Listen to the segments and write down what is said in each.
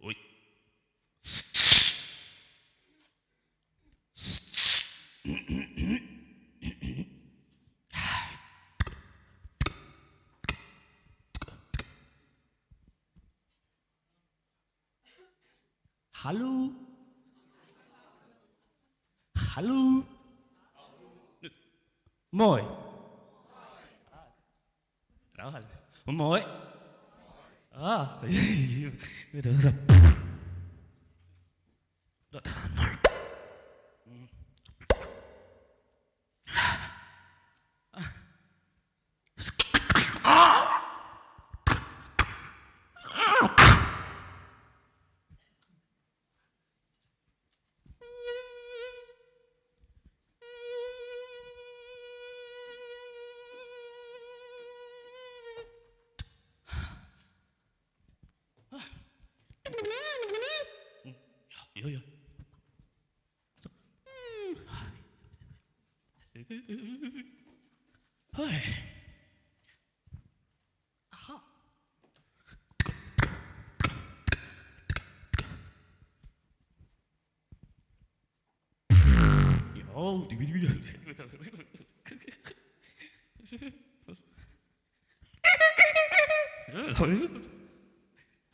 おい。Hallo? Hallo? Mooi. Mooi. Ah,よよ。はい。は。よ、ディグディグディグ。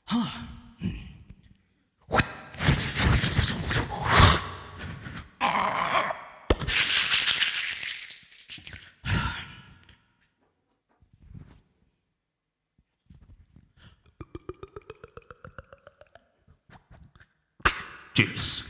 はあ。Cheers.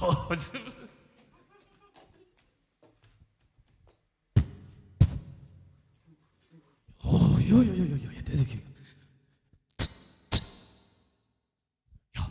Oh, oh, yo, deze keer. Ja.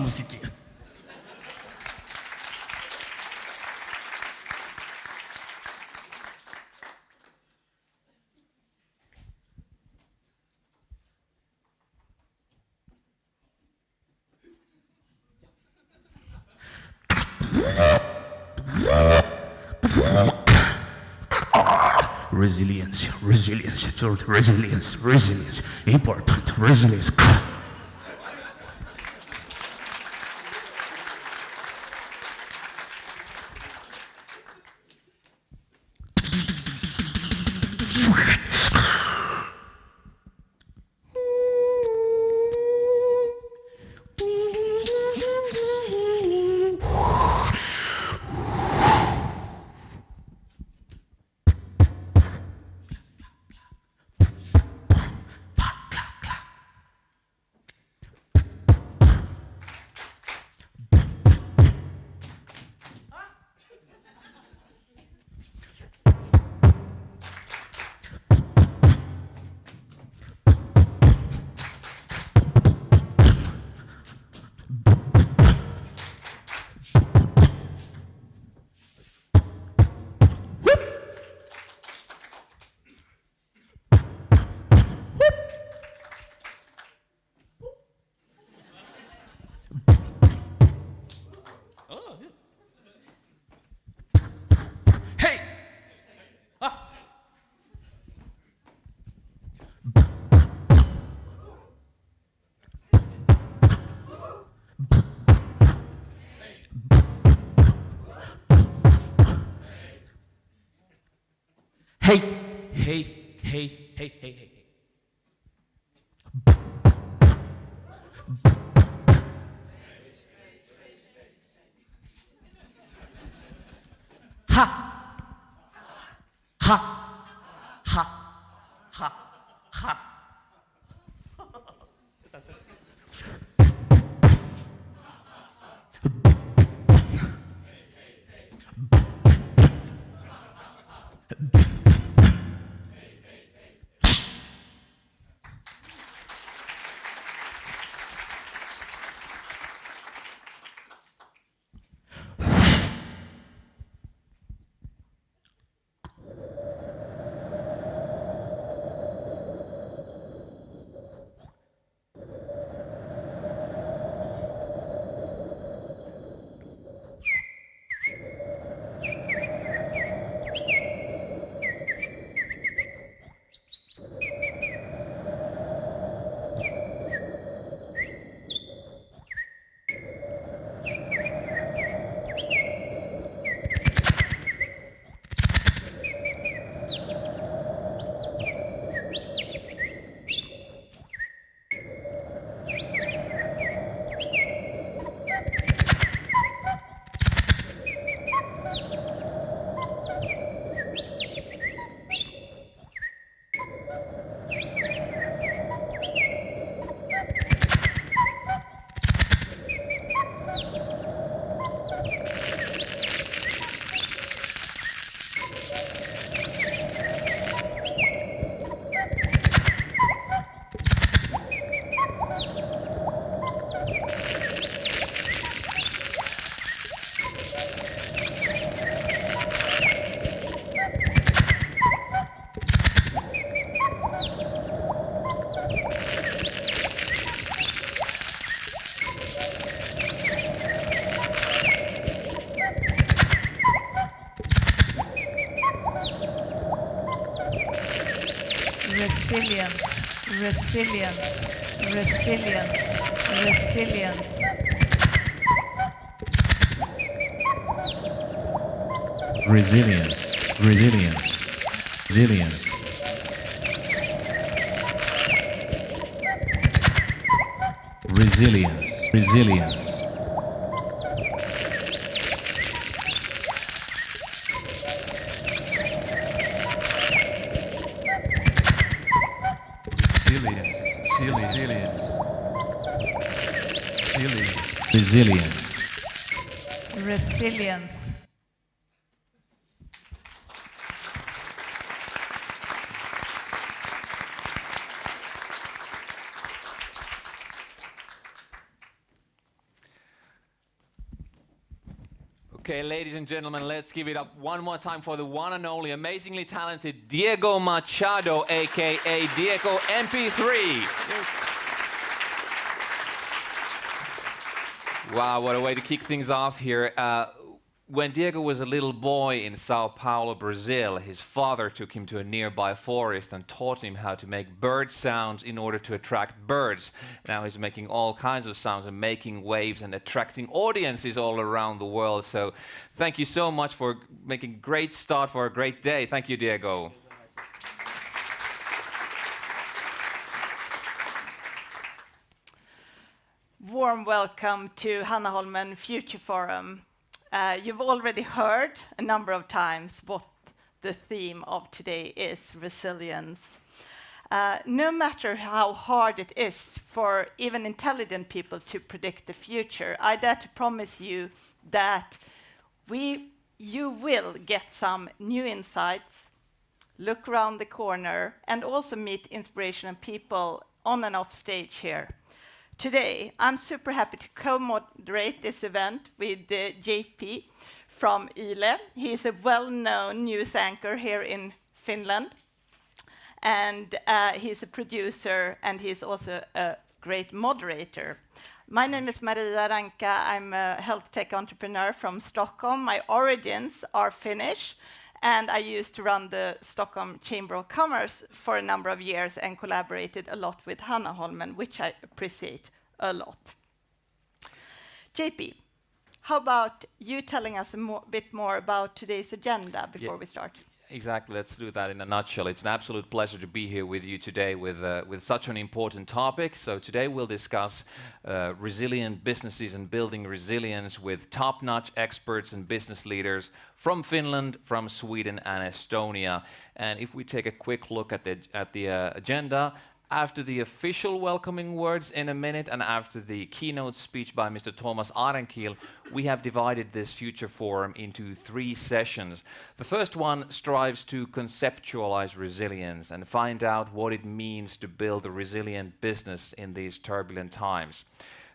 무식이야. Resilience, resilience, resilience, resilience, important, resilience. Hey! Ah! Hey! Hey! Hey! Hey! Hey! Hey! Ha! Ha! Ha! Ha! Ha! Resilience, resilience, resilience, resilience. Resilience, resilience, resilience. Resilience, resilience. Resilience. Resilience. Okay, ladies and gentlemen, let's give it up one more time for the one and only amazingly talented Diego Machado, aka Diego MP3. Wow, what a way to kick things off here. When Diego was a little boy in Sao Paulo, Brazil, his father took him to a nearby forest and taught him how to make bird sounds in order to attract birds. Now he's making all kinds of sounds and making waves and attracting audiences all around the world. So thank you so much for making a great start for a great day. Thank you, Diego. Warm welcome to Hanaholmen Future Forum. You've already heard a number of times what the theme of today is: resilience. No matter how hard it is for even intelligent people to predict the future, I dare to promise you that you will get some new insights, look around the corner, and also meet inspirational people on and off stage here. Today, I'm super happy to co-moderate this event with JP from Yle. He's a well-known news anchor here in Finland, and he's a producer, and he's also a great moderator. My name is Maria Ranka. I'm a health tech entrepreneur from Stockholm. My origins are Finnish, and I used to run the Stockholm Chamber of Commerce for a number of years and collaborated a lot with Hanaholmen, which I appreciate a lot. JP, how about you telling us a bit more about today's agenda before we start? Exactly, let's do that in a nutshell. It's an absolute pleasure to be here with you today with such an important topic. So today we'll discuss resilient businesses and building resilience with top-notch experts and business leaders from Finland, from Sweden and Estonia. And if we take a quick look at the agenda, after the official welcoming words in a minute and after the keynote speech by Mr. Thomas Arenkiel, we have divided this future forum into 3 sessions. The first one strives to conceptualize resilience and find out what it means to build a resilient business in these turbulent times.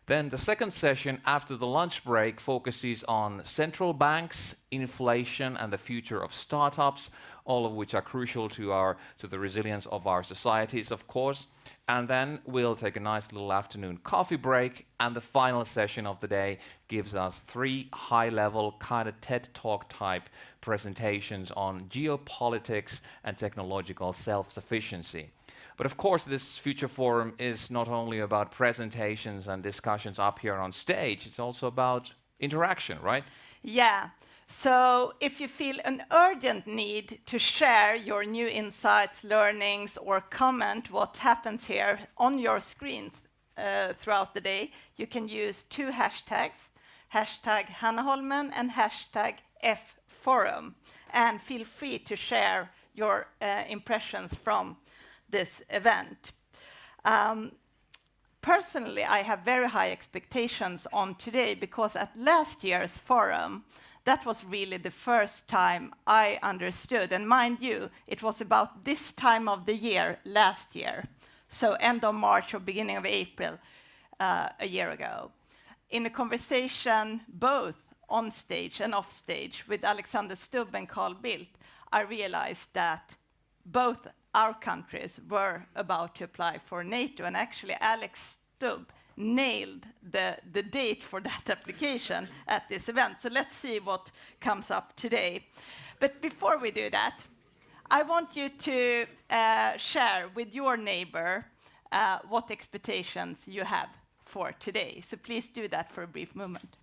Then the second session, after the lunch break, focuses on central banks, inflation, and the future of startups, all of which are crucial to the resilience of our societies, of course. And then we'll take a nice little afternoon coffee break, and the final session of the day gives us 3 high-level, kind of TED Talk type presentations on geopolitics and technological self-sufficiency. But of course, this Future Forum is not only about presentations and discussions up here on stage, it's also about interaction, right? Yeah. So if you feel an urgent need to share your new insights, learnings, or comment what happens here on your screens throughout the day, you can use 2 hashtags, hashtag Hanaholmen and hashtag FForum. And feel free to share your impressions from this event. Personally, I have very high expectations on today because at last year's forum, that was really the first time I understood. And mind you, it was about this time of the year last year. So end of March or beginning of April, a year ago. In a conversation both on stage and off stage with Alexander Stubb and Carl Bildt, I realized that both our countries were about to apply for NATO, and actually Alex Stubb nailed the date for that application at this event. So let's see what comes up today. But before we do that, I want you to share with your neighbor what expectations you have for today. So please do that for a brief moment.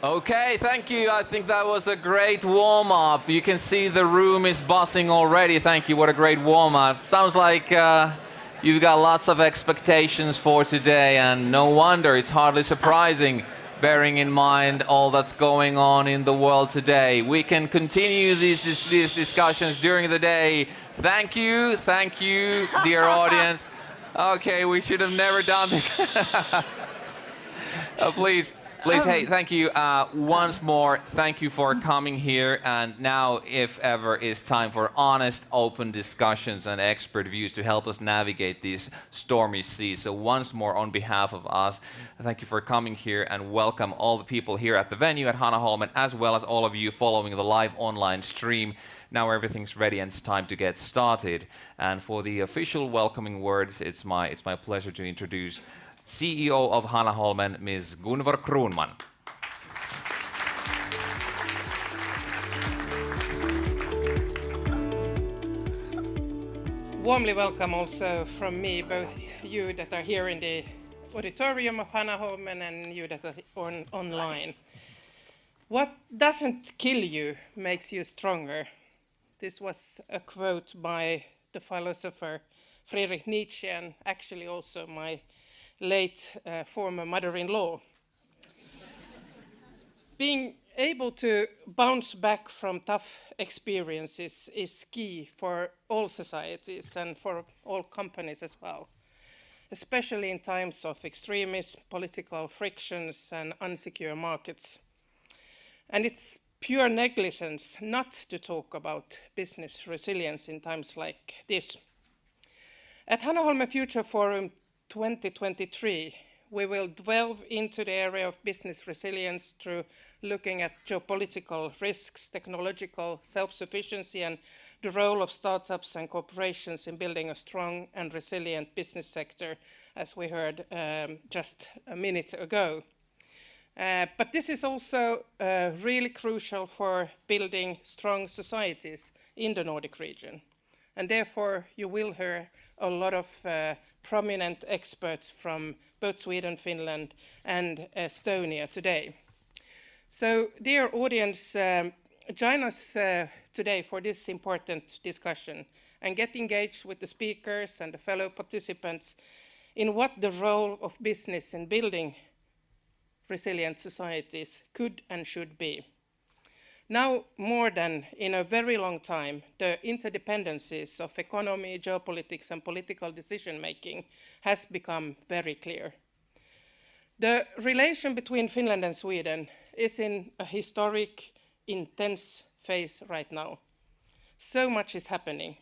Okay, thank you. I think that was a great warm-up. You can see the room is buzzing already. Thank you. What a great warm-up. Sounds like You've got lots of expectations for today, and no wonder, it's hardly surprising, bearing in mind all that's going on in the world today. We can continue these discussions during the day. Thank you, dear audience. Okay, we should have never done this. Please, hey, thank you once more. Thank you for coming here. And now, if ever, is time for honest, open discussions and expert views to help us navigate these stormy seas. So once more, on behalf of us, thank you for coming here and welcome all the people here at the venue at Hanaholmen, as well as all of you following the live online stream. Now everything's ready and it's time to get started. And for the official welcoming words, it's my pleasure to introduce CEO of Hanaholmen, Ms. Gunvor Kronman. Warmly welcome also from me, both you that are here in the auditorium of Hanaholmen and you that are online. What doesn't kill you makes you stronger. This was a quote by the philosopher Friedrich Nietzsche, and actually also my late former mother-in-law. Being able to bounce back from tough experiences is key for all societies and for all companies as well, especially in times of extremism, political frictions, and unsecure markets. And it's pure negligence not to talk about business resilience in times like this. At Hanaholmen Future Forum 2023, we will delve into the area of business resilience through looking at geopolitical risks, technological self-sufficiency, and the role of startups and corporations in building a strong and resilient business sector, as we heard just a minute ago. But this is also really crucial for building strong societies in the Nordic region. And therefore, you will hear a lot of prominent experts from both Sweden, Finland, and Estonia today. So, dear audience, join us today for this important discussion and get engaged with the speakers and the fellow participants in what the role of business in building resilient societies could and should be. Now, more than in a very long time, the interdependencies of economy, geopolitics, and political decision-making has become very clear. The relation between Finland and Sweden is in a historic, intense phase right now. So much is happening.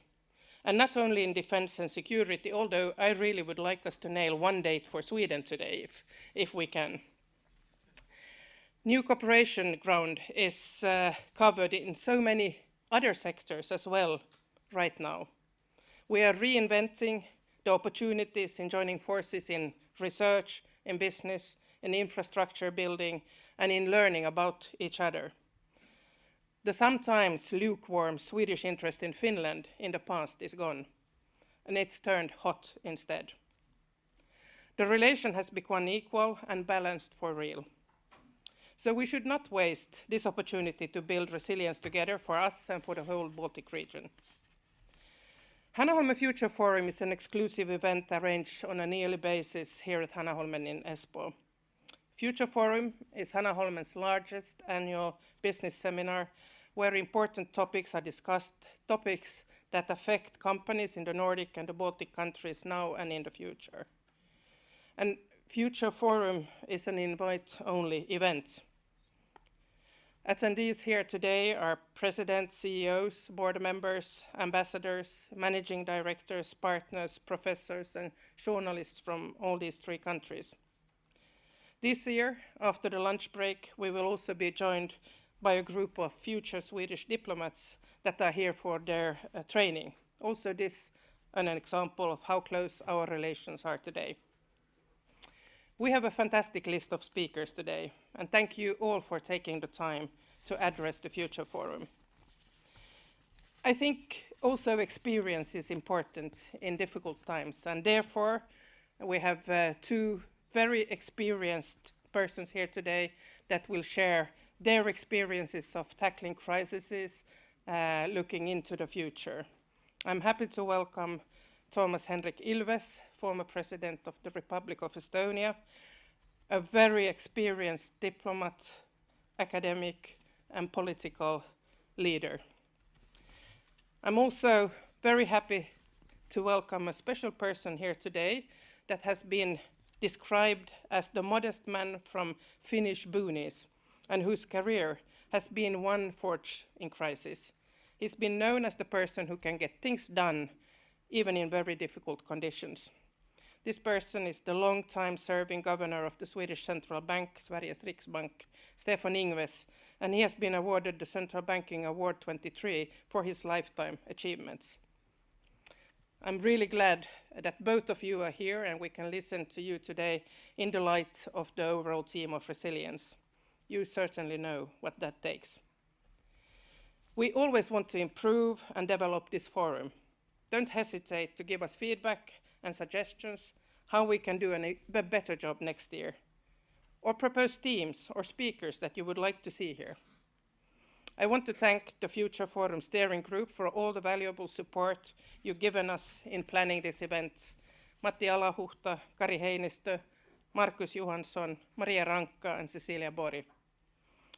And not only in defense and security, although I really would like us to nail one date for Sweden today, if we can. New cooperation ground is covered in so many other sectors as well right now. We are reinventing the opportunities in joining forces in research, in business, in infrastructure building, and in learning about each other. The sometimes lukewarm Swedish interest in Finland in the past is gone, and it's turned hot instead. The relation has become equal and balanced for real. So we should not waste this opportunity to build resilience together for us and for the whole Baltic region. Hanaholmen Future Forum is an exclusive event arranged on a yearly basis here at Hanaholmen in Espoo. Future Forum is Hanaholmen's largest annual business seminar where important topics are discussed, topics that affect companies in the Nordic and the Baltic countries now and in the future. And Future Forum is an invite-only event. Attendees here today are presidents, CEOs, board members, ambassadors, managing directors, partners, professors, and journalists from all these three countries. This year, after the lunch break, we will also be joined by a group of future Swedish diplomats that are here for their training. Also this an example of how close our relations are today. We have a fantastic list of speakers today, and thank you all for taking the time to address the Future Forum. I think also experience is important in difficult times, and therefore we have two very experienced persons here today that will share their experiences of tackling crises, looking into the future. I'm happy to welcome Thomas Henrik Ilves, former President of the Republic of Estonia, a very experienced diplomat, academic, and political leader. I'm also very happy to welcome a special person here today that has been described as the modest man from Finnish boonies and whose career has been one forged in crisis. He's been known as the person who can get things done even in very difficult conditions. This person is the long-time serving governor of the Swedish Central Bank, Sveriges Riksbank, Stefan Ingves, and he has been awarded the Central Banking Award 23 for his lifetime achievements. I'm really glad that both of you are here and we can listen to you today in the light of the overall theme of resilience. You certainly know what that takes. We always want to improve and develop this forum. Don't hesitate to give us feedback and suggestions how we can do a better job next year, or propose themes or speakers that you would like to see here. I want to thank the Future Forum Steering Group for all the valuable support you've given us in planning this event. Matti Alahuhta, Kari Heinistö, Markus Johansson, Maria Rankka, and Cecilia Bori.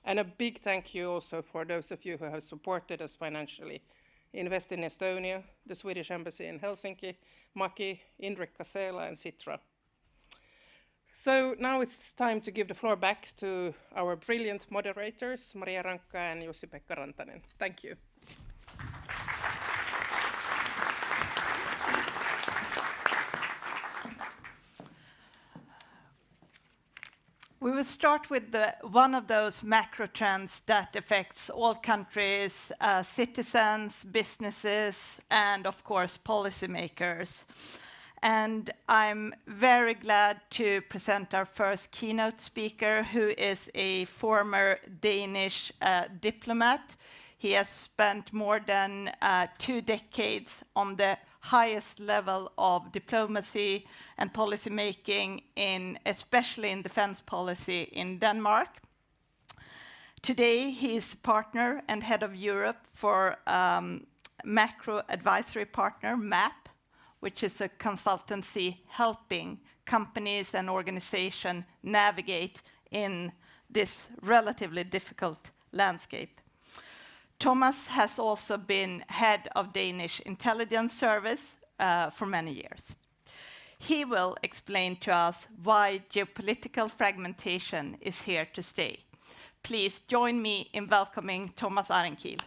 And a big thank you also for those of you who have supported us financially. Invest in Estonia, the Swedish Embassy in Helsinki, Maki, Indrek Kasela, and Sitra. So now it's time to give the floor back to our brilliant moderators, Maria Rankka and Jussi-Pekka Rantanen. Thank you. We will start with one of those macro trends that affects all countries, citizens, businesses, and of course, policymakers. And I'm very glad to present our first keynote speaker, who is a former Danish diplomat. He has spent more than 2 decades on the highest level of diplomacy and policy making, especially in defense policy in Denmark. Today, he is partner and head of Europe for Macro Advisory Partner, MAP, which is a consultancy helping companies and organizations navigate in this relatively difficult landscape. Thomas has also been head of Danish intelligence service for many years. He will explain to us why geopolitical fragmentation is here to stay. Please join me in welcoming Thomas Ahrenkiel.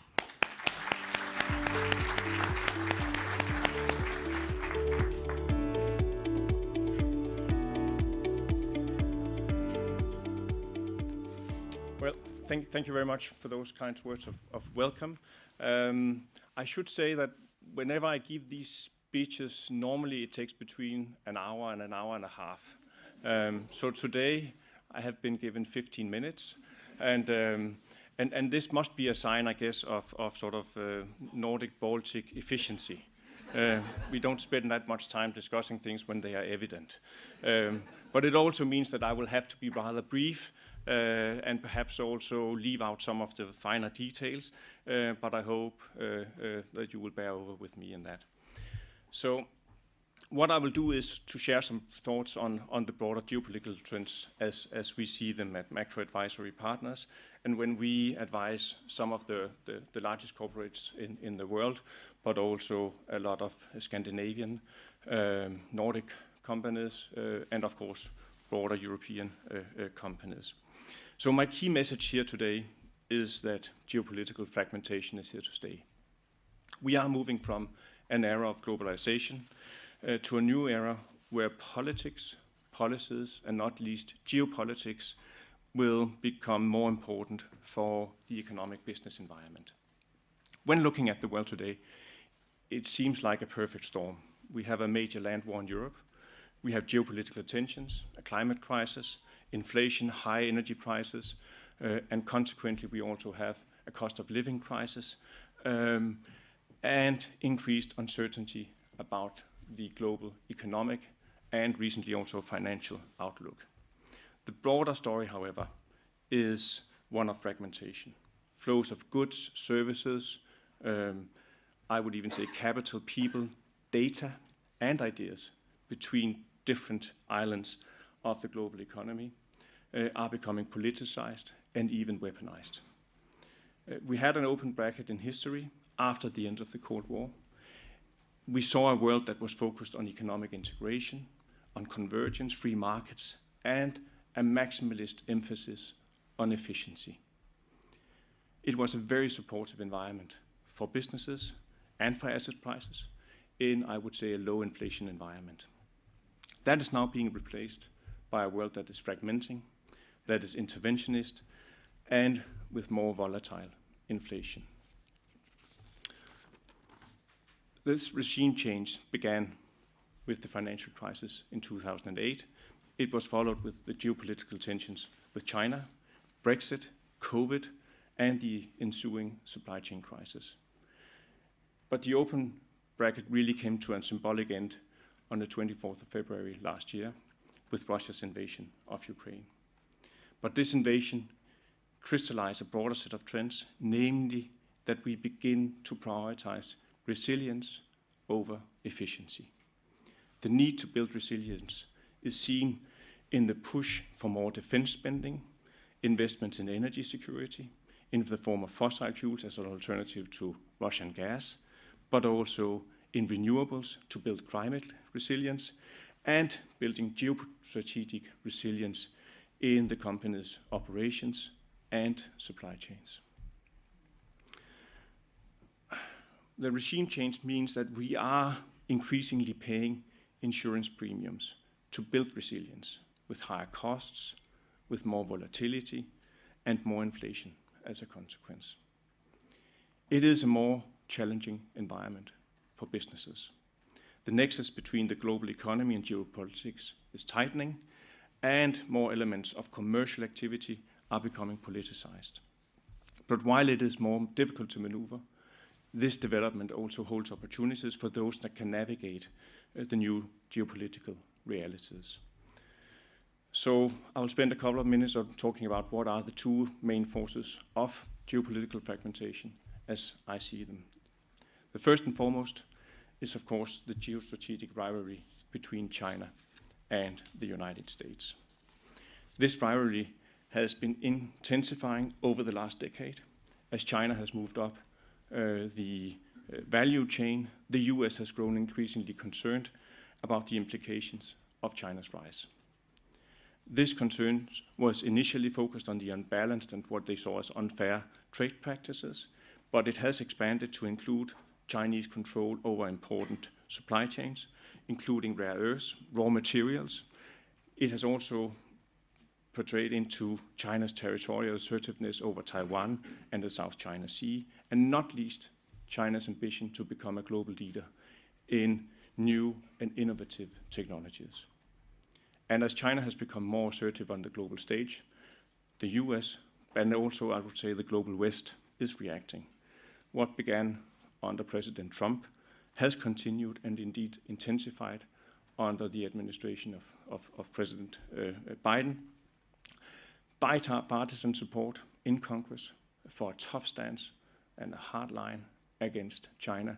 Well, thank you very much for those kind words of welcome. I should say that whenever I give these speeches, normally it takes between an hour and a half. So today I have been given 15 minutes, and this must be a sign, I guess, of sort of Nordic-Baltic efficiency. We don't spend that much time discussing things when they are evident. But it also means that I will have to be rather brief, and perhaps also leave out some of the finer details, but I hope that you will bear over with me in that. So what I will do is to share some thoughts on the broader geopolitical trends as we see them at Macro Advisory Partners, and when we advise some of the largest corporates in the world, but also a lot of Scandinavian, Nordic companies, and of course broader European companies. So my key message here today is that geopolitical fragmentation is here to stay. We are moving from an era of globalization to a new era where politics, policies, and not least geopolitics will become more important for the economic business environment. When looking at the world today, it seems like a perfect storm. We have a major land war in Europe. We have geopolitical tensions, a climate crisis, inflation, high energy prices, and consequently we also have a cost of living crisis, and increased uncertainty about the global economic and recently also financial outlook. The broader story, however, is one of fragmentation. Flows of goods, services, I would even say capital, people, data, and ideas between different islands of the global economy are becoming politicized and even weaponized. We had an open bracket in history after the end of the Cold War. We saw a world that was focused on economic integration, on convergence, free markets, and a maximalist emphasis on efficiency. It was a very supportive environment for businesses and for asset prices in, I would say, a low inflation environment. That is now being replaced by a world that is fragmenting, that is interventionist, and with more volatile inflation. This regime change began with the financial crisis in 2008. It was followed with the geopolitical tensions with China, Brexit, COVID, and the ensuing supply chain crisis. But the open bracket really came to a symbolic end on the 24th of February last year with Russia's invasion of Ukraine. But this invasion crystallized a broader set of trends, namely that we begin to prioritize resilience over efficiency. The need to build resilience is seen in the push for more defense spending, investments in energy security, in the form of fossil fuels as an alternative to Russian gas, but also in renewables to build climate resilience, and building geostrategic resilience in the company's operations and supply chains. The regime change means that we are increasingly paying insurance premiums to build resilience with higher costs, with more volatility, and more inflation as a consequence. It is a more challenging environment for businesses. The nexus between the global economy and geopolitics is tightening, and more elements of commercial activity are becoming politicized. But while it is more difficult to maneuver, this development also holds opportunities for those that can navigate the new geopolitical realities. So I'll spend a couple of minutes on talking about what are the two main forces of geopolitical fragmentation as I see them. The first and foremost is, of course, the geostrategic rivalry between China and the United States. This rivalry has been intensifying over the last decade as China has moved up the value chain. The US has grown increasingly concerned about the implications of China's rise. This concern was initially focused on the unbalanced and what they saw as unfair trade practices, but it has expanded to include Chinese control over important supply chains, including rare earths, raw materials. It has also portrayed into China's territorial assertiveness over Taiwan and the South China Sea, and not least China's ambition to become a global leader in new and innovative technologies. And as China has become more assertive on the global stage, the US, and also I would say the global West, is reacting. What began under President Trump has continued and indeed intensified under the administration of President Biden. Bipartisan support in Congress for a tough stance and a hard line against China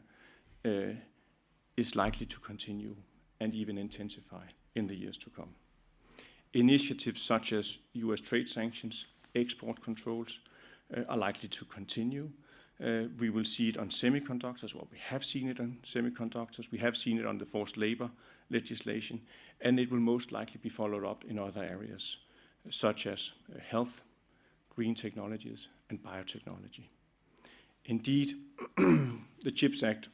is likely to continue and even intensify in the years to come. Initiatives such as US trade sanctions, export controls are likely to continue. We will see it on semiconductors, well, we have seen it on semiconductors, we have seen it on the forced labor legislation, and it will most likely be followed up in other areas, such as health, green technologies, and biotechnology. Indeed, the CHIPS Act,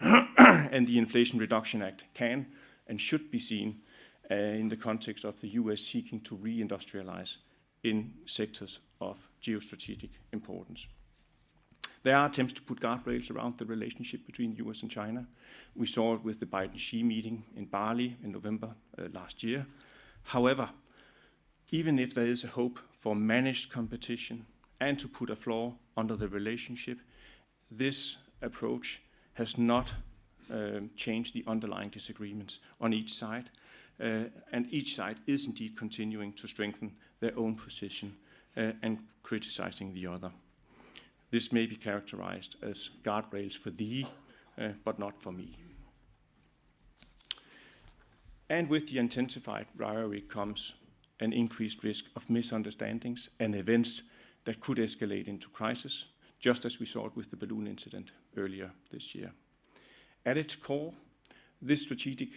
and the Inflation Reduction Act can and should be seen in the context of the US seeking to reindustrialize in sectors of geostrategic importance. There are attempts to put guardrails around the relationship between the US and China. We saw it with the Biden-Xi meeting in Bali in November last year. However, even if there is a hope for managed competition and to put a floor under the relationship, this approach has not changed the underlying disagreements on each side, and each side is indeed continuing to strengthen their own position and criticizing the other. This may be characterized as guardrails for thee, but not for me. And with the intensified rivalry comes an increased risk of misunderstandings and events that could escalate into crisis, just as we saw it with the balloon incident earlier this year. At its core, this strategic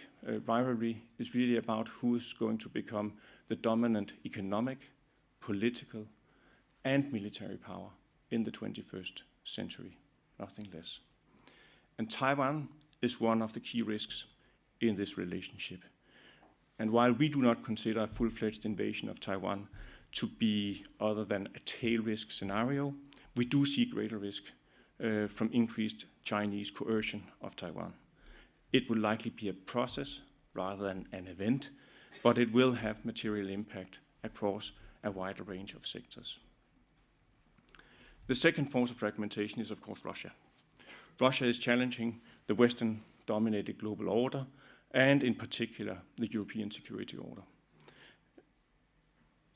rivalry is really about who is going to become the dominant economic, political, and military power in the 21st century, nothing less. And Taiwan is one of the key risks in this relationship. And while we do not consider a full-fledged invasion of Taiwan to be other than a tail risk scenario, we do see greater risk from increased Chinese coercion of Taiwan. It will likely be a process rather than an event, but it will have material impact across a wider range of sectors. The second force of fragmentation is, of course, Russia. Russia is challenging the Western-dominated global order, and in particular, the European security order.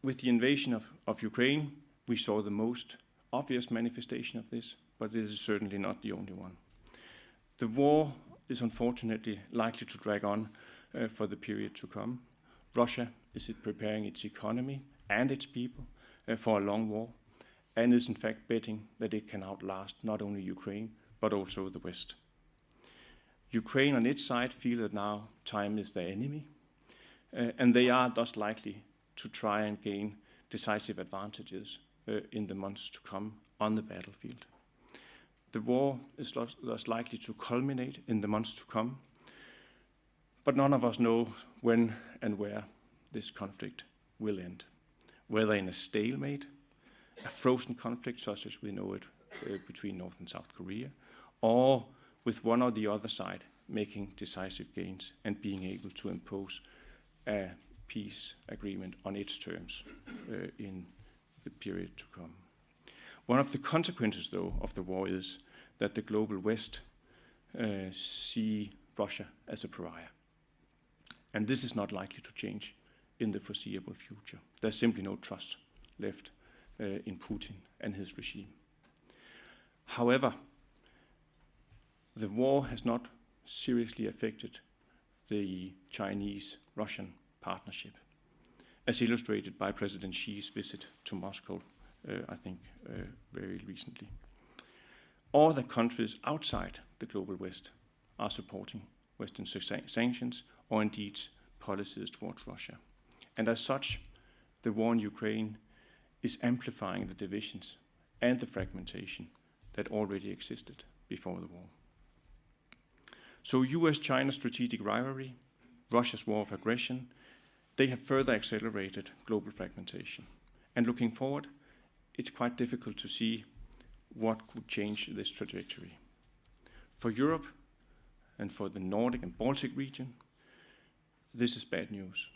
With the invasion of Ukraine, we saw the most obvious manifestation of this, but it is certainly not the only one. The war is unfortunately likely to drag on for the period to come. Russia is preparing its economy and its people for a long war, and is in fact betting that it can outlast not only Ukraine, but also the West. Ukraine on its side feel that now time is their enemy, and they are thus likely to try and gain decisive advantages in the months to come on the battlefield. The war is thus likely to culminate in the months to come, but none of us know when and where this conflict will end, whether in a stalemate, a frozen conflict such as we know it between North and South Korea, or with one or the other side making decisive gains and being able to impose a peace agreement on its terms in the period to come. One of the consequences, though, of the war is that the global West see Russia as a pariah. And this is not likely to change in the foreseeable future. There's simply no trust left in Putin and his regime. However, the war has not seriously affected the Chinese-Russian partnership, as illustrated by President Xi's visit to Moscow, I think, very recently. All the countries outside the global West are supporting Western sanctions or indeed policies towards Russia. And as such, the war in Ukraine is amplifying the divisions and the fragmentation that already existed before the war. So US-China strategic rivalry, Russia's war of aggression, they have further accelerated global fragmentation. And looking forward, it's quite difficult to see what could change this trajectory. For Europe and for the Nordic and Baltic region, this is bad news.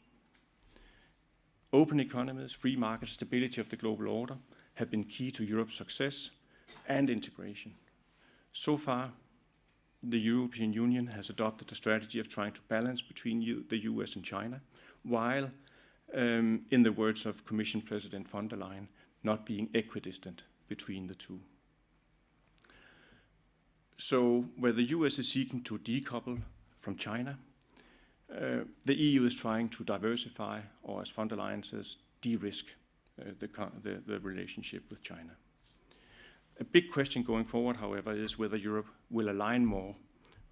Open economies, free markets, stability of the global order have been key to Europe's success and integration. So far, the European Union has adopted a strategy of trying to balance between the US and China, while, in the words of Commission President von der Leyen, not being equidistant between the two. So where the US is seeking to decouple from China, the EU is trying to diversify, or as von der Leyen says, de-risk the relationship with China. A big question going forward, however, is whether Europe will align more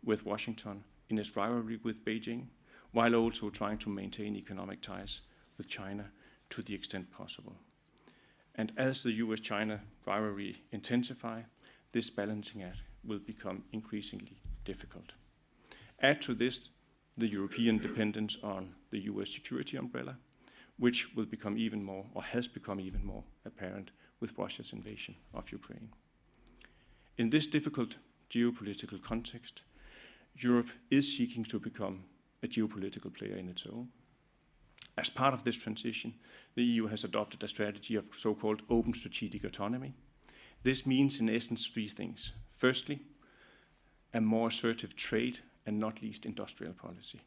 with Washington in its rivalry with Beijing, while also trying to maintain economic ties with China to the extent possible. And as the US-China rivalry intensify, this balancing act will become increasingly difficult. Add to this the European dependence on the US security umbrella, which will become even more, or has become even more apparent with Russia's invasion of Ukraine. In this difficult geopolitical context, Europe is seeking to become a geopolitical player in its own. As part of this transition, the EU has adopted a strategy of so-called open strategic autonomy. This means, in essence, three things. Firstly, a more assertive trade and not least industrial policy,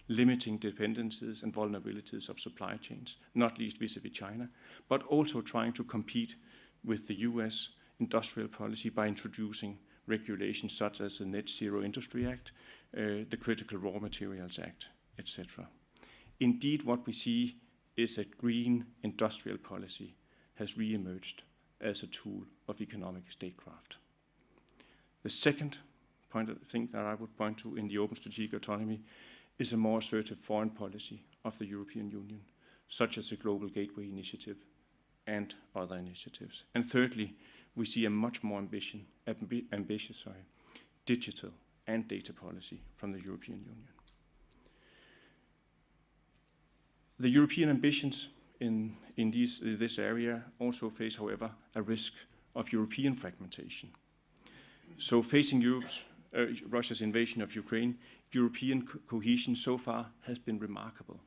limiting dependencies and vulnerabilities of supply chains, not least vis-à-vis China, but also trying to compete with the US industrial policy by introducing regulations such as the Net Zero Industry Act, the Critical Raw Materials Act, etc. indeed what we see is that green industrial policy has re-emerged as a tool of economic statecraft. The second thing that I would point to in the open strategic autonomy is a more assertive foreign policy of the European Union, such as the Global Gateway Initiative and other initiatives. And thirdly, we see a much more ambitious digital and data policy from the European Union. The European ambitions in this area also face, however, a risk of European fragmentation. So facing Russia's invasion of Ukraine, European cohesion so far has been remarkable.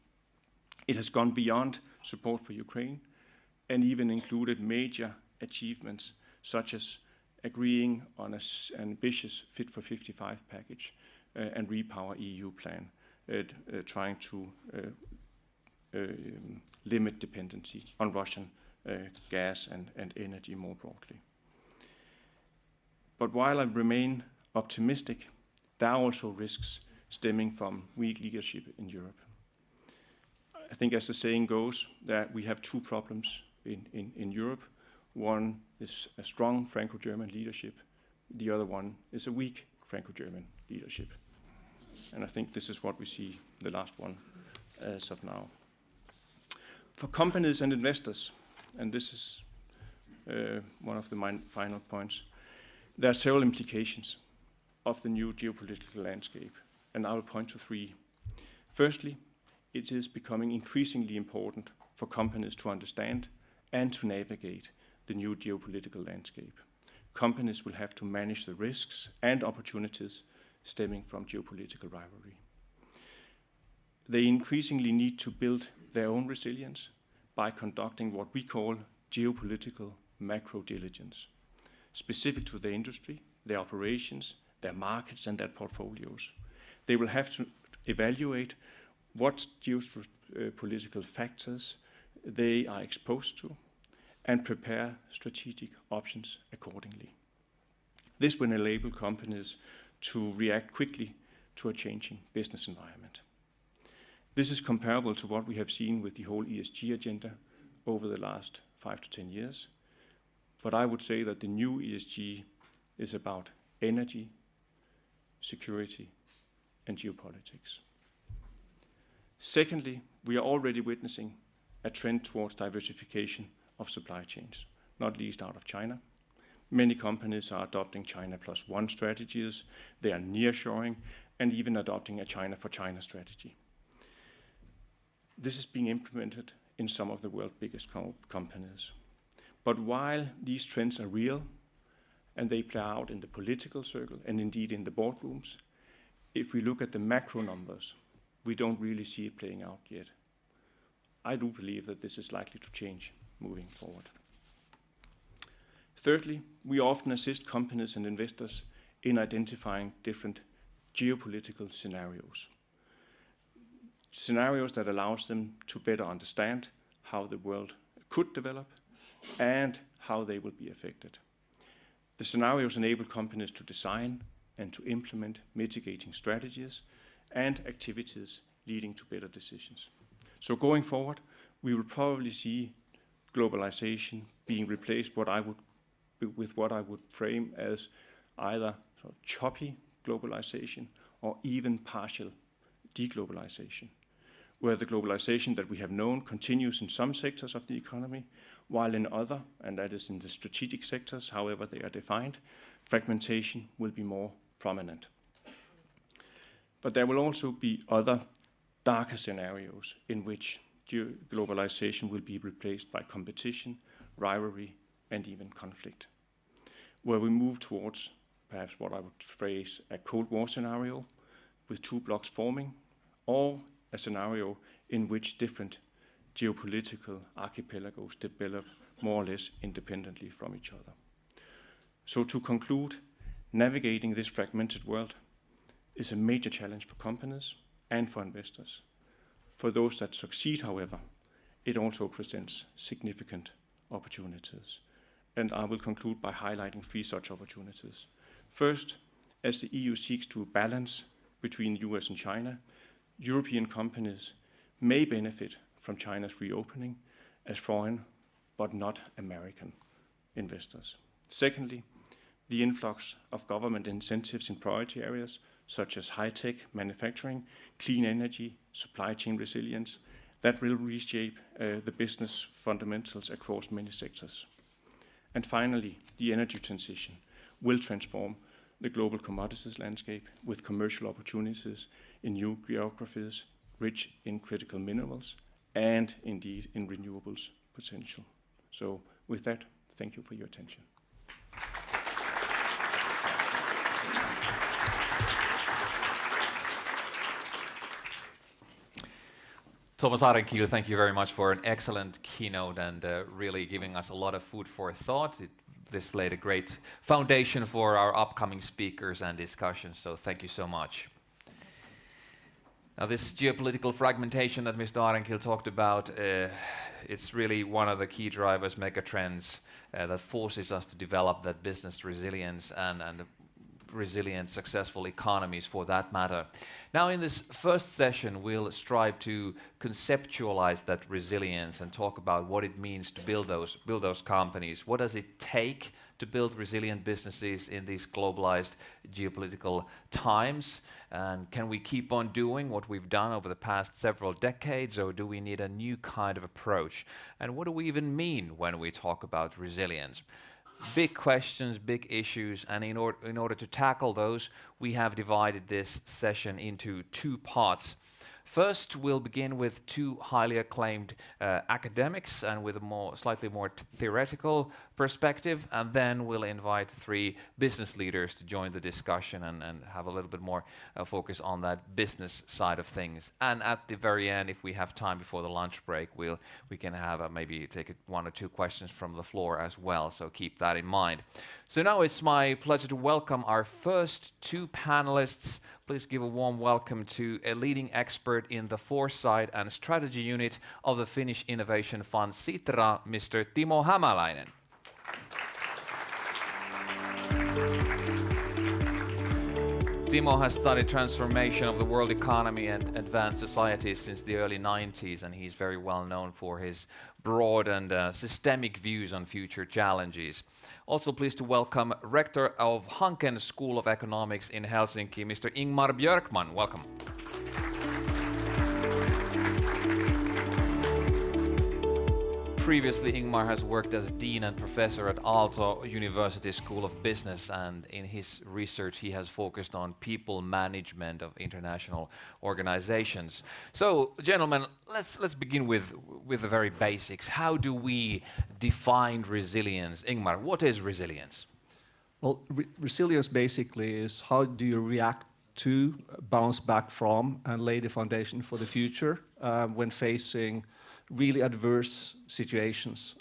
It has gone beyond support for Ukraine and even included major achievements such as agreeing on an ambitious Fit for 55 package and Repower EU plan, trying to limit dependency on Russian gas and energy more broadly. But while I remain optimistic, there are also risks stemming from weak leadership in Europe. I think, as the saying goes, that we have two problems in Europe. One is a strong Franco-German leadership. The other one is a weak Franco-German leadership. And I think this is what we see, the last one, as of now. For companies and investors, and this is one of the final points, there are several implications of the new geopolitical landscape, and I will point to three. Firstly, it is becoming increasingly important for companies to understand and to navigate the new geopolitical landscape. Companies will have to manage the risks and opportunities stemming from geopolitical rivalry. They increasingly need to build their own resilience by conducting what we call geopolitical macro diligence, specific to their industry, their operations, their markets, and their portfolios. They will have to evaluate what geopolitical factors they are exposed to and prepare strategic options accordingly. This will enable companies to react quickly to a changing business environment. This is comparable to what we have seen with the whole ESG agenda over the last 5 to 10 years. But I would say that the new ESG is about energy, security, and geopolitics. Secondly, we are already witnessing a trend towards diversification of supply chains, not least out of China. Many companies are adopting China plus one strategies. They are nearshoring and even adopting a China for China strategy. This is being implemented in some of the world's biggest companies. But while these trends are real and they play out in the political circle and indeed in the boardrooms, if we look at the macro numbers, we don't really see it playing out yet. I do believe that this is likely to change moving forward. Thirdly, we often assist companies and investors in identifying different geopolitical scenarios. Scenarios that allows them to better understand how the world could develop and how they will be affected. The scenarios enable companies to design and to implement mitigating strategies and activities leading to better decisions. So going forward, we will probably see globalization being replaced with what I would frame as either sort of choppy globalization or even partial deglobalization, where the globalization that we have known continues in some sectors of the economy, while in other, and that is in the strategic sectors, however they are defined, fragmentation will be more prominent. But there will also be other darker scenarios in which globalization will be replaced by competition, rivalry, and even conflict, where we move towards perhaps what I would phrase a Cold War scenario with two blocks forming, or a scenario in which different geopolitical archipelagos develop more or less independently from each other. So to conclude, navigating this fragmented world is a major challenge for companies and for investors. For those that succeed, however, it also presents significant opportunities. And I will conclude by highlighting three such opportunities. First, as the EU seeks to balance between the US and China, European companies may benefit from China's reopening as foreign but not American investors. Secondly, the influx of government incentives in priority areas such as high-tech manufacturing, clean energy, supply chain resilience, that will reshape the business fundamentals across many sectors. And finally, the energy transition will transform the global commodities landscape with commercial opportunities in new geographies, rich in critical minerals, and indeed in renewables potential. So with that, thank you for your attention. Thomas Arenkiel, thank you very much for an excellent keynote and really giving us a lot of food for thought. This laid a great foundation for our upcoming speakers and discussions, so thank you so much. Now, this geopolitical fragmentation that Mr. Arenkiel talked about, it's really one of the key drivers, megatrends, that forces us to develop that business resilience and resilient, successful economies for that matter. Now, in this first session, we'll strive to conceptualize that resilience and talk about what it means to build those companies. What does it take to build resilient businesses in these globalized geopolitical times? And can we keep on doing what we've done over the past several decades, or do we need a new kind of approach? And what do we even mean when we talk about resilience? Big questions, big issues, and in order to tackle those, we have divided this session into two parts. First, we'll begin with two highly acclaimed academics and with a slightly more theoretical perspective, and then we'll invite three business leaders to join the discussion and have a little bit more focus on that business side of things. And at the very end, if we have time before the lunch break, we can have maybe take one or two questions from the floor as well, so keep that in mind. So now it's my pleasure to welcome our first two panelists. Please give a warm welcome to a leading expert in the Foresight and Strategy Unit of the Finnish Innovation Fund, Sitra, Mr. Timo Hämäläinen. Timo has studied transformation of the world economy and advanced societies since the early 90s, and he's very well known for his broad and systemic views on future challenges. Also pleased to welcome Rector of Hanken School of Economics in Helsinki, Mr. Ingmar Björkman. Welcome. Previously, Ingmar has worked as Dean and Professor at Aalto University School of Business, and in his research he has focused on people management of international organizations. So, gentlemen, let's begin with the very basics. How do we define resilience? Ingmar, what is resilience? Well, resilience basically is how do you react to, bounce back from, and lay the foundation for the future when facing really adverse situations.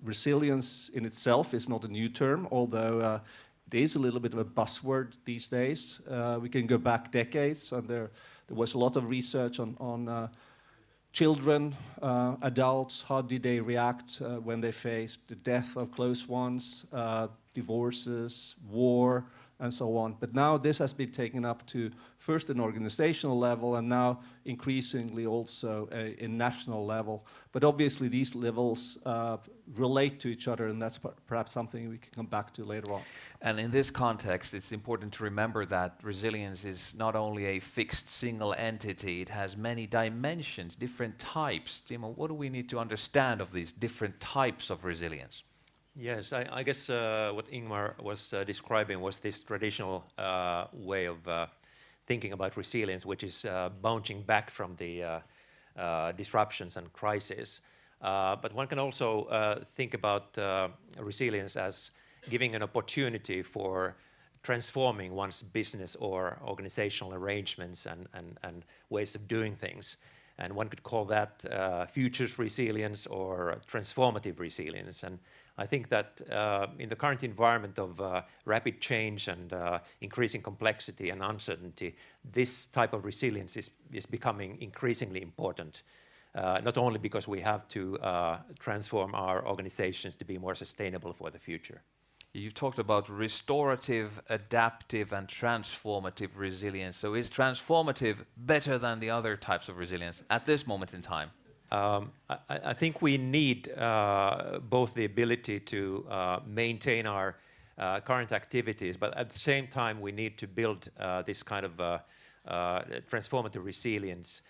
Resilience in itself is not a new term, although it is a little bit of a buzzword these days. We can go back decades, and there was a lot of research on children, adults, how did they react when they faced the death of close ones, divorces, war, and so on. But now this has been taken up to first an organizational level and now increasingly also a national level. But obviously these levels relate to each other, and that's perhaps something we can come back to later on. And in this context, it's important to remember that resilience is not only a fixed single entity, it has many dimensions, different types. Timo, what do we need to understand of these different types of resilience? Yes, I guess what Ingmar was describing was this traditional way of thinking about resilience, which is bouncing back from the disruptions and crises. But one can also think about resilience as giving an opportunity for transforming one's business or organizational arrangements and ways of doing things. And one could call that futures resilience or transformative resilience. And I think that in the current environment of rapid change and increasing complexity and uncertainty, this type of resilience is becoming increasingly important, not only because we have to transform our organizations to be more sustainable for the future. You've talked about restorative, adaptive, and transformative resilience. So is transformative better than the other types of resilience at this moment in time? I think we need both the ability to maintain our current activities, but at the same time we need to build this kind of transformative resilience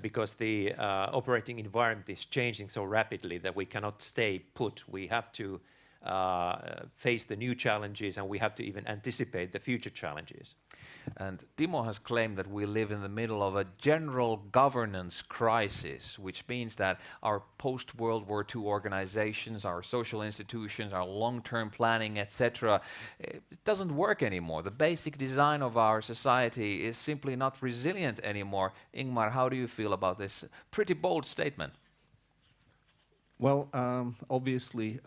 because the operating environment is changing so rapidly that we cannot stay put. We have to face the new challenges and we have to even anticipate the future challenges. And Timo has claimed that we live in the middle of a general governance crisis, which means that our post-World War II organizations, our social institutions, our long-term planning, etc., it doesn't work anymore. The basic design of our society is simply not resilient anymore. Ingmar, how do you feel about this pretty bold statement? Well, obviously,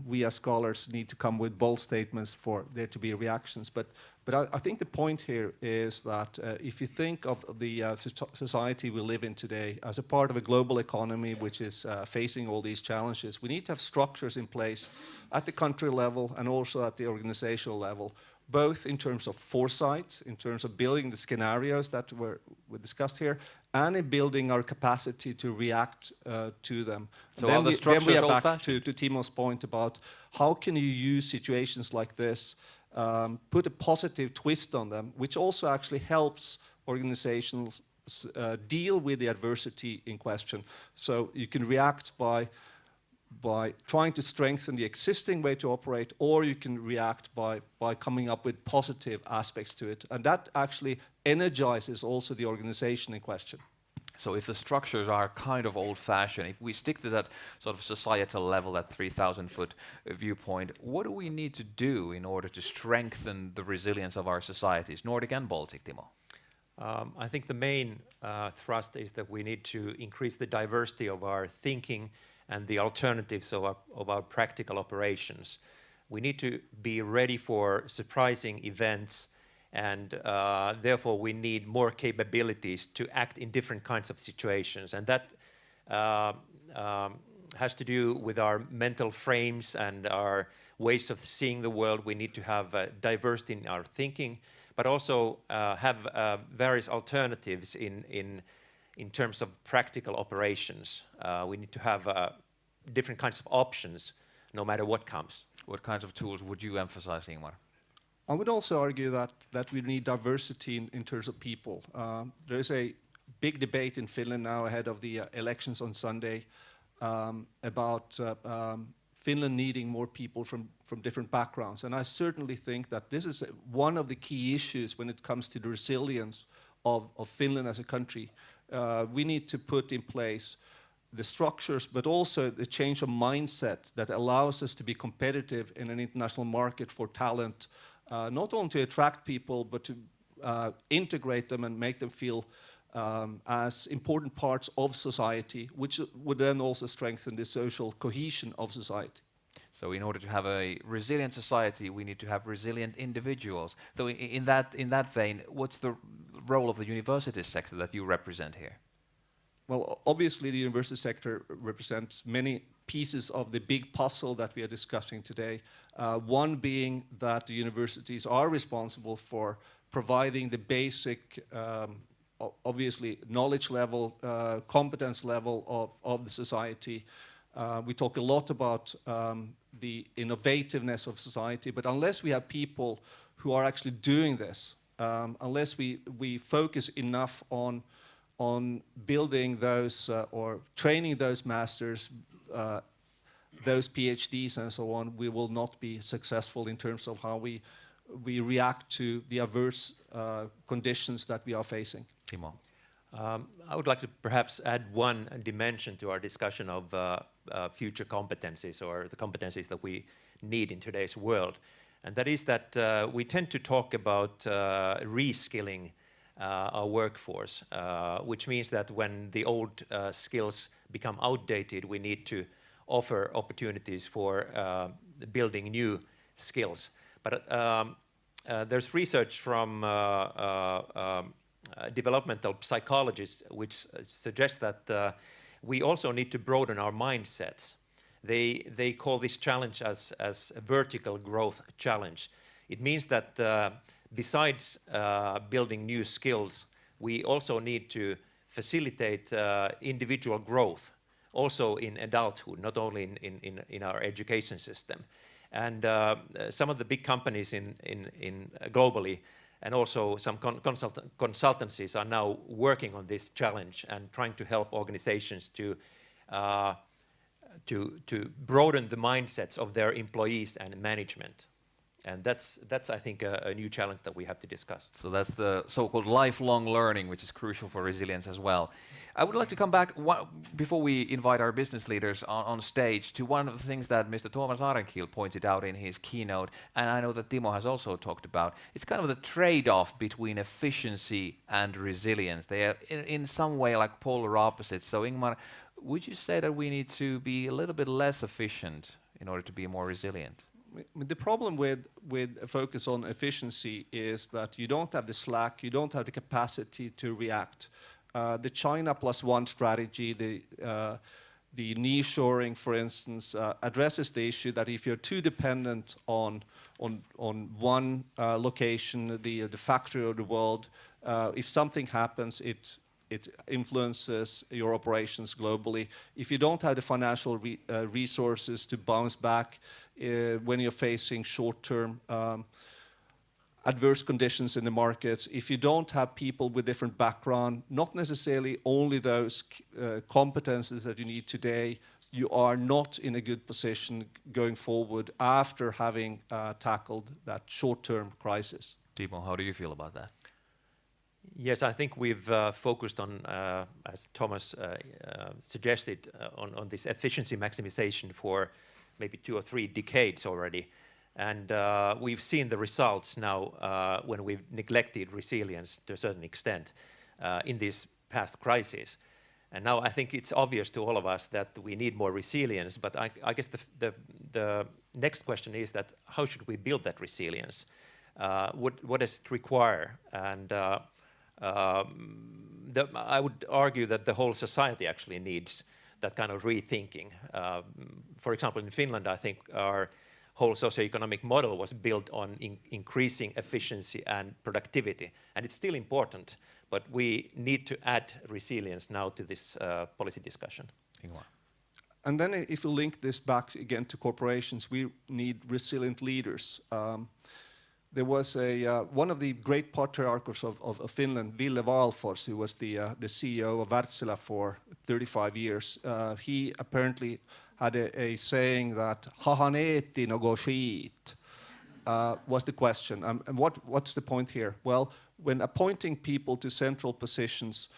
we as scholars need to come with bold statements for there to be reactions. But I think the point here is that if you think of the society we live in today as a part of a global economy which is facing all these challenges, we need to have structures in place at the country level and also at the organizational level, both in terms of foresight, in terms of building the scenarios that were discussed here, and in building our capacity to react to them. So then are the we structures are back old-fashioned? to Timo's point about how can you use situations like this, put a positive twist on them, which also actually helps organizations deal with the adversity in question. So you can react by trying to strengthen the existing way to operate, or you can react by coming up with positive aspects to it. And that actually energizes also the organization in question. So if the structures are kind of old-fashioned, if we stick to that sort of societal level, that 3,000-foot viewpoint, what do we need to do in order to strengthen the resilience of our societies, Nordic and Baltic, Timo? I think the main thrust is that we need to increase the diversity of our thinking and the alternatives of our practical operations. We need to be ready for surprising events, and therefore we need more capabilities to act in different kinds of situations. And that has to do with our mental frames and our ways of seeing the world. We need to have diversity in our thinking, but also have various alternatives in terms of practical operations. We need to have different kinds of options, no matter what comes. What kinds of tools would you emphasize, Ingmar? I would also argue that we need diversity in terms of people. There is a big debate in Finland now ahead of the elections on Sunday about Finland needing more people from different backgrounds. And I certainly think that this is one of the key issues when it comes to the resilience of Finland as a country. We need to put in place the structures, but also the change of mindset that allows us to be competitive in an international market for talent, not only to attract people, but to integrate them and make them feel as important parts of society, which would then also strengthen the social cohesion of society. So in order to have a resilient society, we need to have resilient individuals. So in that vein, what's the role of the university sector that you represent here? Well, obviously the university sector represents many pieces of the big puzzle that we are discussing today. One being that the universities are responsible for providing the basic, obviously, knowledge level, competence level of the society. We talk a lot about the innovativeness of society, but unless we have people who are actually doing this, unless we focus enough on building those or training those masters, those PhDs and so on, we will not be successful in terms of how we react to the adverse conditions that we are facing. Timo. I would like to perhaps add one dimension to our discussion of future competencies, or the competencies that we need in today's world. And that is that we tend to talk about reskilling our workforce, which means that when the old skills become outdated, we need to offer opportunities for building new skills. But there's research from developmental psychologists which suggests that we also need to broaden our mindsets. they call this challenge as a vertical growth challenge. It means that besides building new skills, we also need to facilitate individual growth, also in adulthood, not only in our education system. And some of the big companies in globally, and also some consultancies are now working on this challenge and trying to help organizations to broaden the mindsets of their employees and management. And that's I think, a new challenge that we have to discuss. So that's the so-called lifelong learning, which is crucial for resilience as well. I would like to come back, before we invite our business leaders on stage, to one of the things that Mr. Tuomas Ahrenkiel pointed out in his keynote, and I know that Timo has also talked about. It's kind of the trade-off between efficiency and resilience. They are in some way like polar opposites. So Ingmar, would you say that we need to be a little bit less efficient in order to be more resilient? The problem with a focus on efficiency is that you don't have the slack, you don't have the capacity to react. The China plus one strategy, the nearshoring, for instance, addresses the issue that if you're too dependent on one location, the factory or the world, if something happens, it influences your operations globally. If you don't have the financial resources to bounce back when you're facing short-term adverse conditions in the markets, if you don't have people with different background, not necessarily only those competences that you need today, you are not in a good position going forward after having tackled that short-term crisis. Timo, how do you feel about that? Yes, I think we've focused on, as Thomas suggested, on this efficiency maximization for maybe 2 or 3 decades already. And we've seen the results now when we've neglected resilience to a certain extent in this past crisis. And now I think it's obvious to all of us that we need more resilience, but I guess the next question is that how should we build that resilience? What does it require? And I would argue that the whole society actually needs that kind of rethinking. For example, in Finland, I think our whole socioeconomic model was built on increasing efficiency and productivity. And it's still important, but we need to add resilience now to this policy discussion. And then if you link this back again to corporations, we need resilient leaders. There was one of the great patriarchs of Finland, Ville Valfors, who was the CEO of Wärtsilä for 35 years. He apparently had a saying that "hahaneetti no go shit" was the question. And what's the point here? Well, when appointing people to central positions,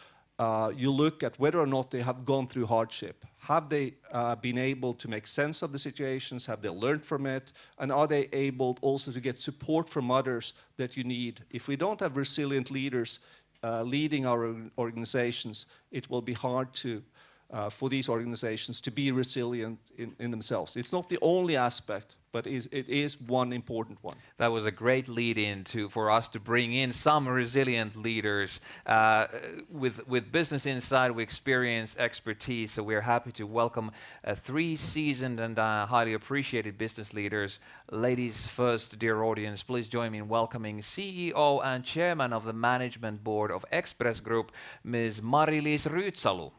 you look at whether or not they have gone through hardship. Have they been able to make sense of the situations? Have they learned from it? And are they able also to get support from others that you need? If we don't have resilient leaders leading our organizations, it will be hard for these organizations to be resilient in themselves. It's not the only aspect, but it is one important one. That was a great lead-in for us to bring in some resilient leaders with business insight, with experience, expertise. So we're happy to welcome 3 seasoned and highly appreciated business leaders. Ladies first, dear audience, please join me in welcoming CEO and Chairman of the Management Board of Express Group, Ms. Mari-Liis Ryytsalu.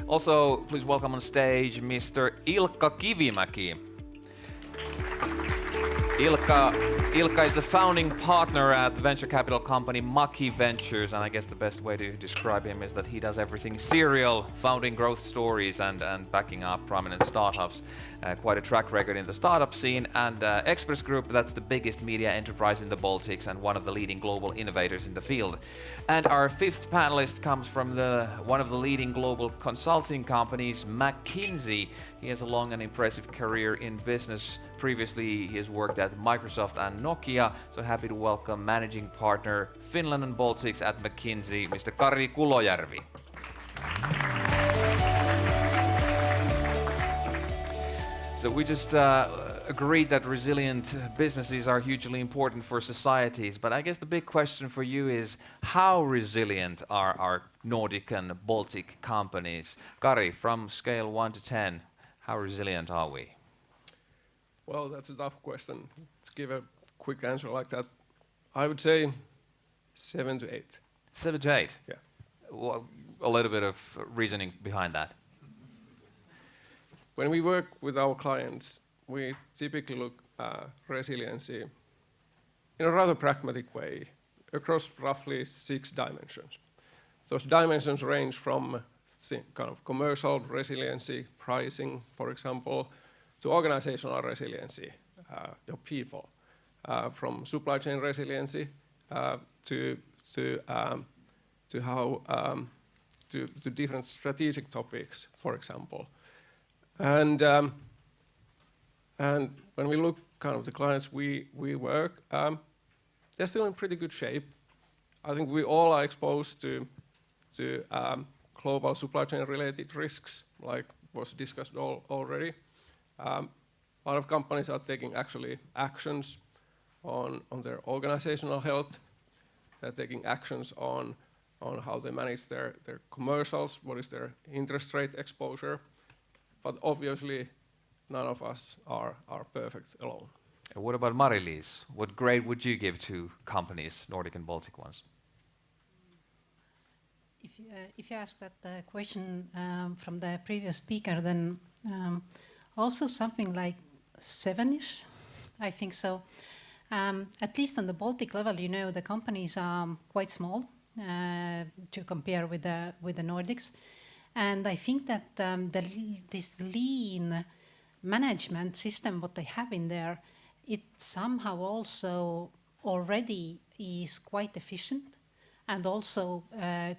Also, please welcome on stage Mr. Ilkka Kivimäki. Ilkka is a founding partner at the venture capital company Maki Ventures, and I guess the best way to describe him is that he does everything serial, founding growth stories and backing up prominent startups. Quite a track record in the startup scene, and Express Group, that's the biggest media enterprise in the Baltics and one of the leading global innovators in the field. And our 5th panelist comes from one of the leading global consulting companies, McKinsey. He has a long and impressive career in business. Previously, he has worked at Microsoft and Nokia, so happy to welcome Managing Partner Finland and Baltics at McKinsey, Mr. Kari Kulojärvi. So we just agreed that resilient businesses are hugely important for societies, but I guess the big question for you is how resilient are our Nordic and Baltic companies? Kari, from scale 1 to 10, how resilient are we? Well, that's a tough question. To give a quick answer like that, I would say 7 to 8. 7 to 8? Yeah. Well, a little bit of reasoning behind that. When we work with our clients, we typically look at resiliency in a rather pragmatic way across roughly 6 dimensions. Those dimensions range from kind of commercial resiliency, pricing, for example, to organizational resiliency, your people, from supply chain resiliency to different strategic topics, for example. And when we look kind of the clients we work, they're still in pretty good shape. I think we all are exposed to global supply chain related risks, like was discussed already. A lot of companies are taking actually actions on their organizational health. They're taking actions on how they manage their commercials, what is their interest rate exposure. But obviously, none of us are perfect alone. And what about Mari-Liis? What grade would you give to companies, Nordic and Baltic ones? If you ask that question from the previous speaker, then also something like 7-ish, I think so. At least on the Baltic level, the companies are quite small to compare with the Nordics. And I think that this lean management system, what they have in there, it somehow also already is quite efficient, and also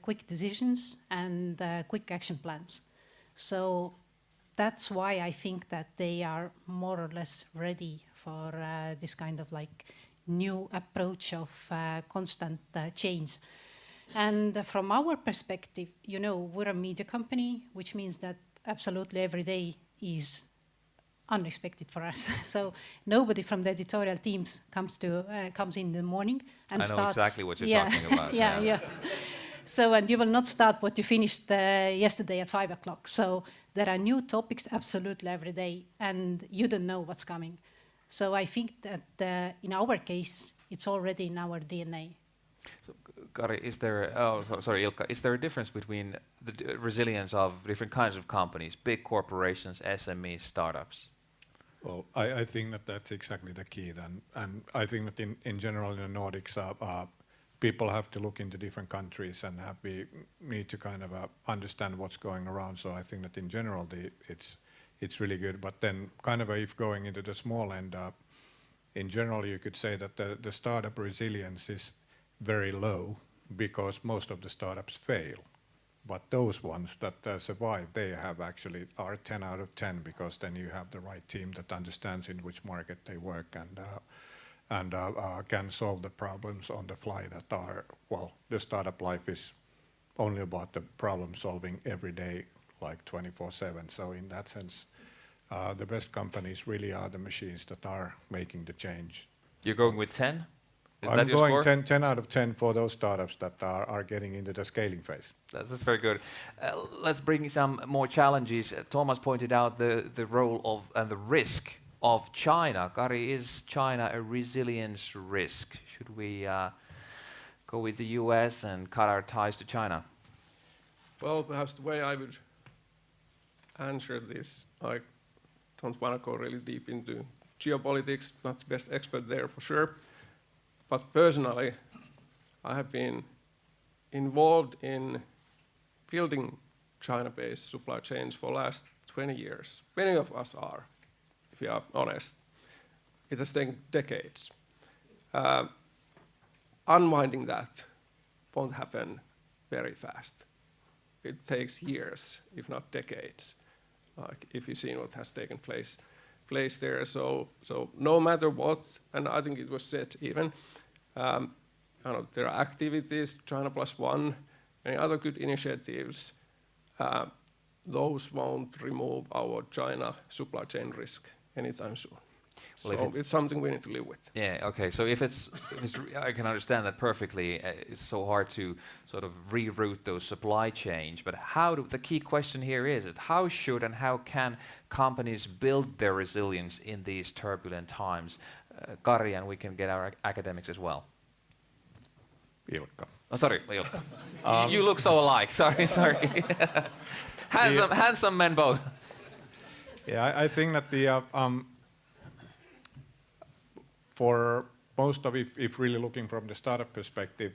quick decisions and quick action plans. So that's why I think that they are more or less ready for this kind of like new approach of constant change. And from our perspective, we're a media company, which means that absolutely every day is unexpected for us. So nobody from the editorial teams comes in the morning and starts. I know exactly what you're talking about. Yeah. So, and you will not start what you finished yesterday at 5 o'clock. So there are new topics absolutely every day, and you don't know what's coming. So I think that in our case, it's already in our DNA. So, Kari, Ilkka, is there a difference between the resilience of different kinds of companies, big corporations, SMEs, startups? Well, I think that that's exactly the key then. And I think that in general in the Nordics, people have to look into different countries and we need to kind of understand what's going around. So I think that in general it's really good. But then kind of if going into the small end, in general you could say that the startup resilience is very low because most of the startups fail. But those ones that survive, they have actually are 10 out of 10 because then you have the right team that understands in which market they work and can solve the problems on the fly that are, well, the startup life is only about the problem solving every day, like 24/7. So in that sense, the best companies really are the machines that are making the change. You're going with 10? I'm going 10 out of 10 for those startups that are getting into the scaling phase. That's very good. Let's bring some more challenges. Thomas pointed out the role of and the risk of China. Kari, is China a resilience risk? Should we go with the US and cut our ties to China? Well, perhaps the way I would answer this, I don't want to go really deep into geopolitics, not the best expert there for sure. But personally, I have been involved in building China-based supply chains for the last 20 years. Many of us are, if we are honest. It has taken decades. Unwinding that won't happen very fast. It takes years, if not decades, if you've seen what has taken place there. So no matter what, and I think it was said even, there are activities, China Plus One, and other good initiatives. Those won't remove our China supply chain risk anytime soon. Well, So it's something we need to live with. Yeah, okay. So if it's I can understand that perfectly. It's so hard to sort of reroute those supply chains. But the key question here is that how should and how can companies build their resilience in these turbulent times? Kari, and we can get our academics as well. Ilkka. Oh, sorry, Ilkka. You look so alike. Sorry. Handsome men both. Yeah, I think that for most of, if really looking from the startup perspective,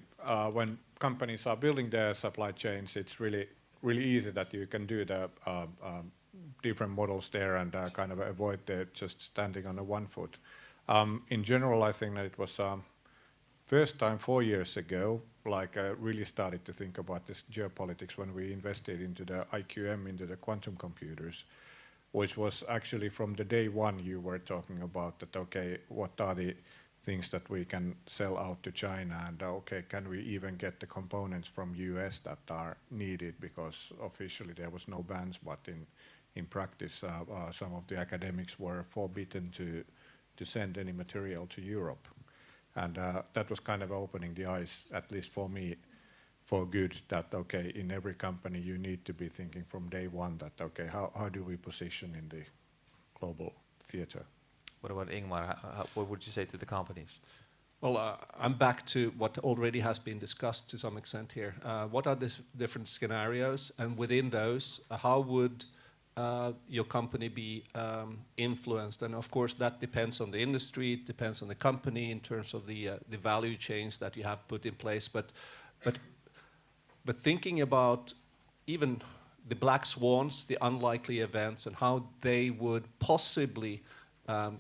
when companies are building their supply chains, it's really easy that you can do the different models there and kind of avoid just standing on a one foot. In general, I think that it was first time 4 years ago, really started to think about this geopolitics when we invested into the IQM, into the quantum computers, which was actually from the day one you were talking about that, okay, what are the things that we can sell out to China, and okay, can we even get the components from US that are needed, because officially there was no bans, but in practice some of the academics were forbidden to send any material to Europe. And that was kind of opening the eyes, at least for me, for good, that okay, in every company you need to be thinking from day one that okay, how do we position in the global theater? What about Ingmar? What would you say to the companies? Well, I'm back to what already has been discussed to some extent here. What are the different scenarios, and within those, how would your company be influenced? And of course, that depends on the industry, it depends on the company in terms of the value chains that you have put in place. But thinking about even the black swans, the unlikely events, and how they would possibly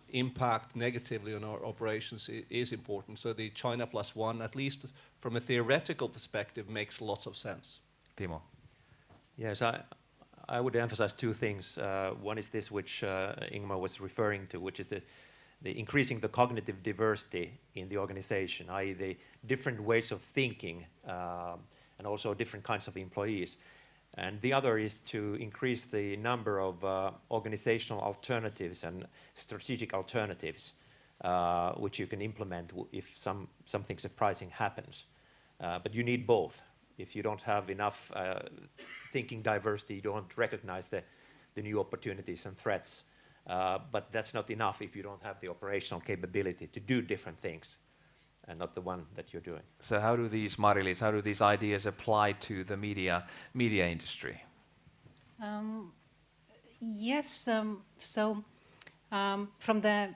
impact negatively on our operations is important. So the China plus one, at least from a theoretical perspective, makes lots of sense. Timo. Yes, I would emphasize two things. One is this, which Ingmar was referring to, which is the increasing the cognitive diversity in the organization, i.e. the different ways of thinking and also different kinds of employees. And the other is to increase the number of organizational alternatives and strategic alternatives which you can implement if something surprising happens. But you need both. If you don't have enough thinking diversity, you don't recognize the new opportunities and threats. But that's not enough if you don't have the operational capability to do different things and not the one that you're doing. So how do these ideas apply to the media industry? Yes, from the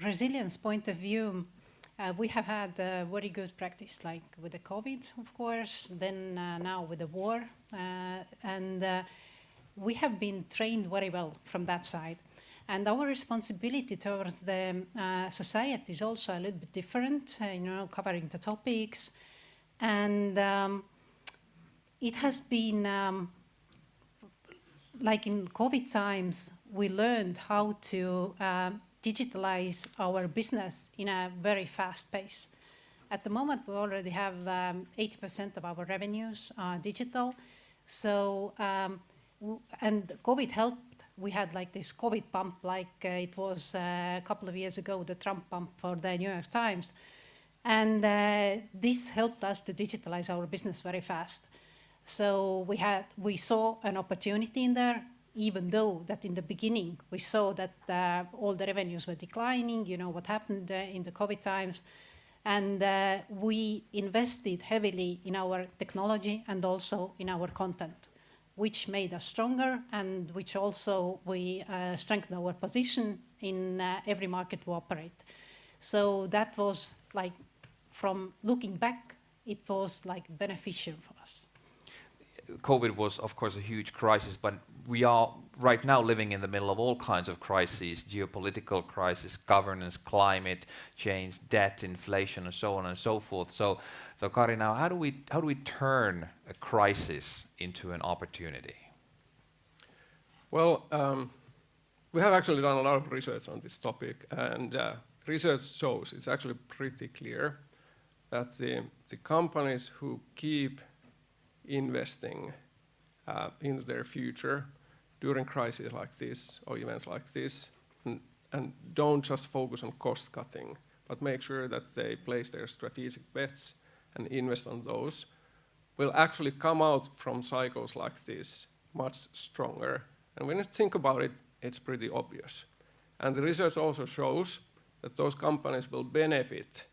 resilience point of view, we have had very good practice, like with the COVID, of course, then now with the war, and we have been trained very well from that side. And our responsibility towards the society is also a little bit different, covering the topics. And it has been, like in COVID times, we learned how to digitalize our business in a very fast pace. At the moment, we already have 80% of our revenues digital. So, and COVID helped. We had like this COVID bump, like it was a couple of years ago, the Trump bump for the New York Times. And this helped us to digitalize our business very fast. So we saw an opportunity in there, even though that in the beginning we saw that all the revenues were declining, what happened in the COVID times. And we invested heavily in our technology and also in our content, which made us stronger and which also we strengthened our position in every market we operate. So that was like, from looking back, it was like beneficial for us. COVID was, of course, a huge crisis, but we are right now living in the middle of all kinds of crises: geopolitical crisis, governance, climate change, debt, inflation, and so on and so forth. So Kari, now how do we turn a crisis into an opportunity? Well, we have actually done a lot of research on this topic, and research shows it's actually pretty clear that the companies who keep investing into their future during crises like this or events like this, and don't just focus on cost cutting, but make sure that they place their strategic bets and invest on those, will actually come out from cycles like this much stronger. And when you think about it, it's pretty obvious. And the research also shows that those companies will benefit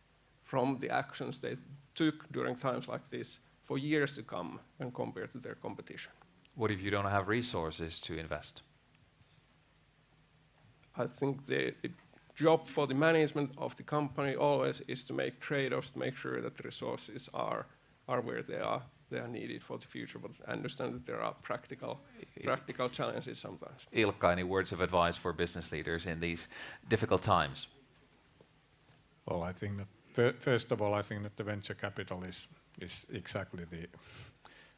from the actions they took during times like this for years to come when compared to their competition. What if you don't have resources to invest? I think the job for the management of the company always is to make trade-offs, to make sure that the resources are where they are needed for the future, but I understand that there are practical challenges sometimes. Ilkka, any words of advice for business leaders in these difficult times? Well, I think that first of all, I think that the venture capital is exactly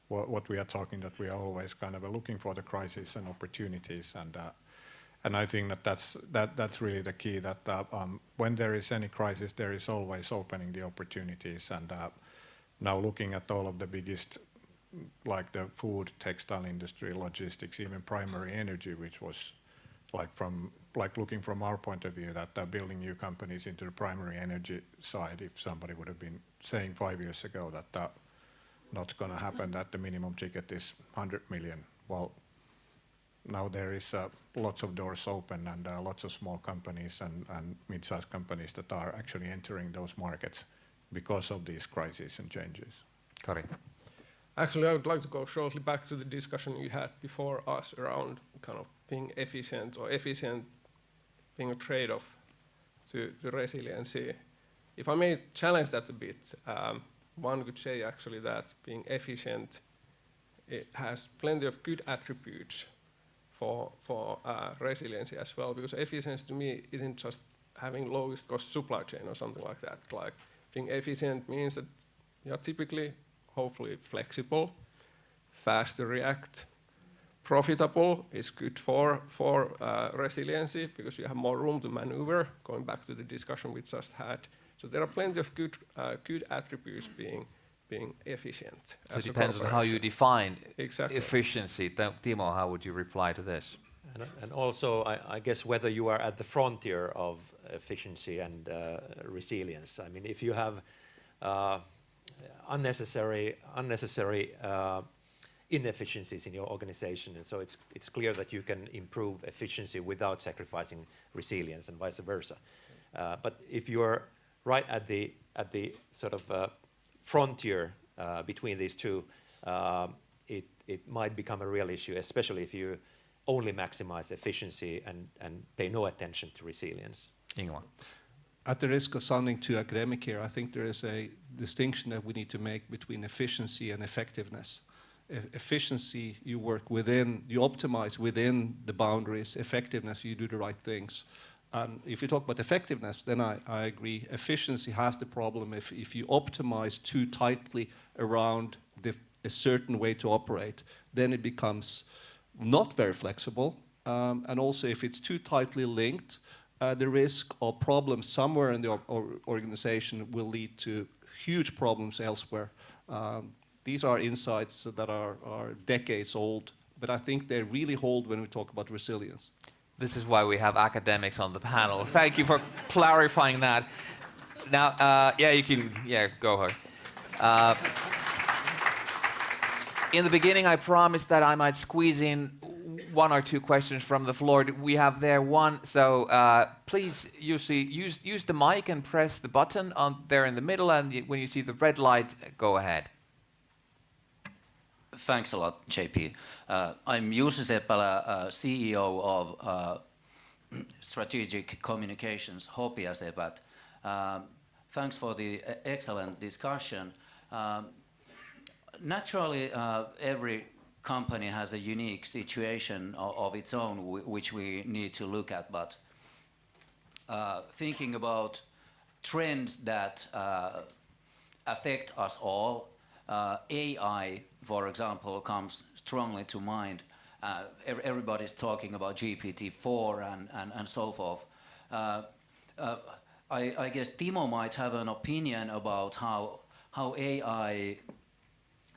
what we are talking, that we are always kind of looking for the crisis and opportunities, and I think that's really the key, that when there is any crisis, there is always opening the opportunities. And now looking at all of the biggest, like the food, textile industry, logistics, even primary energy, which was like looking from our point of view, that building new companies into the primary energy side, if somebody would have been saying 5 years ago that not going to happen, that the minimum ticket is 100 million. Well, now there is lots of doors open, and lots of small companies and mid-sized companies that are actually entering those markets because of these crises and changes. Kari. Actually, I would like to go shortly back to the discussion you had before us around kind of being efficient, or efficient being a trade-off to the resiliency. If I may challenge that a bit, one could say actually that being efficient, it has plenty of good attributes for resiliency as well, because efficiency to me isn't just having lowest cost supply chain or something like that. Like being efficient means that you're typically, hopefully, flexible, fast to react. Profitable is good for resiliency because you have more room to maneuver, going back to the discussion we just had. So there are plenty of good attributes being efficient. So it depends on how you define exactly efficiency. Timo, how would you reply to this? And also, I guess whether you are at the frontier of efficiency and resilience. I mean, if you have unnecessary inefficiencies in your organization, and so it's clear that you can improve efficiency without sacrificing resilience, and vice versa. But if you're right at the sort of frontier between these two, it might become a real issue, especially if you only maximize efficiency and pay no attention to resilience. Ingmar. At the risk of sounding too academic here, I think there is a distinction that we need to make between efficiency and effectiveness. Efficiency, you work within, you optimize within the boundaries. Effectiveness, you do the right things. And if you talk about effectiveness, then I agree. Efficiency has the problem if you optimize too tightly around a certain way to operate, then it becomes not very flexible. And also, if it's too tightly linked, the risk of problems somewhere in the organization will lead to huge problems elsewhere. These are insights that are decades old, but I think they really hold when we talk about resilience. This is why we have academics on the panel. Thank you for clarifying that. Now, go ahead. In the beginning, I promised that I might squeeze in one or two questions from the floor. We have there one, so please use the mic and press the button on there in the middle, and when you see the red light, go ahead. Thanks a lot, JP. I'm Jussi Seppälä, CEO of Strategic Communications, Hopeasepät. Thanks for the excellent discussion. Naturally, every company has a unique situation of its own, which we need to look at, but thinking about trends that affect us all, AI, for example, comes strongly to mind. Everybody's talking about GPT-4 and so forth. I guess Timo might have an opinion about how AI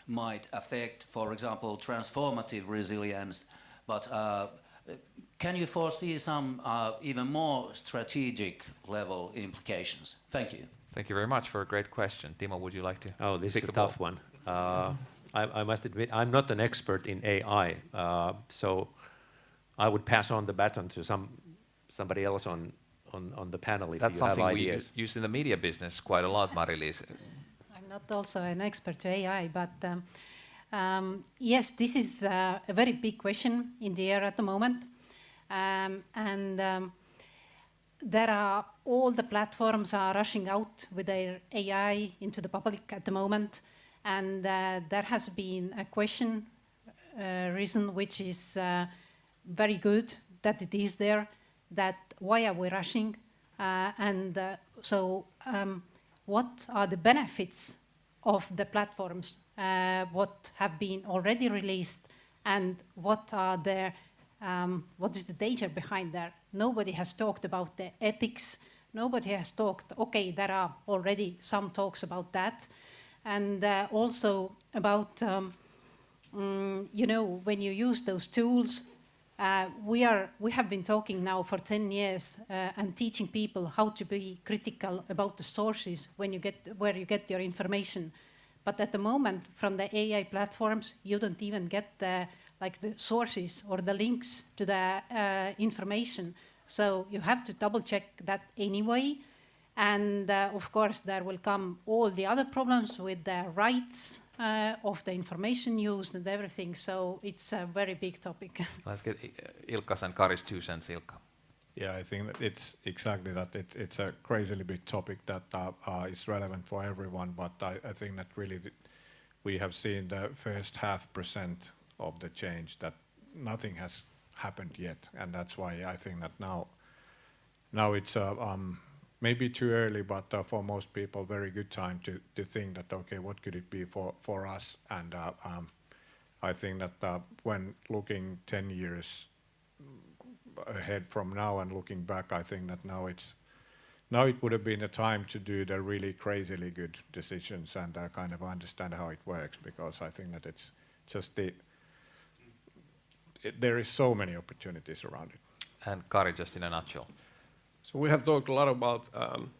might affect, for example, transformative resilience, but can you foresee some even more strategic level implications? Thank you. Thank you very much for a great question. Timo, would you like to Oh, this pick is a the ball? tough one. I must admit, I'm not an expert in AI, so I would pass on the baton to somebody else on the panel if That's you have something we ideas. use in the media business quite a lot, Mari-Liis. I'm not also an expert to AI, but yes, this is a very big question in the air at the moment. There are all the platforms are rushing out with their AI into the public at the moment. And there has been a question reason, which is very good that it is there, that why are we rushing? What are the benefits of the platforms, what have been already released, and what is the danger behind that? Nobody has talked about the ethics. Nobody has talked, okay, there are already some talks about that. And also about, when you use those tools, we have been talking now for 10 years and teaching people how to be critical about the sources where you get your information. But at the moment, from the AI platforms, you don't even get the sources or the links to the information. So you have to double check that anyway. And of course, there will come all the other problems with the rights of the information used and everything. So it's a very big topic. Let's get Ilkka's and Kari's 2 cents, Ilkka. Yeah, I think that it's exactly that. It's a crazily big topic that is relevant for everyone, but I think that really we have seen the first 0.5% of the change, that nothing has happened yet. And that's why I think that now it's maybe too early, but for most people, very good time to think that, okay, what could it be for us? And I think that when looking 10 years ahead from now and looking back, I think that now it would have been a time to do the really crazily good decisions and kind of understand how it works, because I think that it's just there is so many opportunities around it. And Kari, just in a nutshell. So we have talked a lot about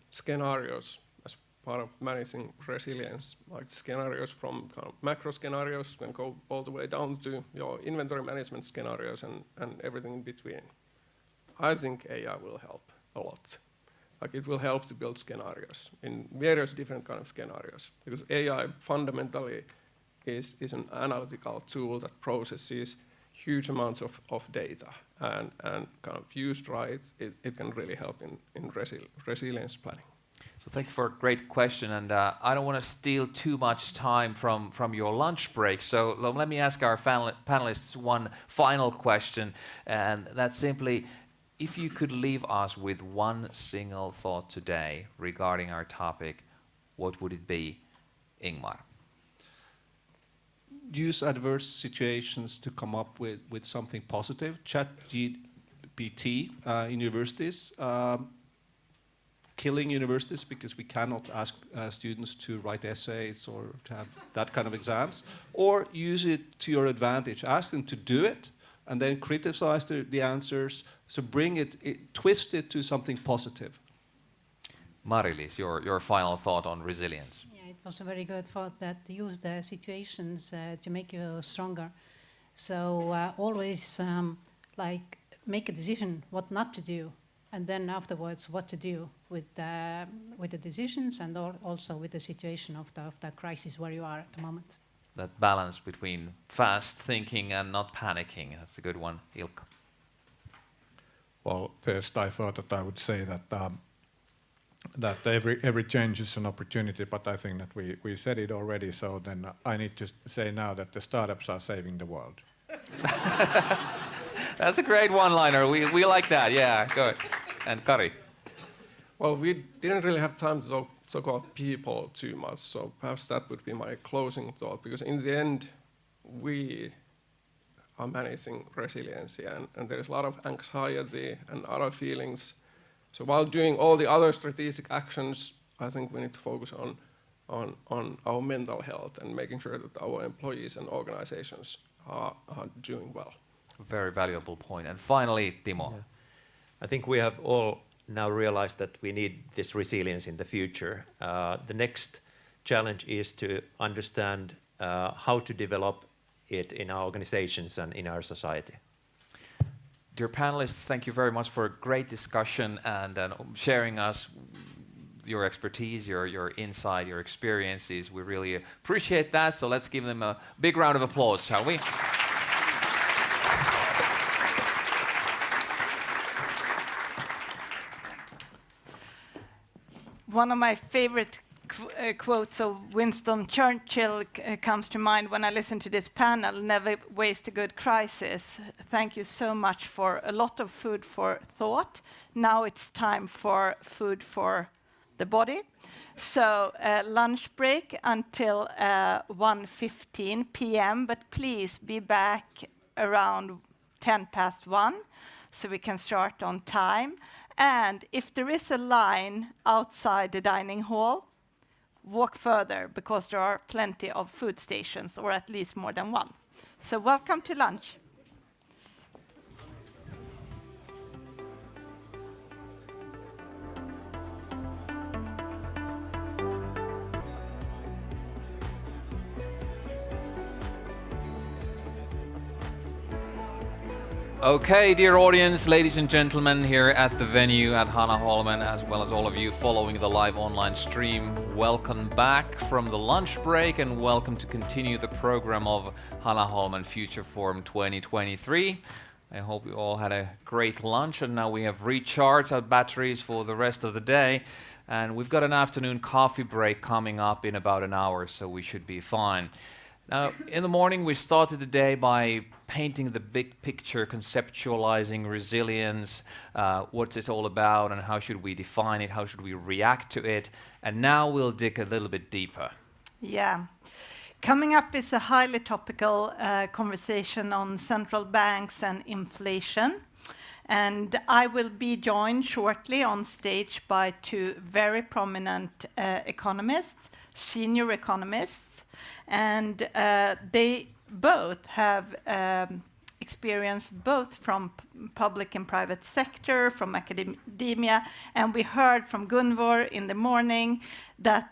scenarios as part of managing resilience, like scenarios from kind of macro scenarios can go all the way down to your inventory management scenarios and everything in between. I think AI will help a lot. Like it will help to build scenarios in various different kind of scenarios, because AI fundamentally is an analytical tool that processes huge amounts of data, and kind of used right, it can really help in resilience planning. So thank you for a great question, and I don't want to steal too much time from your lunch break, so let me ask our panelists one final question, and that's simply, if you could leave us with one single thought today regarding our topic, what would it be, Ingmar? Use adverse situations to come up with something positive. ChatGPT in universities, killing universities because we cannot ask students to write essays or to have that kind of exams, or use it to your advantage. Ask them to do it and then criticize the answers. So bring twist it to something positive. Mari-Liis, your final thought on resilience. Yeah, it was a very good thought, that use the situations to make you stronger. So always make a decision what not to do, and then afterwards what to do with the decisions and also with the situation of the crisis where you are at the moment. That balance between fast thinking and not panicking, that's a good one. Ilkka. Well, first I thought that I would say that every change is an opportunity, but I think that we said it already, so then I need to say now that the startups are saving the world. That's a great one-liner. We like that. Yeah, good. And Kari. Well, we didn't really have time to talk about people too much, so perhaps that would be my closing thought, because in the end, we are managing resiliency, and there's a lot of anxiety and other feelings. So while doing all the other strategic actions, I think we need to focus on our mental health and making sure that our employees and organizations are doing well. Very valuable point. And finally, Timo. Yeah. I think we have all now realized that we need this resilience in the future. The next challenge is to understand how to develop it in our organizations and in our society. Dear panelists, thank you very much for a great discussion and sharing us your expertise, your insight, your experiences. We really appreciate that. So let's give them a big round of applause, shall we? One of my favorite quotes of Winston Churchill comes to mind when I listen to this panel: never waste a good crisis. Thank you so much for a lot of food for thought. Now it's time for food for the body. So lunch break until 1:15 p.m., but please be back around 1:10 so we can start on time. And if there is a line outside the dining hall, walk further, because there are plenty of food stations, or at least more than one. So welcome to lunch. Okay, dear audience, ladies and gentlemen, here at the venue at Hanaholmen, as well as all of you following the live online stream, welcome back from the lunch break and welcome to continue the program of Hanaholmen Future Forum 2023. I hope you all had a great lunch and now we have recharged our batteries for the rest of the day. And we've got an afternoon coffee break coming up in about an hour, so we should be fine. Now, in the morning, we started the day by painting the big picture, conceptualizing resilience, what's it all about and how should we define it, how should we react to it, and now we'll dig a little bit deeper. Yeah. Coming up is a highly topical conversation on central banks and inflation. And I will be joined shortly on stage by two very prominent economists, senior economists, and they both have experience both from public and private sector, from academia, and we heard from Gunvor in the morning that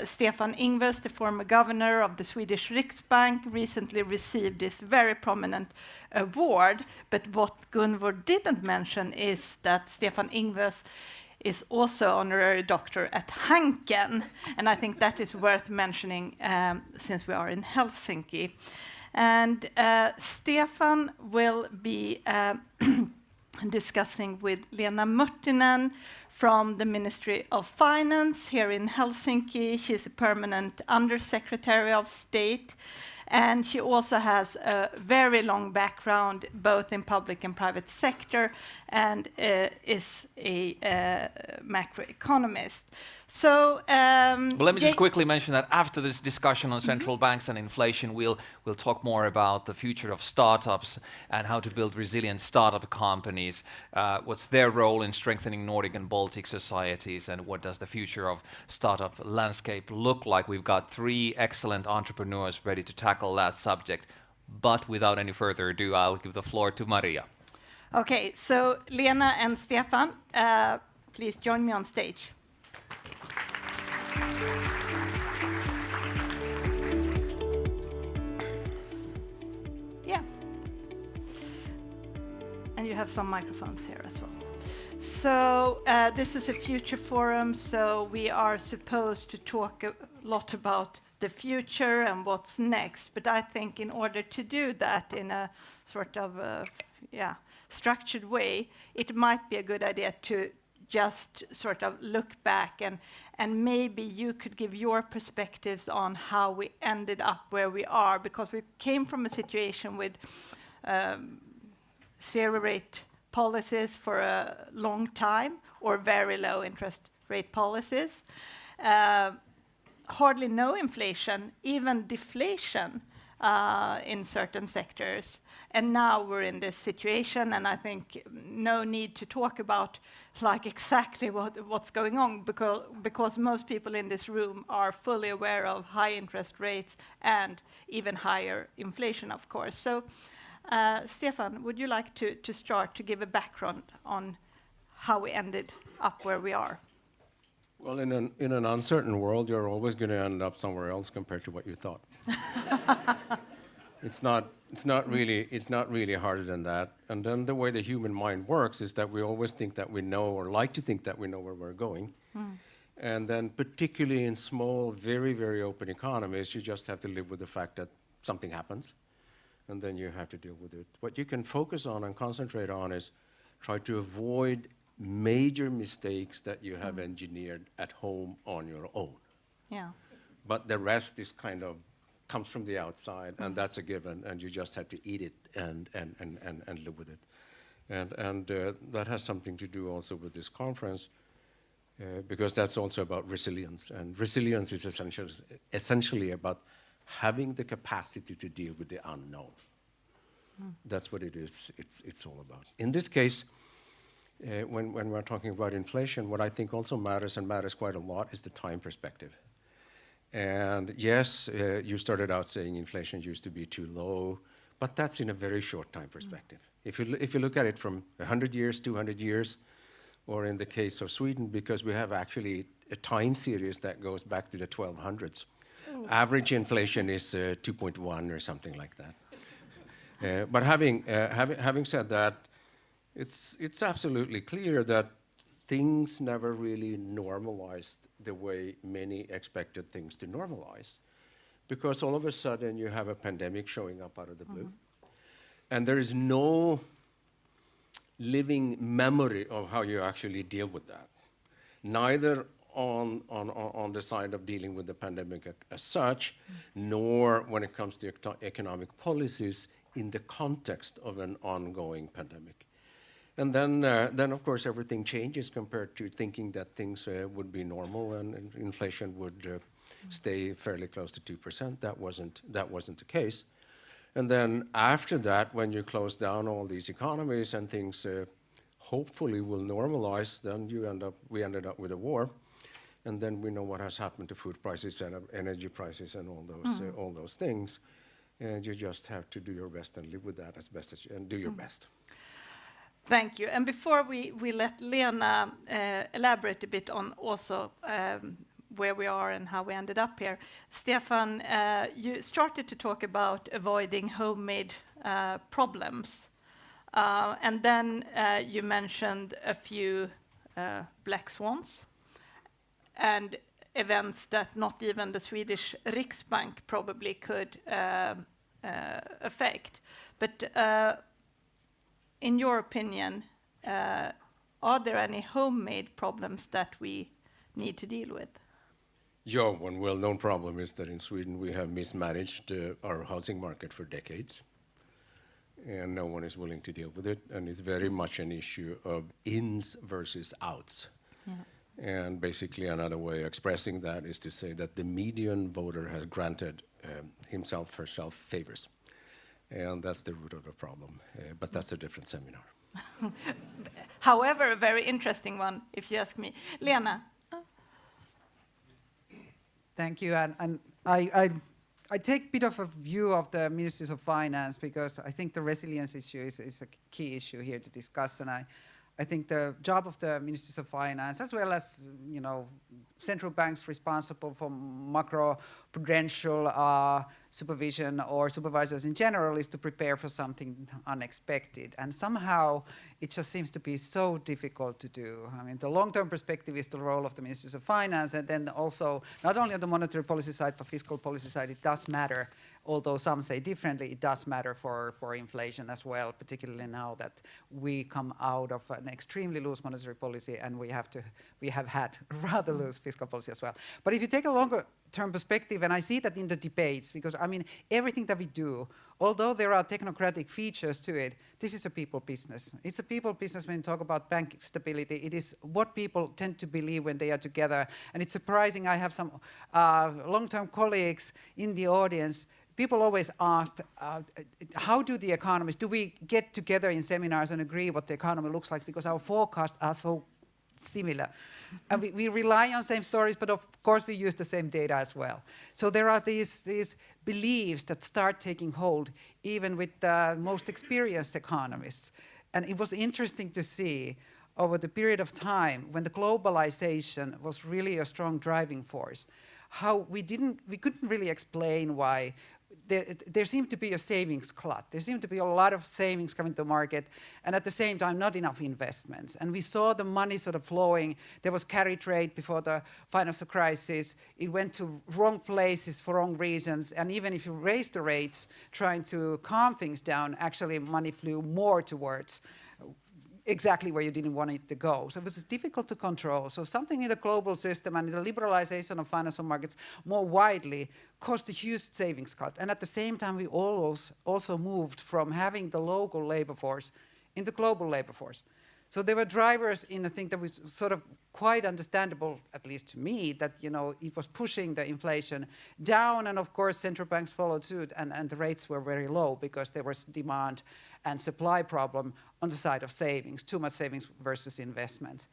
Stefan Ingves, the former governor of the Swedish Riksbank, recently received this very prominent award. But what Gunvor didn't mention is that Stefan Ingves is also honorary doctor at Hanken, and I think that is worth mentioning since we are in Helsinki. And Stefan will be discussing with Lena Murtinen from the Ministry of Finance here in Helsinki. She's a permanent Undersecretary of State, and she also has a very long background both in public and private sector, and is a macroeconomist. So, well, let me just quickly mention that after this discussion on central banks and inflation, we'll talk more about the future of startups and how to build resilient startup companies. What's their role in strengthening Nordic and Baltic societies, and what does the future of startup landscape look like? We've got three excellent entrepreneurs ready to tackle that subject. But without any further ado, I'll give the floor to Maria. Okay, so Lena and Stefan, please join me on stage. Yeah. And you have some microphones here as well. So this is a future forum, so we are supposed to talk a lot about the future and what's next. But I think in order to do that in a sort of structured way, it might be a good idea to just sort of look back and maybe you could give your perspectives on how we ended up where we are, because we came from a situation with zero rate policies for a long time, or very low interest rate policies, hardly no inflation, even deflation in certain sectors. And now we're in this situation, and I think no need to talk about like exactly what's going on, because most people in this room are fully aware of high interest rates and even higher inflation, of course. So Stefan, would you like to start to give a background on how we ended up where we are? Well, in an uncertain world, you're always going to end up somewhere else compared to what you thought. It's not really harder than that. And then the way the human mind works is that we always think that we know, or like to think that we know where we're going. And then particularly in small, very, very open economies, you just have to live with the fact that something happens, and then you have to deal with it. What you can focus on and concentrate on is try to avoid major mistakes that you have engineered at home on your own. Yeah. But the rest is kind of comes from the outside, and that's a given, and you just have to eat it and live with it. And that has something to do also with this conference, because that's also about resilience. And resilience is essentially about having the capacity to deal with the unknown. That's what it is. It's all about. In this case, when we're talking about inflation, what I think also matters, and matters quite a lot, is the time perspective. And yes, you started out saying inflation used to be too low, but that's in a very short time perspective. If you look at it from 100 years, 200 years, or in the case of Sweden, because we have actually a time series that goes back to the 1200s. Average inflation is 2.1 or something like that. But having said that, it's absolutely clear that things never really normalized the way many expected things to normalize, because all of a sudden you have a pandemic showing up out of the blue, and there is no living memory of how you actually deal with that, neither on the side of dealing with the pandemic as such, nor when it comes to economic policies in the context of an ongoing pandemic. And then of course, everything changes compared to thinking that things would be normal and inflation would stay fairly close to 2%. That wasn't the case. And then after that, when you close down all these economies and things hopefully will normalize, then we ended up with a war. And then we know what has happened to food prices and energy prices and all those things. And you just have to do your best and live with that as best as you and do your best. Thank you. And before we let Lena elaborate a bit on also where we are and how we ended up here, Stefan, you started to talk about avoiding homemade problems. And then you mentioned a few black swans and events that not even the Swedish Riksbank probably could affect. But in your opinion, are there any homemade problems that we need to deal with? Yeah, one well-known problem is that in Sweden we have mismanaged our housing market for decades, and no one is willing to deal with it, and it's very much an issue of ins versus outs. Yeah. And basically another way of expressing that is to say that the median voter has granted himself, herself favors. And that's the root of the problem, but that's a different seminar. However, a very interesting one, if you ask me. Lena? Thank you, and I take a bit of a view of the Ministries of Finance, because I think the resilience issue is a key issue here to discuss, and I think the job of the Ministries of Finance, as well as central banks responsible for macro-prudential supervision or supervisors in general, is to prepare for something unexpected. And somehow it just seems to be so difficult to do. I mean, the long-term perspective is the role of the Ministries of Finance, and then also not only on the monetary policy side, but fiscal policy side, it does matter. Although some say differently, it does matter for inflation as well, particularly now that we come out of an extremely loose monetary policy, and we have had rather loose fiscal policy as well. But if you take a longer term perspective, and I see that in the debates, because I mean, everything that we do, although there are technocratic features to it, this is a people business. It's a people business when you talk about bank stability. It is what people tend to believe when they are together. And it's surprising, I have some long-term colleagues in the audience. People always ask, how do the economists, do we get together in seminars and agree what the economy looks like? Because our forecasts are so similar. And we rely on same stories, but of course we use the same data as well. So there are these beliefs that start taking hold even with the most experienced economists. And it was interesting to see over the period of time when the globalization was really a strong driving force, how we couldn't really explain why there seemed to be a savings glut. There seemed to be a lot of savings coming to the market, and at the same time, not enough investments. And we saw the money sort of flowing. There was carry trade before the financial crisis. It went to wrong places for wrong reasons. And even if you raise the rates, trying to calm things down, actually money flew more towards exactly where you didn't want it to go. So it was difficult to control. So something in the global system and the liberalization of financial markets more widely caused a huge savings cut. And at the same time, we also moved from having the local labor force into global labor force. So there were drivers in a thing that was sort of quite understandable, at least to me, that it was pushing the inflation down, and of course central banks followed suit, and the rates were very low because there was demand and supply problem on the side of savings, too much savings versus investment.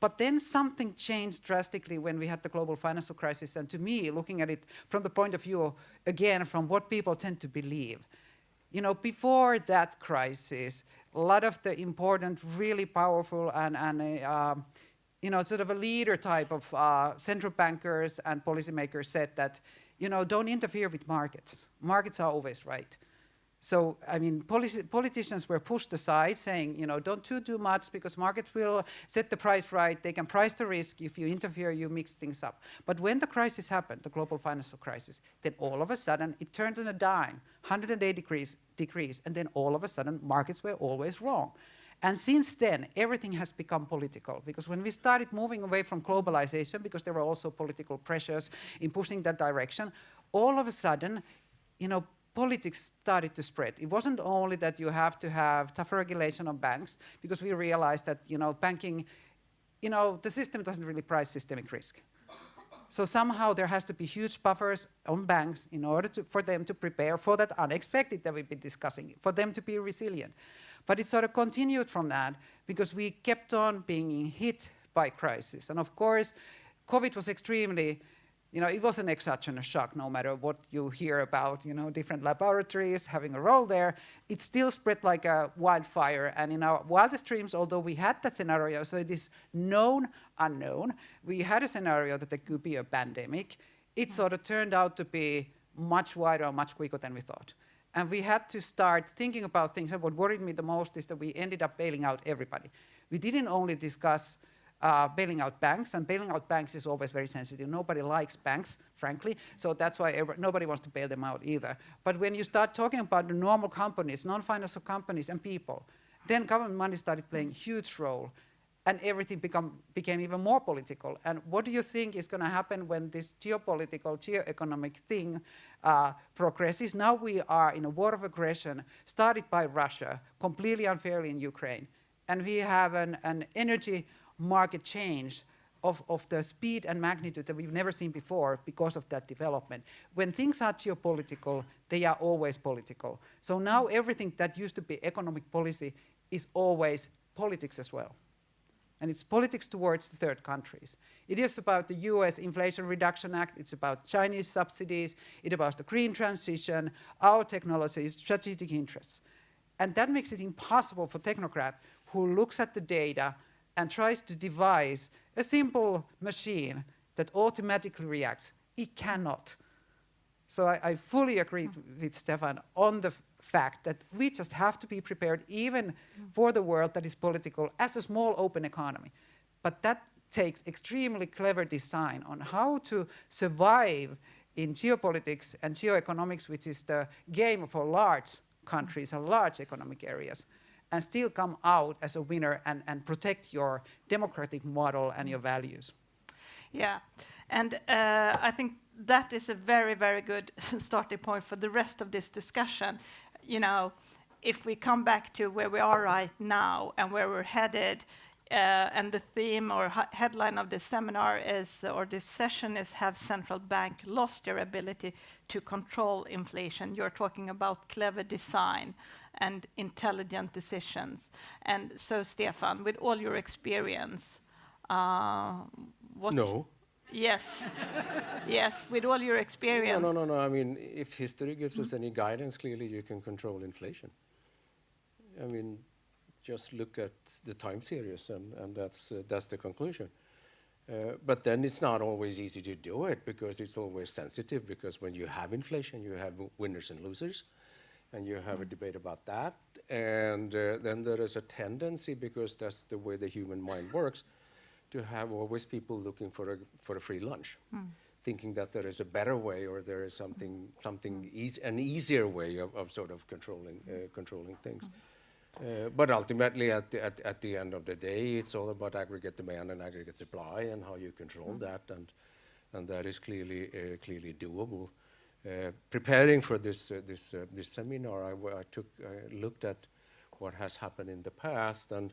But then something changed drastically when we had the global financial crisis, and to me, looking at it from the point of view, again, from what people tend to believe, before that crisis, a lot of the important, really powerful and sort of a leader type of central bankers and policymakers said that, don't interfere with markets. Markets are always right. So, I mean, politicians were pushed aside saying, don't do too much because markets will set the price right. They can price the risk. If you interfere, you mix things up. But when the crisis happened, the global financial crisis, then all of a sudden it turned on a dime, 180 degrees, and then all of a sudden markets were always wrong. And since then, everything has become political, because when we started moving away from globalization, because there were also political pressures in pushing that direction, all of a sudden, politics started to spread. It wasn't only that you have to have tougher regulation on banks, because we realized that, banking, the system doesn't really price systemic risk. So somehow there has to be huge buffers on banks in order for them to prepare for that unexpected that we've been discussing, for them to be resilient. But it sort of continued from that because we kept on being hit by crisis. And of course, COVID was extremely, it was an exogenous shock, no matter what you hear about, different laboratories having a role there. It still spread like a wildfire. And in our wildest dreams, although we had that scenario, so it is known, unknown, we had a scenario that there could be a pandemic. It sort of turned out to be much wider and much quicker than we thought. And we had to start thinking about things. And what worried me the most is that we ended up bailing out everybody. We didn't only discuss bailing out banks, and bailing out banks is always very sensitive. Nobody likes banks, frankly, so that's why nobody wants to bail them out either. But when you start talking about the normal companies, non-financial companies and people, then government money started playing a huge role, and everything became even more political. And what do you think is going to happen when this geopolitical, geoeconomic thing progresses? Now we are in a war of aggression started by Russia, completely unfairly in Ukraine, and we have an energy market change of the speed and magnitude that we've never seen before because of that development. When things are geopolitical, they are always political. So now everything that used to be economic policy is always politics as well. And it's politics towards the third countries. It is about the US Inflation Reduction Act, it's about Chinese subsidies, it's about the green transition, our technologies, strategic interests. And that makes it impossible for technocrat who looks at the data and tries to devise a simple machine that automatically reacts. It cannot. So I fully agree with Stefan on the fact that we just have to be prepared even for the world that is political as a small open economy. But that takes extremely clever design on how to survive in geopolitics and geoeconomics, which is the game for large countries and large economic areas, and still come out as a winner and protect your democratic model and your values. Yeah, and I think that is a very, very good starting point for the rest of this discussion. If we come back to where we are right now and where we're headed, and the theme or headline of this seminar is, or this session is, have central bank lost their ability to control inflation? You're talking about clever design and intelligent decisions. And so, Stefan, with all your experience, What? No. Yes. Yes, with all your experience. No. I mean, if history gives us any guidance, clearly you can control inflation. I mean, just look at the time series, and that's the conclusion. But then it's not always easy to do it because it's always sensitive, because when you have inflation, you have winners and losers, and you have a debate about that. And then there is a tendency, because that's the way the human mind works, to have always people looking for a free lunch, thinking that there is a better way, or there is an easier way of sort of controlling things. But ultimately, at the end of the day, it's all about aggregate demand and aggregate supply, and how you control that, and that is clearly doable. Preparing for this seminar, I looked at what has happened in the past, and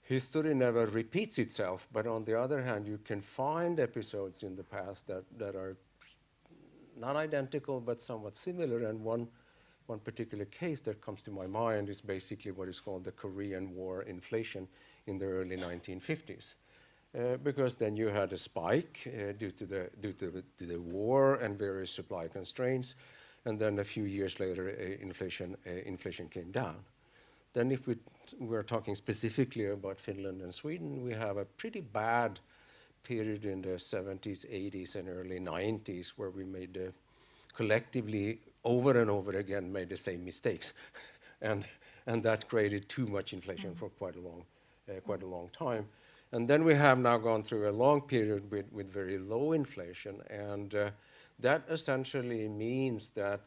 history never repeats itself. But on the other hand, you can find episodes in the past that are not identical but somewhat similar. And one particular case that comes to my mind is basically what is called the Korean War inflation in the early 1950s. Because then you had a spike due to the war and various supply constraints, and then a few years later, inflation came down. Then if we're talking specifically about Finland and Sweden, we have a pretty bad period in the 70s, 80s, and early 90s, where we made collectively over and over again made the same mistakes, and that created too much inflation for quite a long time. And then we have now gone through a long period with very low inflation, and that essentially means that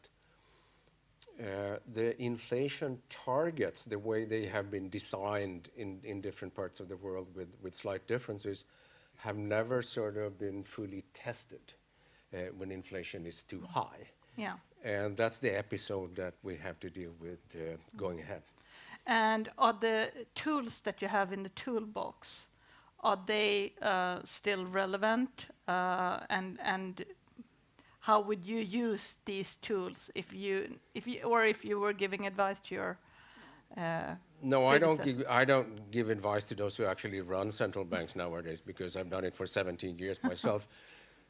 the inflation targets, the way they have been designed in different parts of the world with slight differences, have never sort of been fully tested when inflation is too high. Yeah. And that's the episode that we have to deal with going ahead. And are the tools that you have in the toolbox, are they still relevant? And how would you use these tools if you were giving advice to your No, I don't give advice to those who actually run central banks nowadays, because I've done it for 17 years myself.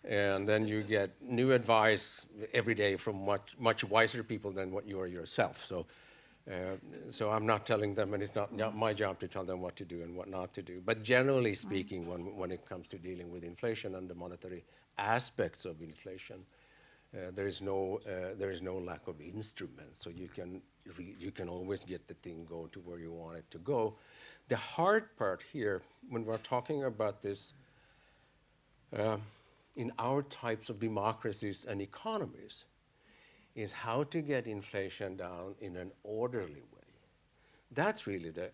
And then you get new advice every day from much wiser people than what you are yourself. So I'm not telling them, and it's not my job to tell them what to do and what not to do. But generally speaking, when it comes to dealing with inflation and the monetary aspects of inflation, there is no lack of instruments. So you can always get the thing go to where you want it to go. The hard part here, when we're talking about this, in our types of democracies and economies, is how to get inflation down in an orderly way. That's really the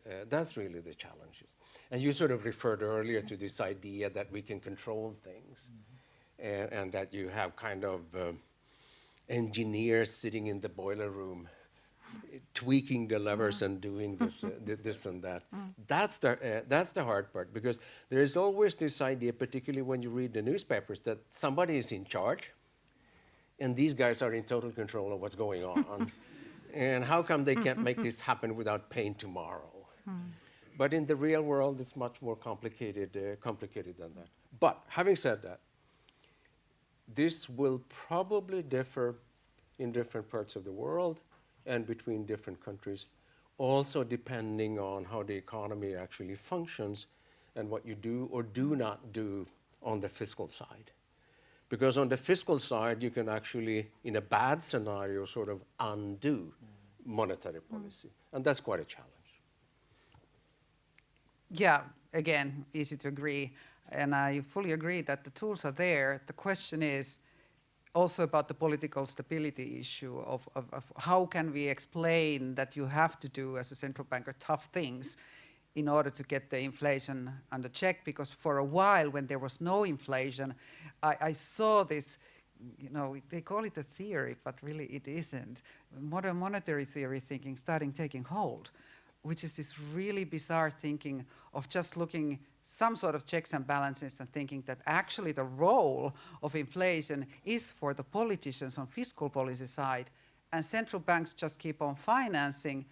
challenges. And you sort of referred earlier to this idea that we can control things, and that you have kind of engineers sitting in the boiler room, tweaking the levers and doing this and that. That's the hard part, because there is always this idea, particularly when you read the newspapers, that somebody is in charge, and these guys are in total control of what's going on. And how come they can't make this happen without pain tomorrow? But in the real world, it's much more complicated than that. But having said that, this will probably differ in different parts of the world and between different countries, also depending on how the economy actually functions and what you do or do not do on the fiscal side. Because on the fiscal side, you can actually, in a bad scenario, sort of undo monetary policy. And that's quite a challenge. Yeah, again, easy to agree. And I fully agree that the tools are there. The question is also about the political stability issue of how can we explain that you have to do, as a central banker, tough things in order to get the inflation under check. Because for a while, when there was no inflation, I saw this, you know, they call it a theory, but really it isn't. Modern monetary theory thinking taking hold, which is this really bizarre thinking of just looking some sort of checks and balances and thinking that actually the role of inflation is for the politicians on fiscal policy side, and central banks just keep on financing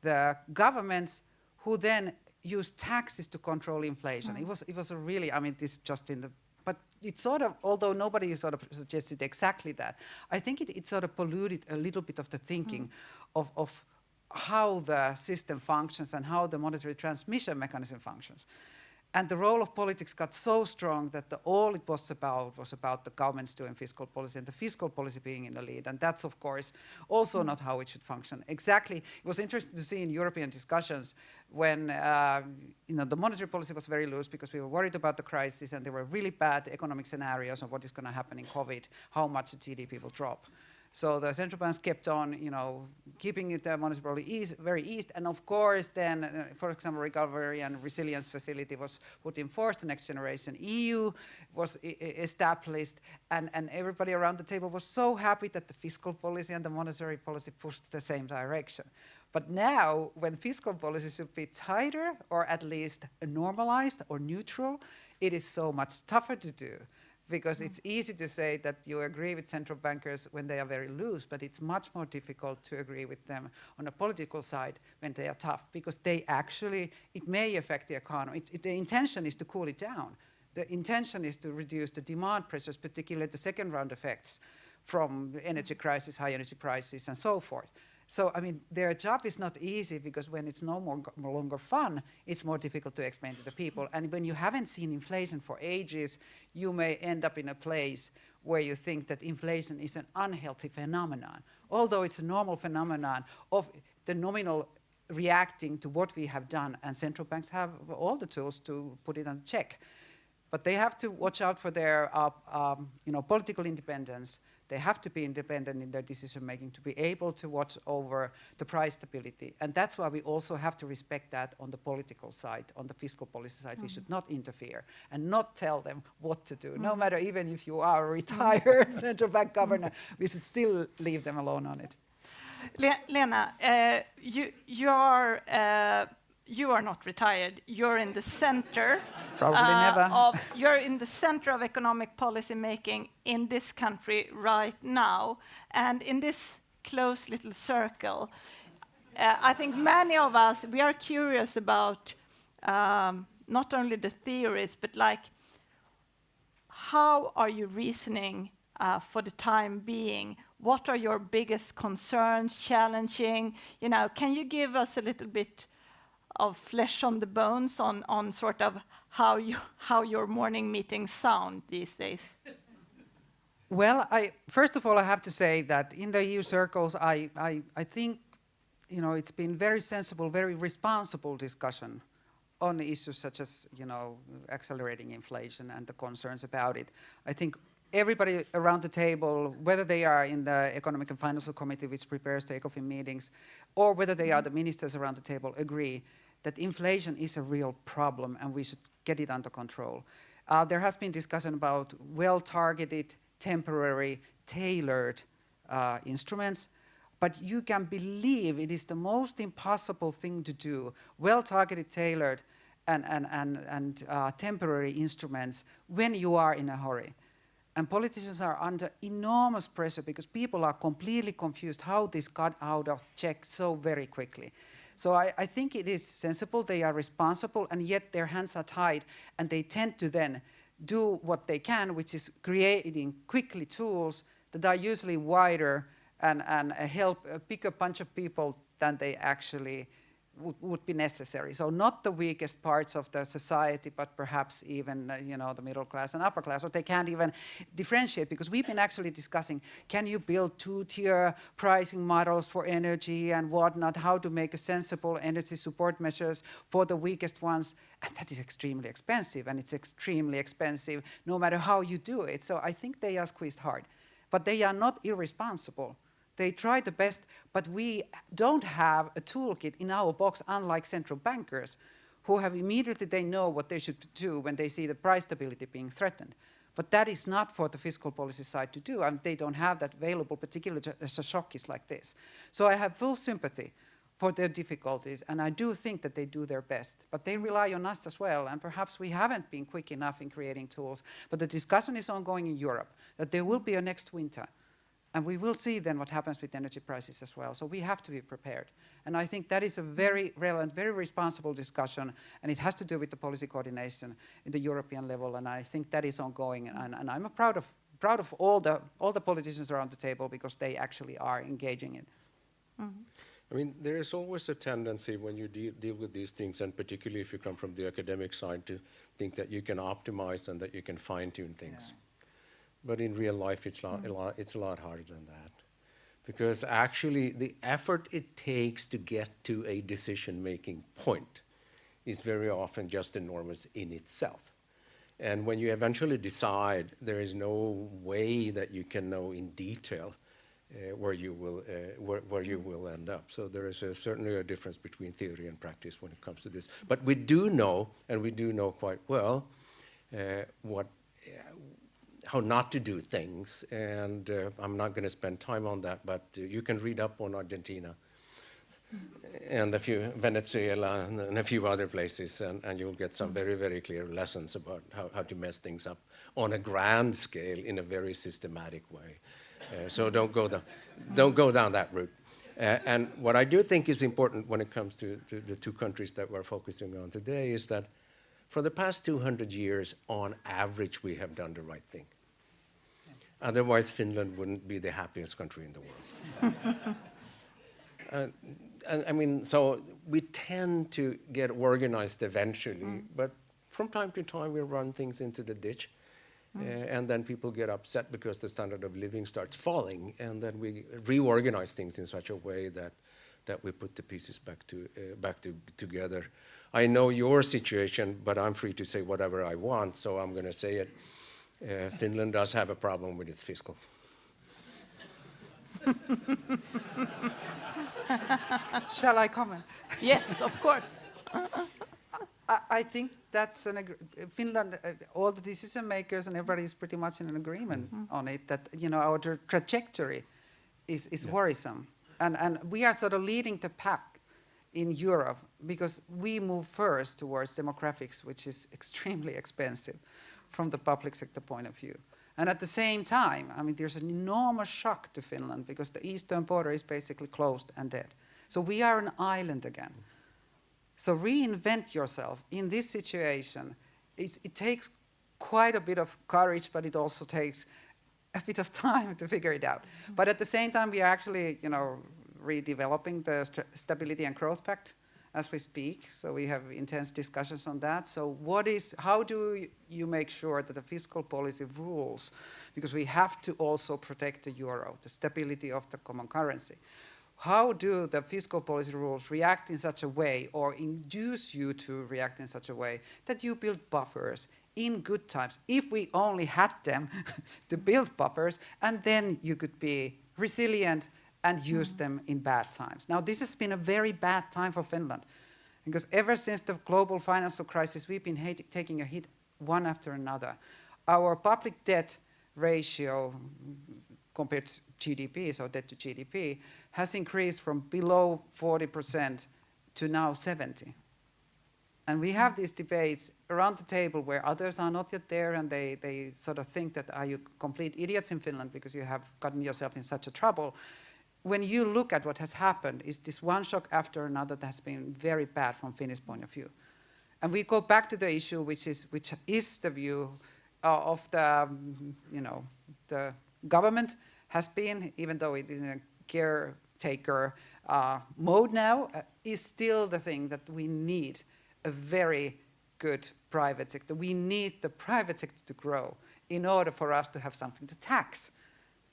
the governments who then use taxes to control inflation. It was a really, I mean, this just in the, but it sort of, although nobody sort of suggested exactly that, I think it sort of polluted a little bit of the thinking of how the system functions and how the monetary transmission mechanism functions. And the role of politics got so strong that all it was about the governments doing fiscal policy and the fiscal policy being in the lead. And that's, of course, also not how it should function. Exactly. It was interesting to see in European discussions when the monetary policy was very loose because we were worried about the crisis and there were really bad economic scenarios of what is going to happen in COVID, how much the GDP will drop. So the central banks kept on, keeping it monetary policy very eased. And of course, then, for example, recovery and resilience facility was put in force. The next generation EU was established, and everybody around the table was so happy that the fiscal policy and the monetary policy pushed the same direction. But now, when fiscal policy should be tighter, or at least normalized or neutral, it is so much tougher to do. Because it's easy to say that you agree with central bankers when they are very loose, but it's much more difficult to agree with them on a political side when they are tough, because they actually, it may affect the economy. The intention is to cool it down. The intention is to reduce the demand pressures, particularly the second round effects from the energy crisis, high energy prices, and so forth. So, I mean, their job is not easy because when it's no longer fun, it's more difficult to explain to the people. And when you haven't seen inflation for ages, you may end up in a place where you think that inflation is an unhealthy phenomenon, although it's a normal phenomenon of the nominal reacting to what we have done, and central banks have all the tools to put it on check. But they have to watch out for their political independence. They have to be independent in their decision making to be able to watch over the price stability. And that's why we also have to respect that on the political side, on the fiscal policy side. We should not interfere and not tell them what to do. No matter even if you are a retired central bank governor, we should still leave them alone on it. Lena, you are not retired. You're in the center. Probably never. You're in the center of economic policy making in this country right now, and in this close little circle, I think many of us, we are curious about not only the theories, but like, how are you reasoning for the time being? What are your biggest concerns, challenging? Can you give us a little bit of flesh on the bones on sort of how your morning meetings sound these days? Well, first of all, I have to say that in the EU circles, I think it's been very sensible, very responsible discussion on issues such as accelerating inflation and the concerns about it. I think everybody around the table, whether they are in the Economic and Financial Committee, which prepares the ECOFIN meetings, or whether they are the ministers around the table, agree that inflation is a real problem and we should get it under control. There has been discussion about well-targeted, temporary, tailored instruments, but you can believe it is the most impossible thing to do, well-targeted, tailored, and temporary instruments when you are in a hurry. And politicians are under enormous pressure because people are completely confused how this got out of check so very quickly. So I think it is sensible, they are responsible, and yet their hands are tied, and they tend to then do what they can, which is creating quickly tools that are usually wider and help a bigger bunch of people than they actually would be necessary. So not the weakest parts of the society, but perhaps even the middle class and upper class, or they can't even differentiate, because we've been actually discussing, can you build two-tier pricing models for energy and whatnot, how to make a sensible energy support measures for the weakest ones, and that is extremely expensive, and it's extremely expensive no matter how you do it. So I think they are squeezed hard, but they are not irresponsible. They try the best, but we don't have a toolkit in our box, unlike central bankers, who have immediately, they know what they should do when they see the price stability being threatened. But that is not for the fiscal policy side to do, and they don't have that available, particularly as a shock is like this. So I have full sympathy for their difficulties, and I do think that they do their best. But they rely on us as well, and perhaps we haven't been quick enough in creating tools. But the discussion is ongoing in Europe, that there will be a next winter. And we will see then what happens with energy prices as well. So we have to be prepared. And I think that is a very relevant, very responsible discussion, and it has to do with the policy coordination in the European level, and I think that is ongoing. And I'm proud of all the politicians around the table because they actually are engaging in. I mean, there is always a tendency when you deal with these things, and particularly if you come from the academic side, to think that you can optimize and that you can fine-tune things. Yeah. But in real life, it's a lot harder than that. Because actually, the effort it takes to get to a decision-making point is very often just enormous in itself. And when you eventually decide, there is no way that you can know in detail where you will end up. So there is certainly a difference between theory and practice when it comes to this. But we do know, and we do know quite well, how not to do things, and I'm not going to spend time on that, but you can read up on Argentina and a few Venezuela and a few other places, and you'll get some very, very clear lessons about how to mess things up on a grand scale in a very systematic way. So don't go down that route. And what I do think is important when it comes to the two countries that we're focusing on today is that for the past 200 years, on average, we have done the right thing. Otherwise, Finland wouldn't be the happiest country in the world. I mean, so we tend to get organized eventually, but from time to time, we run things into the ditch. And then people get upset because the standard of living starts falling, and then we reorganize things in such a way that we put the pieces back together. I know your situation, but I'm free to say whatever I want, so I'm going to say it. Finland does have a problem with its fiscal. Shall I comment? Yes, of course. I think that's Finland, all the decision makers and everybody is pretty much in an agreement on it, that our trajectory is worrisome. And we are sort of leading the pack in Europe because we move first towards demographics, which is extremely expensive from the public sector point of view. And at the same time, I mean, there's an enormous shock to Finland because the eastern border is basically closed and dead. So we are an island again. So reinvent yourself in this situation. It takes quite a bit of courage, but it also takes a bit of time to figure it out. But at the same time, we are actually, redeveloping the Stability and Growth Pact as we speak. So we have intense discussions on that. So how do you make sure that the fiscal policy rules, because we have to also protect the euro, the stability of the common currency. How do the fiscal policy rules react in such a way or induce you to react in such a way that you build buffers in good times? If we only had them to build buffers, and then you could be resilient and use them in bad times. Now, this has been a very bad time for Finland because ever since the global financial crisis, we've been taking a hit one after another. Our public debt ratio compared to GDP, so debt to GDP, has increased from below 40% to now 70%. And we have these debates around the table where others are not yet there, and they sort of think that are you complete idiots in Finland because you have gotten yourself in such a trouble. When you look at what has happened, is this one shock after another that has been very bad from Finnish point of view. And we go back to the issue, which is the view of the, the government has been, even though it is in a caretaker mode now, is still the thing that we need a very good private sector. We need the private sector to grow in order for us to have something to tax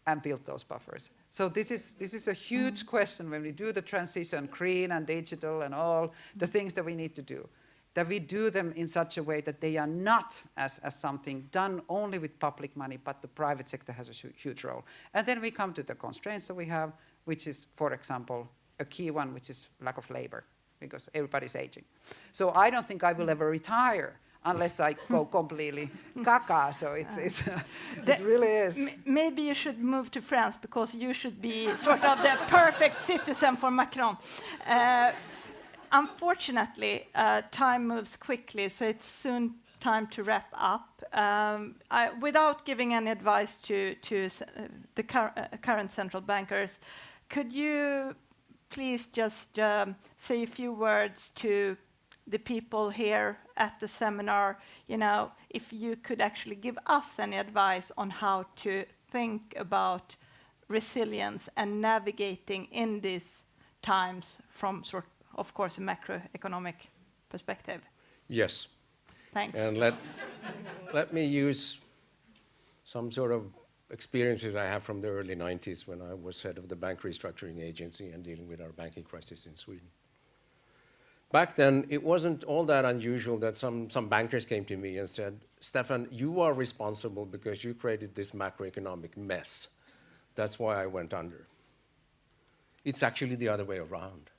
and build those buffers. So this is a huge question when we do the transition, green and digital and all the things that we need to do, that we do them in such a way that they are not as something done only with public money, but the private sector has a huge role. And then we come to the constraints that we have, which is, for example, a key one, which is lack of labor, because everybody's aging. So I don't think I will ever retire unless I go completely caca. So it really is. Maybe you should move to France because you should be sort of the perfect citizen for Macron. Unfortunately, time moves quickly, so it's soon time to wrap up. Without giving any advice to the current central bankers, could you please just say a few words to the people here at the seminar? You know, if you could actually give us any advice on how to think about resilience and navigating in these times from of course, a macroeconomic perspective. Yes. Thanks. And let me use some sort of experiences I have from the early 90s when I was head of the Bank Restructuring Agency and dealing with our banking crisis in Sweden. Back then, it wasn't all that unusual that some bankers came to me and said, Stefan, you are responsible because you created this macroeconomic mess. That's why I went under. It's actually the other way around.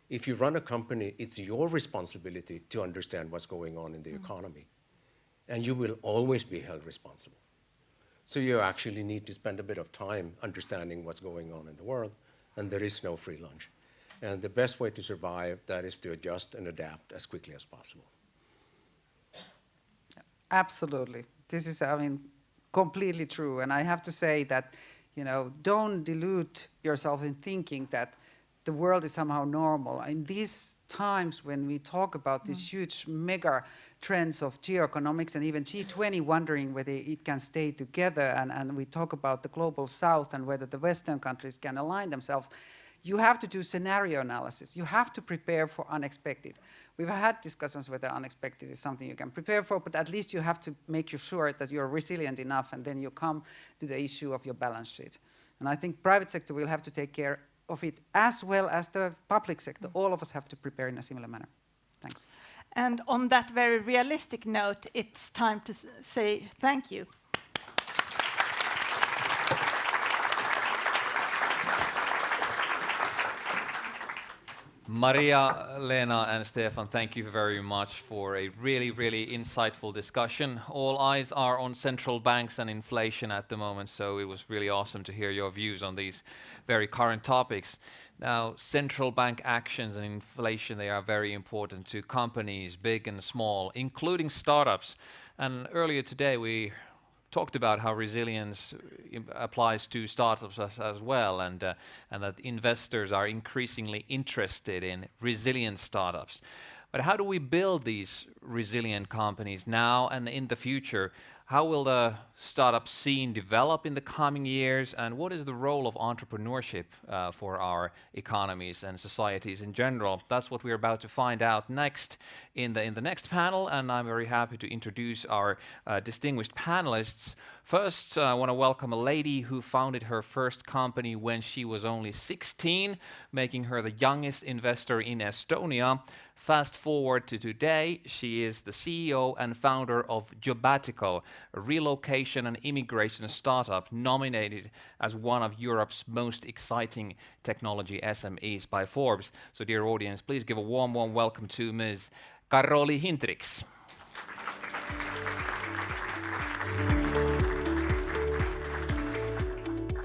If you run a company, it's your responsibility to understand what's going on in the economy. And you will always be held responsible. So you actually need to spend a bit of time understanding what's going on in the world, and there is no free lunch. And the best way to survive, that is to adjust and adapt as quickly as possible. Absolutely. This is, completely true. And I have to say that, don't delude yourself in thinking that the world is somehow normal. In these times when we talk about these huge mega trends of geoeconomics and even G20 wondering whether it can stay together, and we talk about the global south and whether the Western countries can align themselves, you have to do scenario analysis. You have to prepare for unexpected. We've had discussions whether unexpected is something you can prepare for, but at least you have to make sure that you're resilient enough, and then you come to the issue of your balance sheet. And I think private sector will have to take care of it as well as the public sector. All of us have to prepare in a similar manner. Thanks. And on that very realistic note, it's time to say thank you. Maria, Lena, and Stefan, thank you very much for a really, really insightful discussion. All eyes are on central banks and inflation at the moment, so it was really awesome to hear your views on these very current topics. Now, central bank actions and inflation, they are very important to companies, big and small, including startups. And earlier today, we talked about how resilience applies to startups as well, and that investors are increasingly interested in resilient startups. But how do we build these resilient companies now and in the future? How will the startup scene develop in the coming years, and what is the role of entrepreneurship for our economies and societies in general? That's what we're about to find out next in the next panel, and I'm very happy to introduce our distinguished panelists. First, I want to welcome a lady who founded her first company when she was only 16, making her the youngest investor in Estonia. Fast forward to today, she is the CEO and founder of Jobatical, a relocation and immigration startup nominated as one of Europe's most exciting technology SMEs by Forbes. So dear audience, please give a warm welcome to Ms. Karoli Hintriks.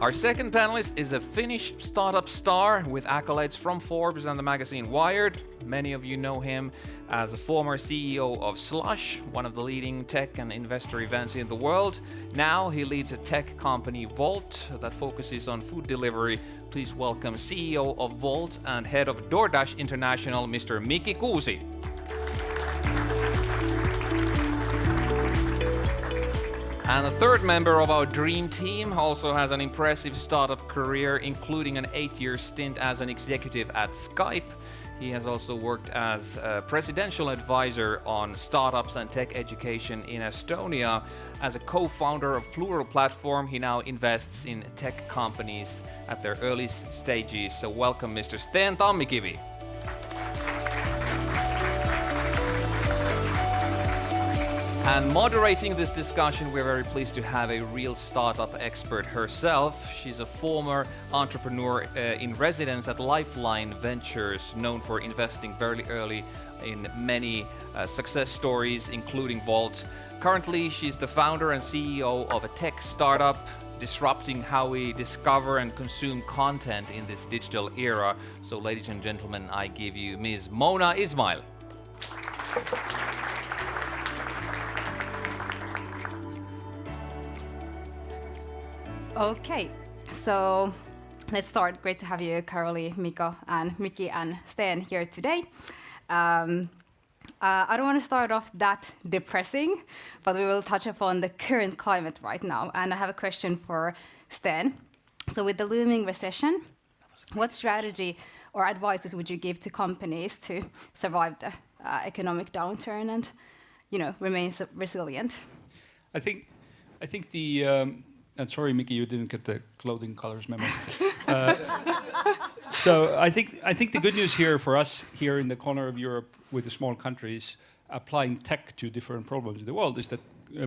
Our second panelist is a Finnish startup star with accolades from Forbes and the magazine Wired. Many of you know him as a former CEO of Slush, one of the leading tech and investor events in the world. Now he leads a tech company, Volt, that focuses on food delivery. Please welcome CEO of Volt and head of DoorDash International, Mr. Miki Kuusi. And the third member of our dream team also has an impressive startup career, including an 8-year stint as an executive at Skype. He has also worked as a presidential advisor on startups and tech education in Estonia. As a co-founder of Plural Platform, he now invests in tech companies at their early stages. So welcome, Mr. Sten Tammikivi. And moderating this discussion, we're very pleased to have a real startup expert herself. She's a former entrepreneur in residence at Lifeline Ventures, known for investing very early in many success stories, including Volt. Currently, she's the founder and CEO of a tech startup, disrupting how we discover and consume content in this digital era. So, ladies and gentlemen, I give you Ms. Mona Ismail. Okay, so let's start. Great to have you, Karoli, Miko, and Miki, and Sten here today. I don't want to start off that depressing, but we will touch upon the current climate right now. And I have a question for Sten. So with the looming recession, what strategy or advices would you give to companies to survive the economic downturn and, remain resilient? I think the and sorry, Miki, you didn't get the clothing colors memo. So I think the good news here for us here in the corner of Europe with the small countries applying tech to different problems in the world is that,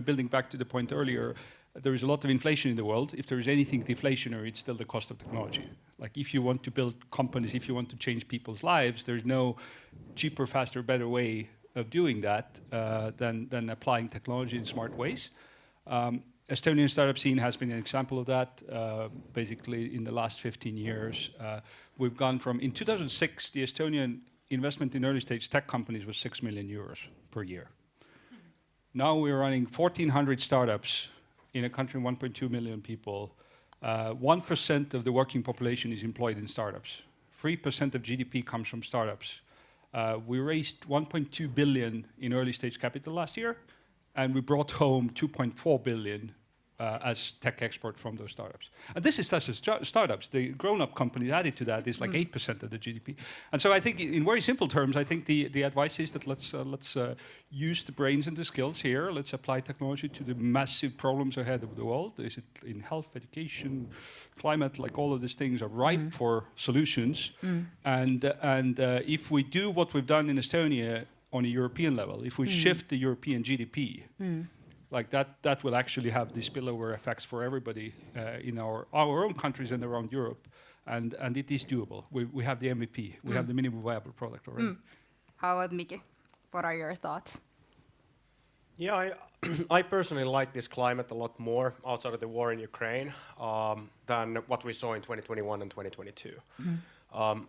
building back to the point earlier, there is a lot of inflation in the world. If there is anything deflationary, it's still the cost of technology. Like if you want to build companies, if you want to change people's lives, there's no cheaper, faster, better way of doing that than applying technology in smart ways. Estonian startup scene has been an example of that. Basically, in the last 15 years, we've gone from, in 2006, the Estonian investment in early stage tech companies was 6 million euros per year. Now we're running 1,400 startups in a country of 1.2 million people. 1% of the working population is employed in startups. 3% of GDP comes from startups. We raised 1.2 billion in early stage capital last year, and we brought home 2.4 billion as tech export from those startups. And this is just startups. The grown-up companies added to that is like 8% of the GDP. And so I think in very simple terms, I think the advice is that let's use the brains and the skills here. Let's apply technology to the massive problems ahead of the world. Is it in health, education, climate, like all of these things are ripe for solutions. And if we do what we've done in Estonia on a European level, if we shift the European GDP, like that will actually have the spillover effects for everybody in our own countries and around Europe, and it is doable. We have the MVP, we have the minimum viable product already. How about Miki? What are your thoughts? Yeah, I personally like this climate a lot more outside of the war in Ukraine than what we saw in 2021 and 2022.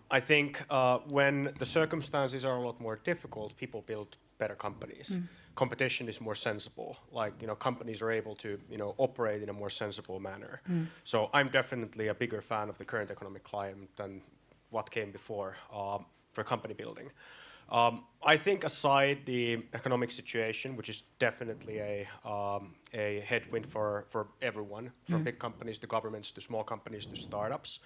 I think when the circumstances are a lot more difficult, people build better companies. Competition is more sensible. Like, companies are able to, operate in a more sensible manner. So I'm definitely a bigger fan of the current economic climate than what came before for company building. I think aside the economic situation, which is definitely a headwind for everyone, from big companies to governments to small companies to startups,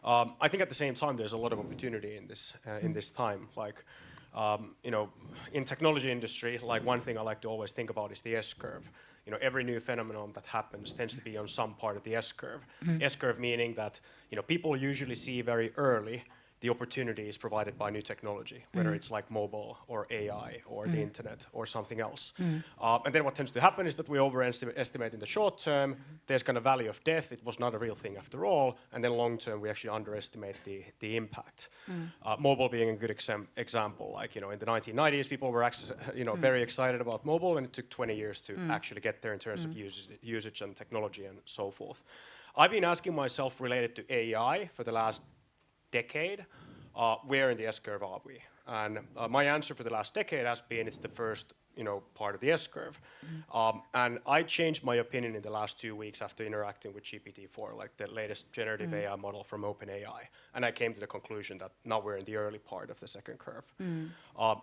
I think at the same time there's a lot of opportunity in this time. Like, in technology industry, like one thing I like to always think about is the S-curve. Every new phenomenon that happens tends to be on some part of the S-curve. S-curve meaning that people usually see very early the opportunities provided by new technology, whether it's like mobile or AI or the internet or something else. And then what tends to happen is that we overestimate in the short term, there's kind of valley of death, it was not a real thing after all, and then long term we actually underestimate the impact. Mobile being a good example, like in the 1990s people were very excited about mobile, and it took 20 years to actually get there in terms of usage and technology and so forth. I've been asking myself related to AI for the last decade, where in the S-curve are we? And my answer for the last decade has been it's the first part of the S-curve. And I changed my opinion in the last 2 weeks after interacting with GPT-4, like the latest generative AI model from OpenAI. And I came to the conclusion that now we're in the early part of the second curve.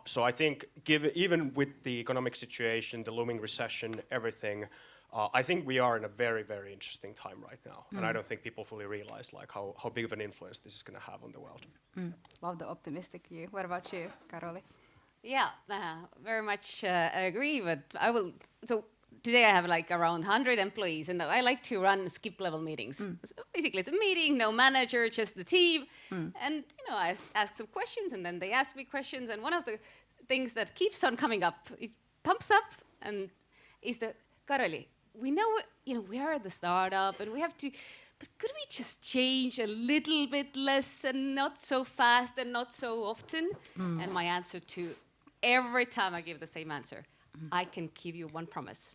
So I think even with the economic situation, the looming recession, everything, I think we are in a very, very interesting time right now. And I don't think people fully realize like how big of an influence this is going to have on the world. Love the optimistic view. What about you, Karoli? Yeah, very much agree. But so today I have like around 100 employees, and I like to run skip level meetings. So basically it's a meeting, no manager, just the team. And I ask some questions, and then they ask me questions. And one of the things that keeps on coming up, it pumps up, and is the Karoli, we know, we are the startup and we have to, but could we just change a little bit less and not so fast and not so often? And my answer to every time I give the same answer, I can give you one promise.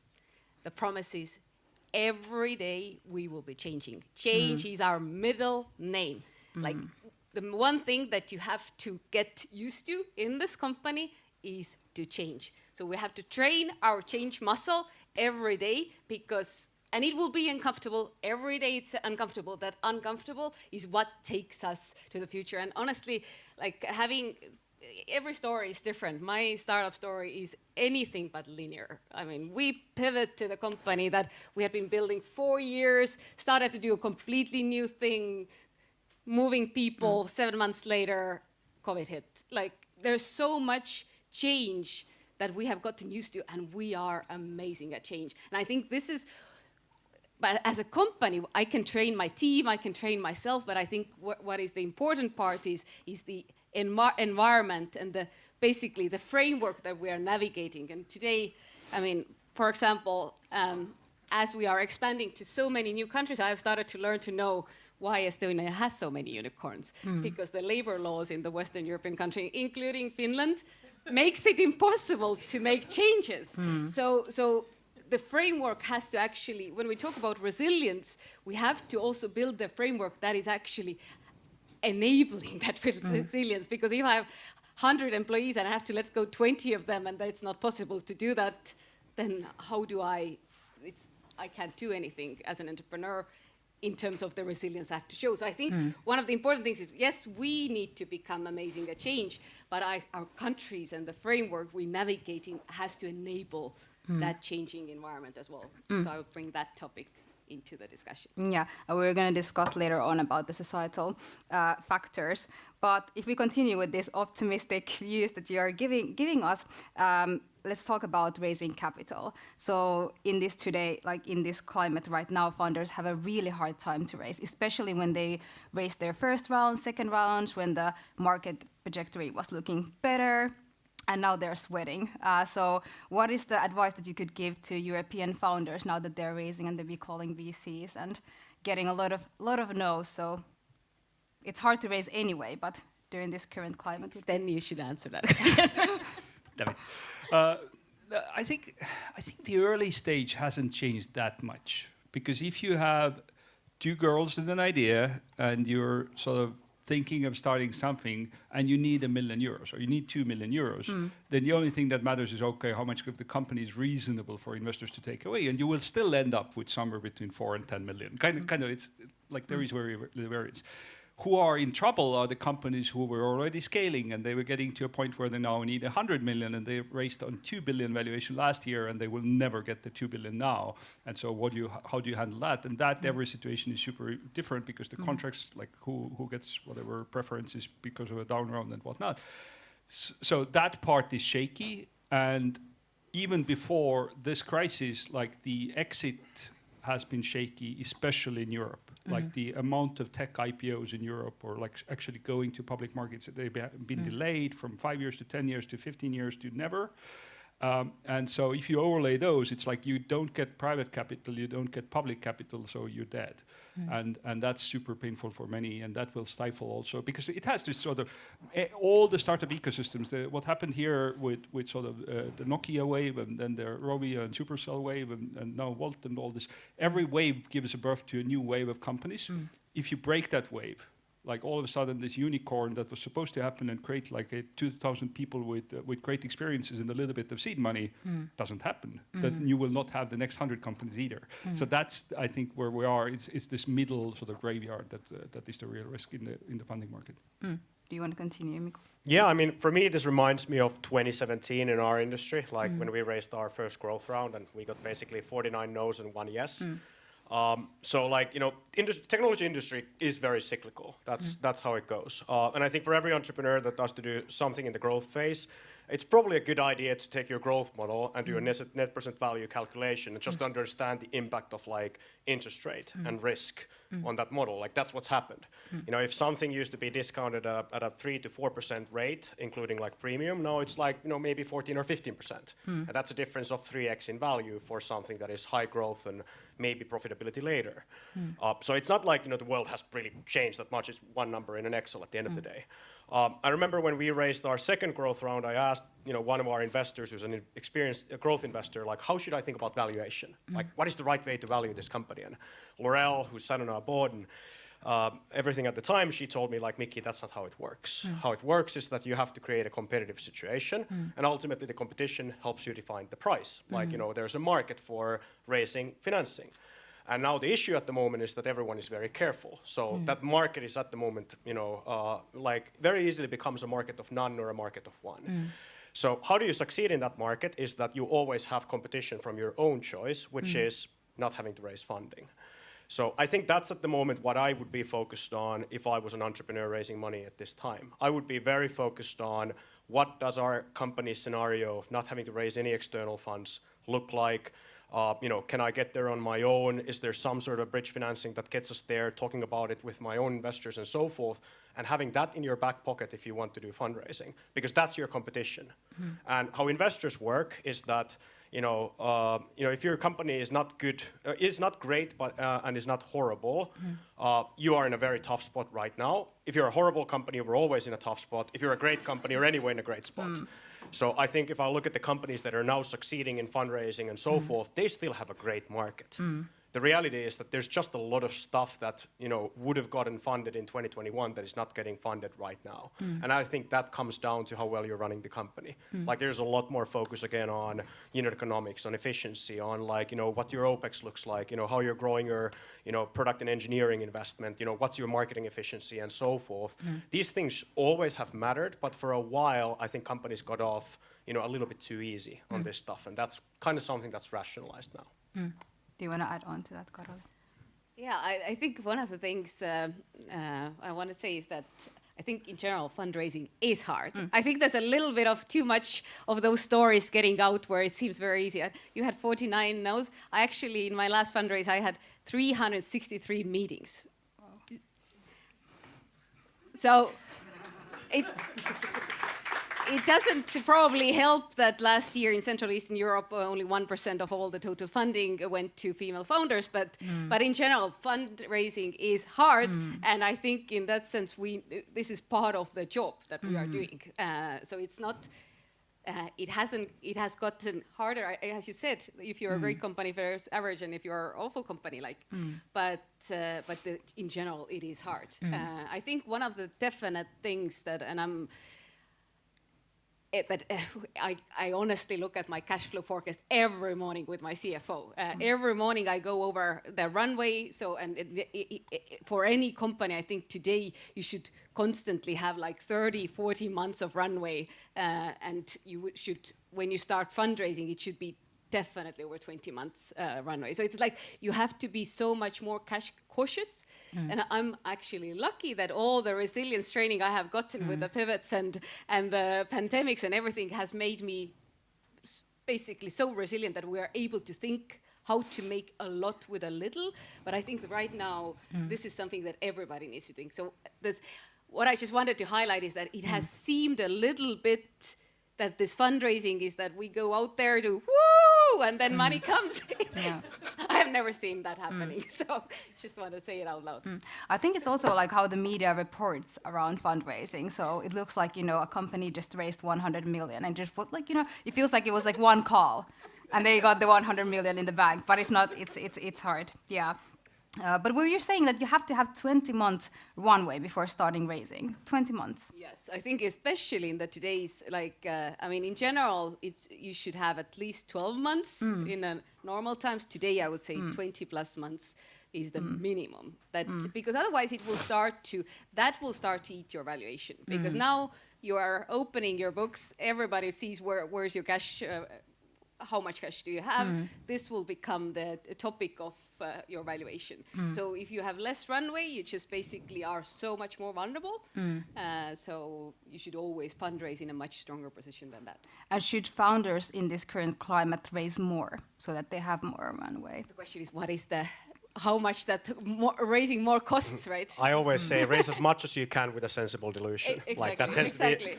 The promise is every day we will be changing. Change is our middle name. Like the one thing that you have to get used to in this company is to change. So we have to train our change muscle every day, because And it will be uncomfortable. Every day it's uncomfortable. That uncomfortable is what takes us to the future. And honestly, like every story is different. My startup story is anything but linear. I mean, we pivot to the company that we had been building 4 years, started to do a completely new thing, moving people. 7 months later, COVID hit. Like, there's so much change that we have gotten used to, and we are amazing at change. And I think this is, but as a company, I can train my team, I can train myself, but I think what is the important part is the environment and basically the framework that we are navigating. And today, I mean, for example, as we are expanding to so many new countries, I have started to learn to know why Estonia has so many unicorns. Because the labor laws in the Western European country, including Finland, makes it impossible to make changes. So the framework has to actually, when we talk about resilience, we have to also build the framework that is actually enabling that resilience. Because if I have 100 employees and I have to let go 20 of them and it's not possible to do that, then how do I can't do anything as an entrepreneur in terms of the resilience I have to show. So I think one of the important things is, yes, we need to become amazing at change, but our countries and the framework we navigate in has to enable that changing environment as well. So I will bring that topic into the discussion. Yeah, we're going to discuss later on about the societal factors. But if we continue with these optimistic views that you are giving us, let's talk about raising capital. So in this today, like in this climate right now, founders have a really hard time to raise, especially when they raised their first round, second rounds, when the market trajectory was looking better. And now they're sweating. So what is the advice that you could give to European founders now that they're raising and they'll be calling VCs and getting a lot of no's? So it's hard to raise anyway, but during this current climate. Then you should answer that question. David. I think the early stage hasn't changed that much, because if you have two girls and an idea and you're sort of thinking of starting something and you need €1 million or you need €2 million, then the only thing that matters is, okay, how much of the company is reasonable for investors to take away, and you will still end up with somewhere between 4 and 10 million. Kind of, it's like there is variance. Who are in trouble are the companies who were already scaling and they were getting to a point where they now need 100 million, and they raised on 2 billion valuation last year and they will never get the 2 billion now. And so how do you handle that? And that every situation is super different, because the contracts, like who gets whatever preferences because of a down round and whatnot. So that part is shaky. And even before this crisis, like the exit has been shaky, especially in Europe. Like the amount of tech IPOs in Europe, or like actually going to public markets, they've been delayed from 5 years to 10 years to 15 years to never. And so if you overlay those, it's like you don't get private capital, you don't get public capital, so you're dead. And that's super painful for many, and that will stifle also, because it has this sort of, all the startup ecosystems, what happened here with sort of the Nokia wave, and then the Rovia and Supercell wave, and now Volt and all this, every wave gives birth to a new wave of companies. If you break that wave, like all of a sudden this unicorn that was supposed to happen and create like 2,000 people with great experiences and a little bit of seed money doesn't happen, then you will not have the next 100 companies either. So that's, I think, where we are. It's this middle sort of graveyard that is the real risk in the funding market. Do you want to continue, Mikko? Yeah, I mean, for me, this reminds me of 2017 in our industry, like when we raised our first growth round and we got basically 49 no's and 1 yes. So like, you know, technology industry is very cyclical. That's how it goes. And I think for every entrepreneur that does to do something in the growth phase, it's probably a good idea to take your growth model and do a net present value calculation and just understand the impact of like interest rate and risk on that model. Like that's what's happened. You know, if something used to be discounted at a 3 to 4% rate, including like premium, now it's like, you know, maybe 14 or 15%. And that's a difference of 3x in value for something that is high growth and maybe profitability later. So it's not like, you know, the world has really changed that much. It's one number in an Excel at the end of the day. I remember when we raised our second growth round, I asked, you know, one of our investors who's an experienced growth investor, like, how should I think about valuation? Like, what is the right way to value this company? And Laurel, who sat on our board and everything at the time, she told me, like, Mickey, that's not how it works. How it works is that you have to create a competitive situation, and ultimately the competition helps you define the price. Like, you know, there's a market for raising financing. And now the issue at the moment is that everyone is very careful. So that market is at the moment, like very easily becomes a market of none or a market of one. So how do you succeed in that market is that you always have competition from your own choice, which is not having to raise funding. So I think that's at the moment what I would be focused on if I was an entrepreneur raising money at this time. I would be very focused on what does our company scenario of not having to raise any external funds look like? Can I get there on my own? Is there some sort of bridge financing that gets us there, talking about it with my own investors and so forth, and having that in your back pocket if you want to do fundraising, because that's your competition. And how investors work is that, if your company is not good, is not great, but and is not horrible, you are in a very tough spot right now. If you're a horrible company, we're always in a tough spot. If you're a great company, you're anyway in a great spot. So I think if I look at the companies that are now succeeding in fundraising and so forth, they still have a great market. The reality is that there's just a lot of stuff that would have gotten funded in 2021 that is not getting funded right now. And I think that comes down to how well you're running the company. Like there's a lot more focus again on unit economics, on efficiency, on what your OPEX looks like, how you're growing your product and engineering investment, what's your marketing efficiency and so forth. These things always have mattered, but for a while I think companies got off a little bit too easy on this stuff, and that's kind of something that's rationalized now. Do you want to add on to that, Karoli? Yeah, I think one of the things I want to say is that I think in general fundraising is hard. I think there's a little bit of too much of those stories getting out where it seems very easy. You had 49 no's. I actually, in my last fundraise, I had 363 meetings. Wow. So it doesn't probably help that last year in Central Eastern Europe only 1% of all the total funding went to female founders, but in general fundraising is hard, and I think in that sense this is part of the job that we are doing. So it's not. It has gotten harder, as you said. If you're a great company versus average, and if you're an awful company, but in general it is hard. I think one of the definite things that, and I honestly look at my cash flow forecast every morning with my CFO. Every morning I go over the runway. So, for any company, I think today you should constantly have like 30, 40 months of runway. And you should, when you start fundraising, it should be definitely over 20 months runway. So it's like you have to be so much more cash cautious. And I'm actually lucky that all the resilience training I have gotten with the pivots and the pandemics and everything has made me basically so resilient that we are able to think how to make a lot with a little. But I think that right now, this is something that everybody needs to think. So what I just wanted to highlight is that it has seemed a little bit that this fundraising is that we go out there to woo, and then money comes. I have never seen that happening, so just want to say it out loud. I think it's also like how the media reports around fundraising. So it looks like a company just raised 100 million and just put it feels like it was like one call, and they got the 100 million in the bank. But it's not. It's hard. Yeah. But were you saying that you have to have 20 months runway before starting raising? 20 months. Yes, I think especially in today's in general, you should have at least 12 months in a normal times. Today, I would say 20 plus months is the minimum. Because otherwise, it will start to eat your valuation. Because now you are opening your books, everybody sees where's your cash. How much cash do you have? This will become the topic of your valuation. So if you have less runway, you just basically are so much more vulnerable. So you should always fundraise in a much stronger position than that. And should founders in this current climate raise more so that they have more runway? The question is, how much raising more costs, right? I always say raise as much as you can with a sensible dilution. Exactly. Like that tends to be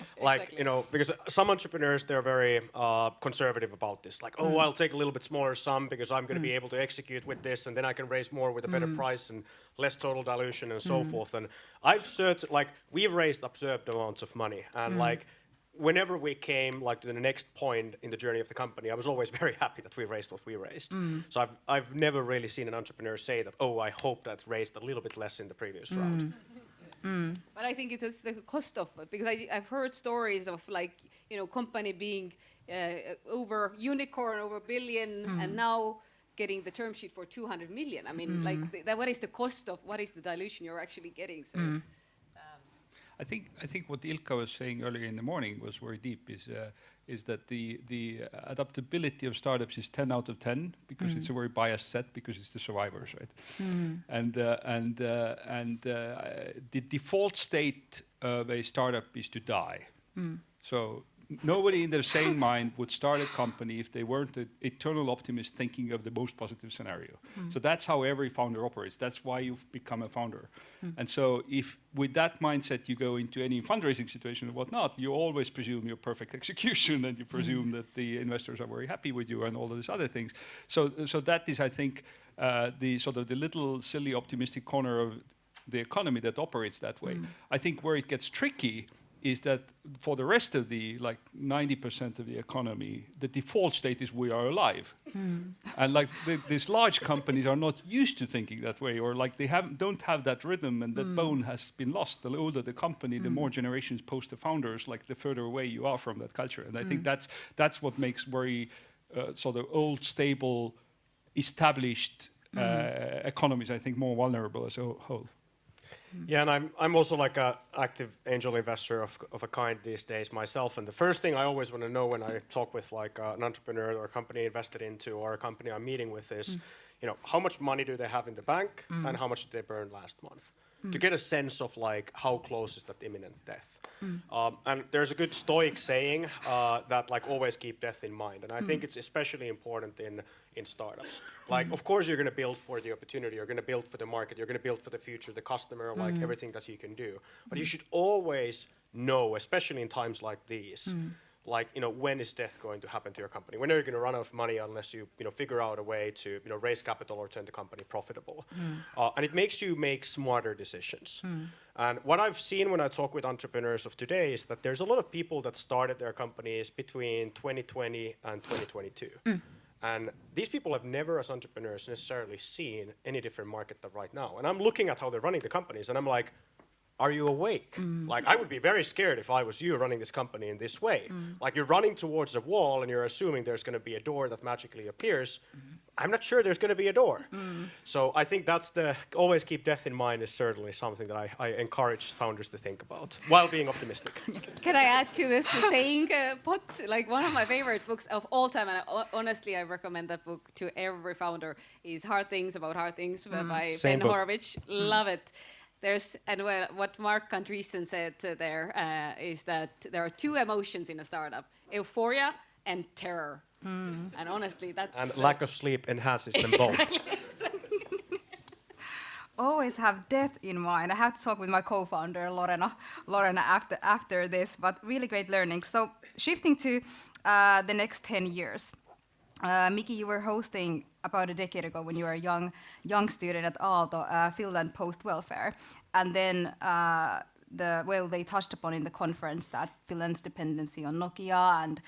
because some entrepreneurs, they're very conservative about this. Like, I'll take a little bit smaller sum because I'm going to be able to execute with this, and then I can raise more with a better price and less total dilution and so forth. And we've raised absurd amounts of money, and whenever we came to the next point in the journey of the company, I was always very happy that we raised what we raised. So I've never really seen an entrepreneur say that, I hope that raised a little bit less in the previous round. But I think it's the cost of it, because I've heard stories of company being over unicorn, over billion, and now getting the term sheet for 200 million. I mean, like, what is the cost of, what is the dilution you're actually getting? So, I think what Ilkka was saying earlier in the morning was very deep. Is that the adaptability of startups is 10 out of 10 because it's a very biased set because it's the survivors, right? And the default state of a startup is to die. So nobody in their sane mind would start a company if they weren't an eternal optimist thinking of the most positive scenario. So that's how every founder operates. That's why you've become a founder. And so if with that mindset you go into any fundraising situation or whatnot, you always presume your perfect execution and you presume that the investors are very happy with you and all of these other things. So that is, I think, the sort of the little silly optimistic corner of the economy that operates that way. I think where it gets tricky is that for the rest of the 90% of the economy, the default state is we are alive. And these large companies are not used to thinking that way, or they don't have that rhythm, and that bone has been lost. The older the company, the more generations post the founders, the further away you are from that culture. And I think that's what makes very sort of old, stable, established economies, I think, more vulnerable as a whole. Yeah, and I'm also like a active angel investor of a kind these days myself. And the first thing I always want to know when I talk with an entrepreneur or a company invested into or a company I'm meeting with is, how much money do they have in the bank and how much did they burn last month? To get a sense of how close is that imminent death. And there's a good Stoic saying that always keep death in mind. And I think it's especially important in startups. Of course, you're going to build for the opportunity, you're going to build for the market, you're going to build for the future, the customer, everything that you can do. But you should always know, especially in times like these, when is death going to happen to your company? When are you going to run out of money unless you figure out a way to raise capital or turn the company profitable? And it makes you make smarter decisions. And what I've seen when I talk with entrepreneurs of today is that there's a lot of people that started their companies between 2020 and 2022. And these people have never, as entrepreneurs, necessarily seen any different market than right now. And I'm looking at how they're running the companies, and I'm like, are you awake? I would be very scared if I was you running this company in this way. You're running towards a wall and you're assuming there's going to be a door that magically appears. I'm not sure there's going to be a door. So I think that's always keep death in mind is certainly something that I encourage founders to think about while being optimistic. Can I add to this saying, one of my favorite books of all time, and honestly I recommend that book to every founder, is Hard Things About Hard Things by Ben Horowitz. Love it. What Mark Andreessen said there is that there are two emotions in a startup: euphoria and terror. And honestly, that's... And lack of sleep enhances them both. Exactly. Always have death in mind. I have to talk with my co-founder, Lorena after this, but really great learning. So shifting to the next 10 years. Miki, you were hosting about a decade ago when you were a young student at Aalto, Finland Post-Welfare. And then they touched upon in the conference that Finland's dependency on Nokia, and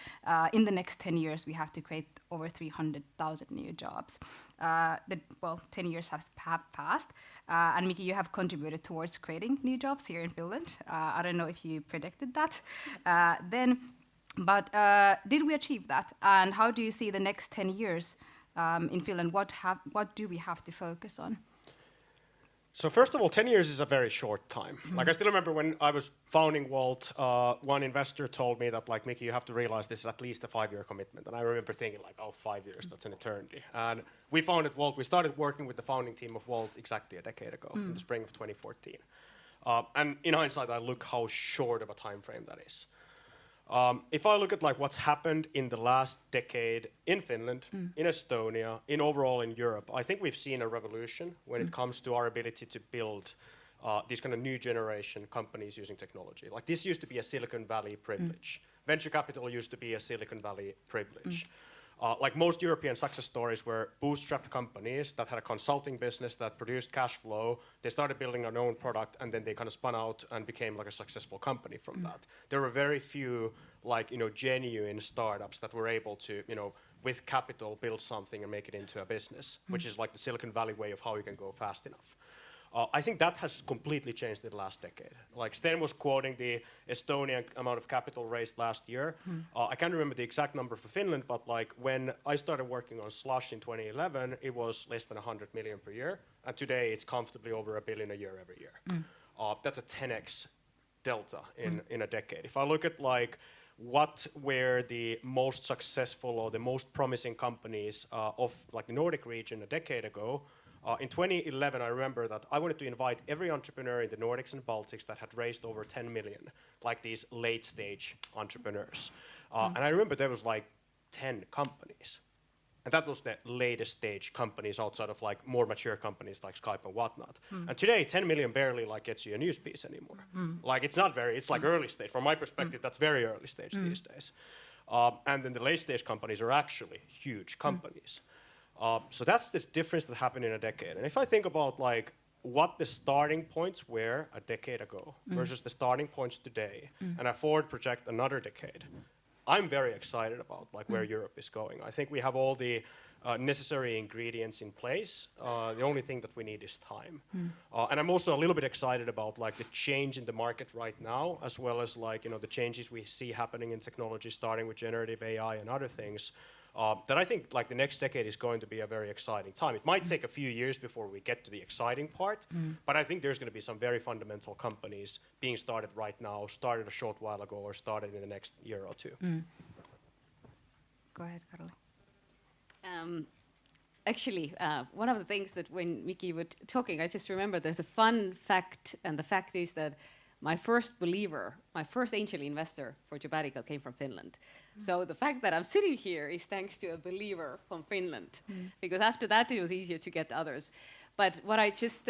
in the next 10 years we have to create over 300,000 new jobs. 10 years have passed, and Miki, you have contributed towards creating new jobs here in Finland. I don't know if you predicted that then. But did we achieve that? And how do you see the next 10 years in Finland? What do we have to focus on? So first of all, 10 years is a very short time. I still remember when I was founding Wolt, one investor told me that, Miki, you have to realize this is at least a 5-year commitment. And I remember thinking 5 years, that's an eternity. And we founded Wolt. We started working with the founding team of Wolt exactly a decade ago, in the spring of 2014. And in hindsight, I look how short of a time frame that is. If I look at what's happened in the last decade in Finland, in Estonia, overall in Europe, I think we've seen a revolution when it comes to our ability to build these kind of new generation companies using technology. This used to be a Silicon Valley privilege. Venture capital used to be a Silicon Valley privilege. Most European success stories were bootstrapped companies that had a consulting business that produced cash flow. They started building an own product, and then they kind of spun out and became a successful company from that. There were very few genuine startups that were able to, with capital, build something and make it into a business, which is the Silicon Valley way of how you can go fast enough. I think that has completely changed in the last decade. Like Sten was quoting the Estonian amount of capital raised last year. I can't remember the exact number for Finland, but like when I started working on Slush in 2011, it was less than 100 million per year. And today it's comfortably over $1 billion a year every year. That's a 10x delta in a decade. If I look at like what were the most successful or the most promising companies of like the Nordic region a decade ago, in 2011, I remember that I wanted to invite every entrepreneur in the Nordics and Baltics that had raised over 10 million, like these late-stage entrepreneurs. And I remember there was like 10 companies. And that was the latest stage companies outside of like more mature companies like Skype and whatnot. And today, 10 million barely like gets you a news piece anymore. Like it's not very, it's like early stage. From my perspective, that's very early stage these days. And then the late stage companies are actually huge companies. So that's the difference that happened in a decade. And if I think about like what the starting points were a decade ago versus the starting points today, and I forward project another decade, I'm very excited about like where Europe is going. I think we have all the necessary ingredients in place. The only thing that we need is time. And I'm also a little bit excited about like the change in the market right now, as well as like, you know, the changes we see happening in technology, starting with generative AI and other things. That I think like the next decade is going to be a very exciting time. It might take a few years before we get to the exciting part, but I think there's going to be some very fundamental companies being started right now, started a short while ago, or started in the next year or two. Go ahead, Karoli. Actually, one of the things that when Miki was talking, I just remember there's a fun fact, and the fact is that my first believer, my first angel investor for Jobatical came from Finland. So the fact that I'm sitting here is thanks to a believer from Finland, because after that it was easier to get others. But what I just,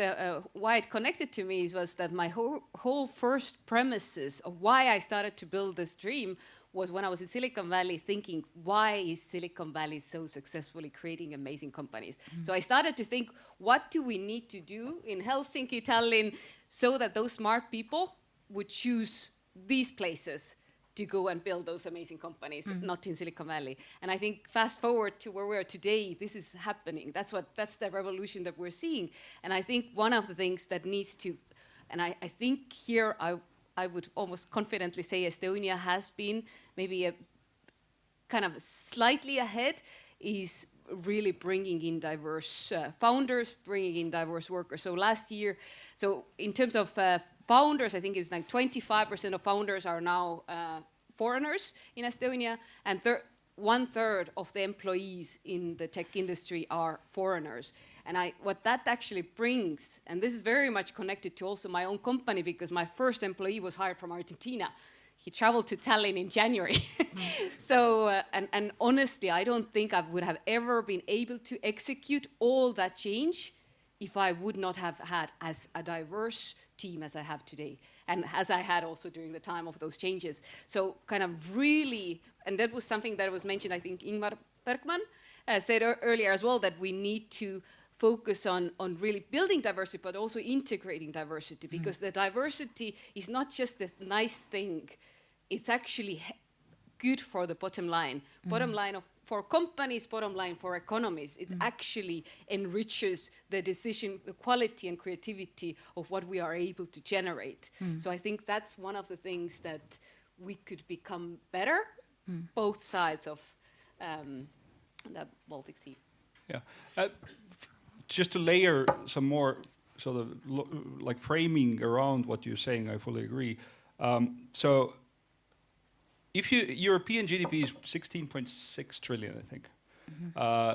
why it connected to me was that my whole first premises of why I started to build this dream was when I was in Silicon Valley thinking, why is Silicon Valley so successfully creating amazing companies? So I started to think, what do we need to do in Helsinki, Tallinn, so that those smart people would choose these places to go and build those amazing companies, not in Silicon Valley. And I think fast forward to where we are today, this is happening. That's the revolution that we're seeing. And I think one of the things that needs to, and I think here I would almost confidently say Estonia has been maybe a kind of slightly ahead, is really bringing in diverse founders, bringing in diverse workers. So last year, so in terms of founders, I think it's like 25% of founders are now foreigners in Estonia, and 1/3 of the employees in the tech industry are foreigners. And what that actually brings, and this is very much connected to also my own company, because my first employee was hired from Argentina. He traveled to Tallinn in January. So, and honestly, I don't think I would have ever been able to execute all that change if I would not have had as a diverse team as I have today, and as I had also during the time of those changes. So kind of really, and that was something that was mentioned, I think Ingmar Bergman said earlier as well, that we need to focus on really building diversity, but also integrating diversity, because the diversity is not just a nice thing, it's actually good for the bottom line. Bottom line for companies, bottom line for economies. It actually enriches the decision, the quality and creativity of what we are able to generate. So I think that's one of the things that we could become better, both sides of the Baltic Sea. Yeah. Just to layer some more sort of like framing around what you're saying, I fully agree. So if European GDP is 16.6 trillion, I think.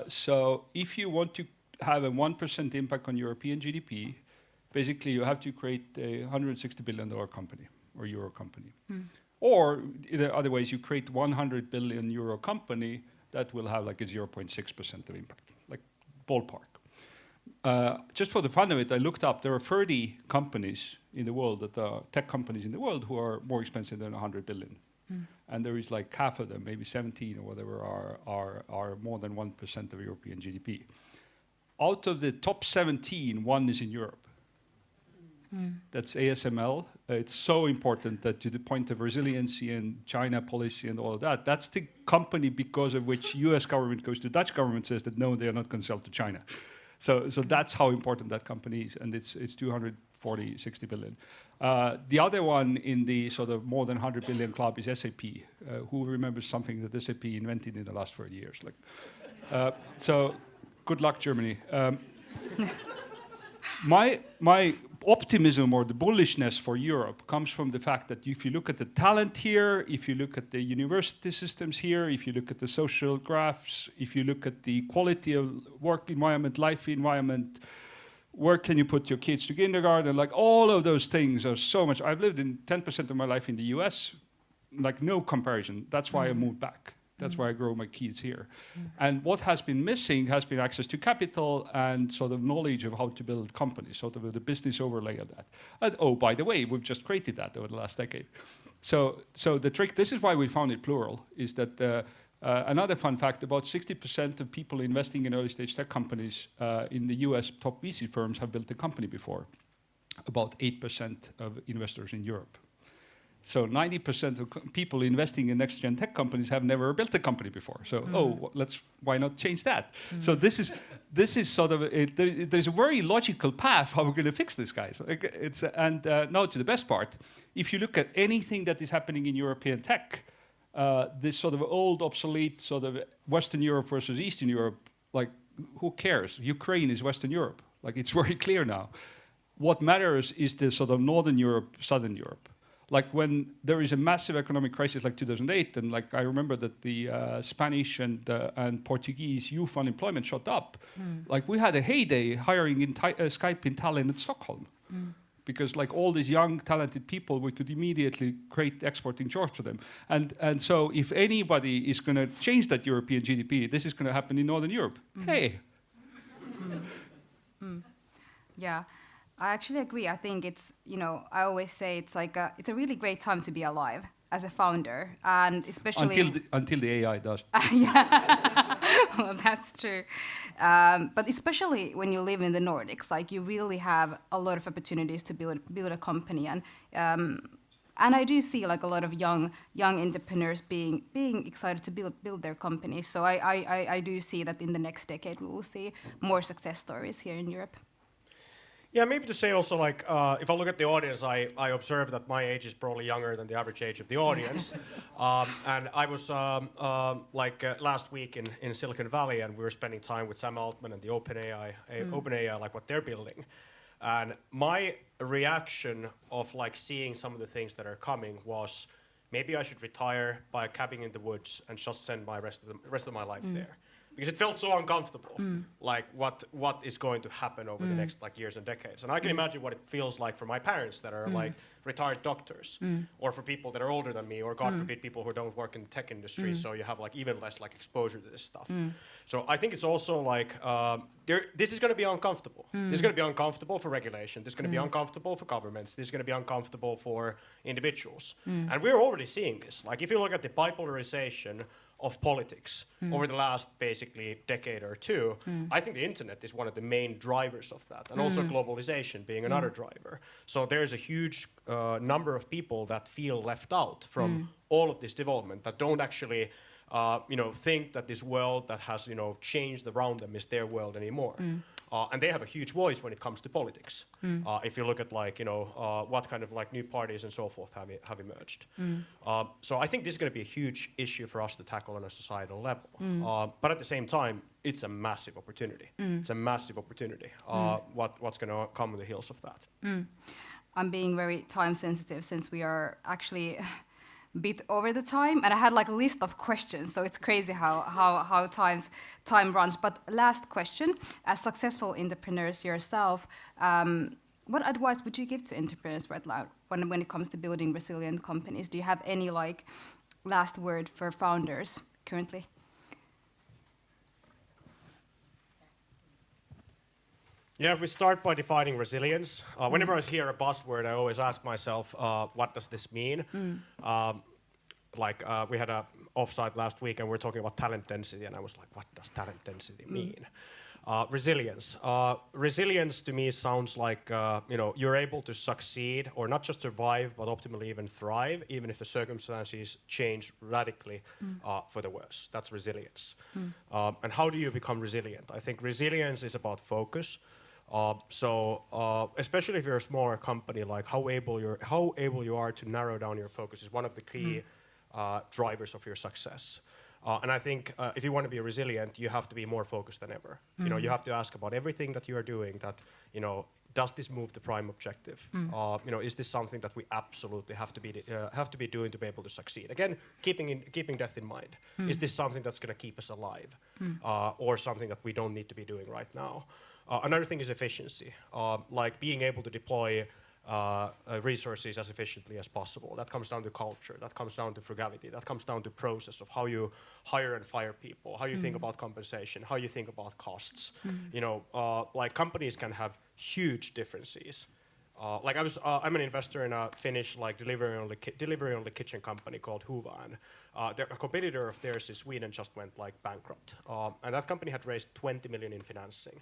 So if you want to have a 1% impact on European GDP, basically you have to create a $160 billion company or euro company. Or the other ways, you create 100 billion euro company that will have like a 0.6% of impact, like ballpark. Just for the fun of it, I looked up, there are 30 companies in the world, that are tech companies in the world, who are more expensive than 100 billion. And there is like half of them, maybe 17 or whatever, are more than 1% of European GDP. Out of the top 17, one is in Europe. That's ASML. It's so important that to the point of resiliency and China policy and all of that, that's the company because of which US government goes to Dutch government, says that no, they are not going to sell to China. So that's how important that company is, and it's 240, 60 billion. The other one in the sort of more than 100 billion club is SAP. Who remembers something that SAP invented in the last 30 years? So good luck, Germany. My optimism or the bullishness for Europe comes from the fact that if you look at the talent here, if you look at the university systems here, if you look at the social graphs, if you look at the quality of work environment, life environment, where can you put your kids to kindergarten, like all of those things are so much. I've lived in 10% of my life in the US, like no comparison. That's why I moved back. That's why I grow my kids here. And what has been missing has been access to capital and sort of knowledge of how to build companies, sort of the business overlay of that. And oh, by the way, we've just created that over the last decade. So the trick, this is why we founded Plural, is that another fun fact, about 60% of people investing in early stage tech companies in the US top VC firms have built a company before. About 8% of investors in Europe. So 90% of people investing in next-gen tech companies have never built a company before. So, why not change that? So this is sort of, there's a very logical path how we're going to fix this, guys. Now to the best part. If you look at anything that is happening in European tech, this sort of old, obsolete sort of Western Europe versus Eastern Europe, like, who cares? Ukraine is Western Europe. Like, it's very clear now. What matters is the sort of Northern Europe, Southern Europe. Like when there is a massive economic crisis like 2008, and like I remember that the Spanish and Portuguese youth unemployment shot up. Like we had a heyday hiring in Skype in Tallinn and Stockholm. Because like all these young talented people, we could immediately create exporting jobs for them. And so if anybody is going to change that European GDP, this is going to happen in Northern Europe. Hey. Yeah. I actually agree. I think it's, I always say it's like it's a really great time to be alive as a founder, and especially until the AI does. Yeah, well, that's true. But especially when you live in the Nordics, like you really have a lot of opportunities to build a company, and I do see like a lot of young entrepreneurs being excited to build their companies. So I do see that in the next decade we will see more success stories here in Europe. Yeah, maybe to say also, like, if I look at the audience, I observe that my age is probably younger than the average age of the audience. And I was, last week in Silicon Valley, and we were spending time with Sam Altman and the OpenAI, like what they're building. And my reaction of, like, seeing some of the things that are coming was, maybe I should retire, buy a cabin in the woods, and just spend my rest of my life there. Because it felt so uncomfortable, like what is going to happen over the next like years and decades. And I can imagine what it feels like for my parents that are like retired doctors, or for people that are older than me, or God forbid, people who don't work in the tech industry. So you have like even less like exposure to this stuff. So I think it's also like this is going to be uncomfortable. This is going to be uncomfortable for regulation. This is going to be uncomfortable for governments. This is going to be uncomfortable for individuals. And we're already seeing this. Like if you look at the bipolarization of politics over the last basically decade or two, I think the internet is one of the main drivers of that, and also globalization being another driver. So there's a huge number of people that feel left out from all of this development, that don't actually think that this world that has changed around them is their world anymore. And they have a huge voice when it comes to politics. If you look at like what kind of like new parties and so forth have emerged. So I think this is going to be a huge issue for us to tackle on a societal level. But at the same time, it's a massive opportunity. It's a massive opportunity. What's going to come on the heels of that? I'm being very time sensitive since we are actually bit over the time, and I had like a list of questions, so it's crazy how time runs. But last question, as successful entrepreneurs yourself, what advice would you give to entrepreneurs right now when it comes to building resilient companies? Do you have any like last word for founders currently? Yeah, we start by defining resilience. Whenever I hear a buzzword, I always ask myself, what does this mean? We had a offsite last week and we were talking about talent density, and I was like, what does talent density mean? Resilience. Resilience to me sounds like you're able to succeed, or not just survive, but optimally even thrive, even if the circumstances change radically for the worse. That's resilience. And how do you become resilient? I think resilience is about focus. Especially if you're a smaller company, like how able you are to narrow down your focus is one of the key drivers of your success. And I think if you want to be resilient, you have to be more focused than ever. You have to ask about everything that you are doing. That does this move the prime objective? Is this something that we absolutely have to be doing to be able to succeed? Again, keeping death in mind. Is this something that's going to keep us alive, or something that we don't need to be doing right now? Another thing is efficiency, like being able to deploy resources as efficiently as possible. That comes down to culture, that comes down to frugality, that comes down to process of how you hire and fire people, how you think about compensation, how you think about costs. Like companies can have huge differences. I'm an investor in a Finnish delivery only kitchen company called Huvan. A competitor of theirs in Sweden just went bankrupt, and that company had raised 20 million in financing.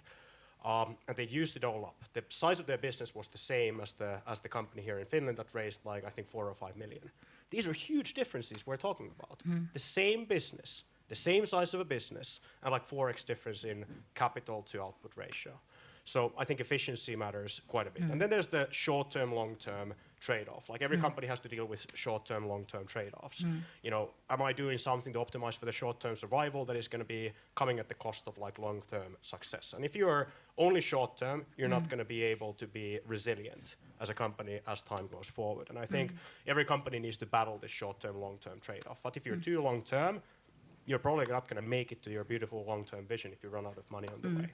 And they used it all up. The size of their business was the same as the company here in Finland that raised I think 4 or 5 million. These are huge differences we're talking about. The same business, the same size of a business, and 4x difference in capital to output ratio. So I think efficiency matters quite a bit. And then there's the short-term, long-term trade-off. Every company has to deal with short-term, long-term trade-offs. Am I doing something to optimize for the short-term survival that is going to be coming at the cost of long-term success? And if you're only short-term, you're not going to be able to be resilient as a company as time goes forward. And I think every company needs to battle this short-term, long-term trade-off. But if you're too long-term, you're probably not going to make it to your beautiful long-term vision if you run out of money on the way.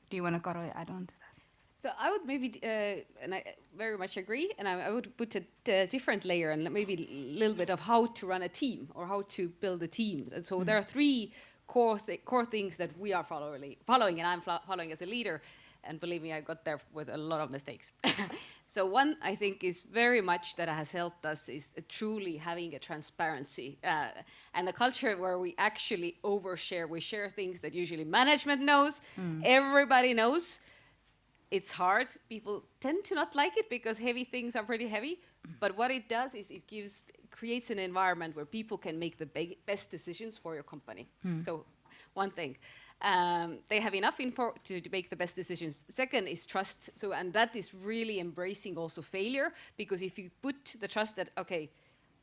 Do you want to add on to that? So I would maybe, and I very much agree, and I would put a different layer and maybe a little bit of how to run a team or how to build a team. And so there are three core things that we are following, and I'm following as a leader. And believe me, I got there with a lot of mistakes. So one, I think, is very much that has helped us is truly having a transparency and a culture where we actually overshare. We share things that usually management knows, everybody knows. It's hard. People tend to not like it because heavy things are pretty heavy. But what it does is it creates an environment where people can make the best decisions for your company. So one thing. They have enough info to make the best decisions. Second is trust. And that is really embracing also failure, because if you put the trust that, okay,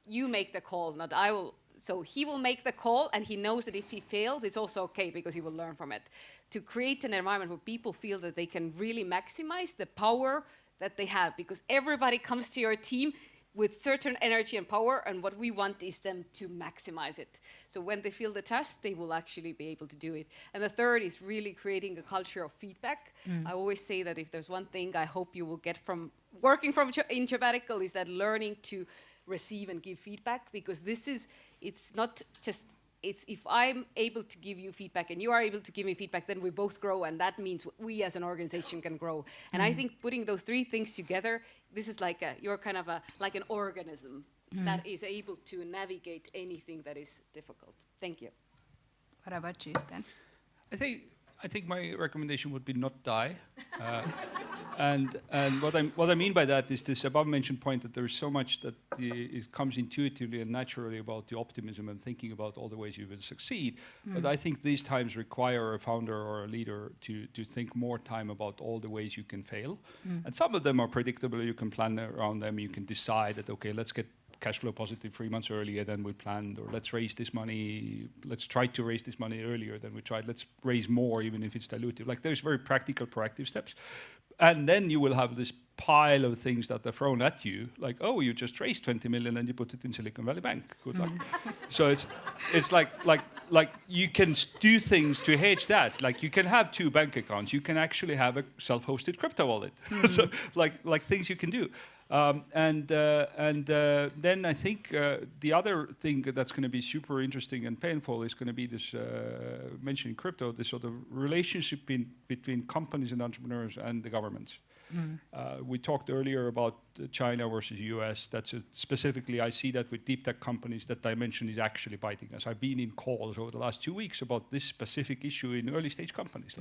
you make the call, not I will. So he will make the call, and he knows that if he fails, it's also okay because he will learn from it. To create an environment where people feel that they can really maximize the power that they have, because everybody comes to your team with certain energy and power, and what we want is them to maximize it. So when they feel the trust, they will actually be able to do it. And the third is really creating a culture of feedback. I always say that if there's one thing I hope you will get from working in Sabbatical is that learning to receive and give feedback, because it's not just, it's if I'm able to give you feedback and you are able to give me feedback, then we both grow, and that means we as an organization can grow. And I think putting those three things together, this is you're kind of like an organism that is able to navigate anything that is difficult. Thank you. What about you, Stan? I think my recommendation would be not die. And what I mean by that is this above mentioned point that there is so much that comes intuitively and naturally about the optimism and thinking about all the ways you will succeed. But I think these times require a founder or a leader to think more time about all the ways you can fail. And some of them are predictable. You can plan around them. You can decide that, okay, let's get cash flow positive 3 months earlier than we planned, or let's try to raise this money earlier than we tried. Let's raise more, even if it's dilutive. There's very practical, proactive steps. And then you will have this pile of things that are thrown at you, like, oh, you just raised 20 million and you put it in Silicon Valley Bank. Good luck. So it's like you can do things to hedge that. You can have 2 bank accounts. You can actually have a self-hosted crypto wallet. So like things you can do. And then I think the other thing that's going to be super interesting and painful is going to be this, mentioning crypto, this sort of relationship between companies and entrepreneurs and the governments. We talked earlier about China versus US. That's specifically, I see that with deep tech companies, that dimension is actually biting us. I've been in calls over the last 2 weeks about this specific issue in early stage companies.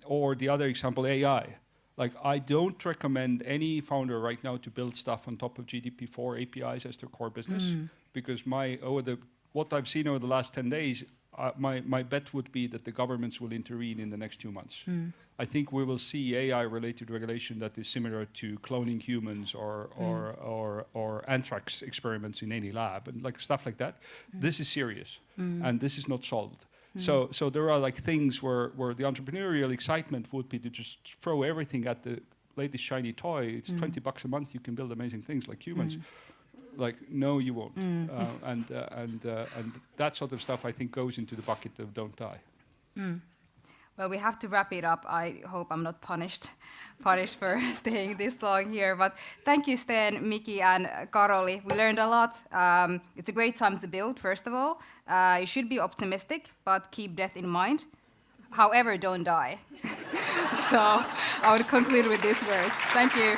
Or the other example, AI. Like, I don't recommend any founder right now to build stuff on top of GDP4 APIs as their core business, because what I've seen over the last 10 days, my bet would be that the governments will intervene in the next 2 months. I think we will see AI-related regulation that is similar to cloning humans or anthrax experiments in any lab and like stuff like that. This is serious, and this is not solved. So there are like things where the entrepreneurial excitement would be to just throw everything at the latest shiny toy. It's $20 a month. You can build amazing things like humans. Like, no, you won't. And that sort of stuff, I think, goes into the bucket of don't die. Well, we have to wrap it up. I hope I'm not punished for staying this long here. But thank you, Sten, Miki, and Karoli. We learned a lot. It's a great time to build, first of all. You should be optimistic, but keep death in mind. However, don't die. So I would conclude with these words. Thank you.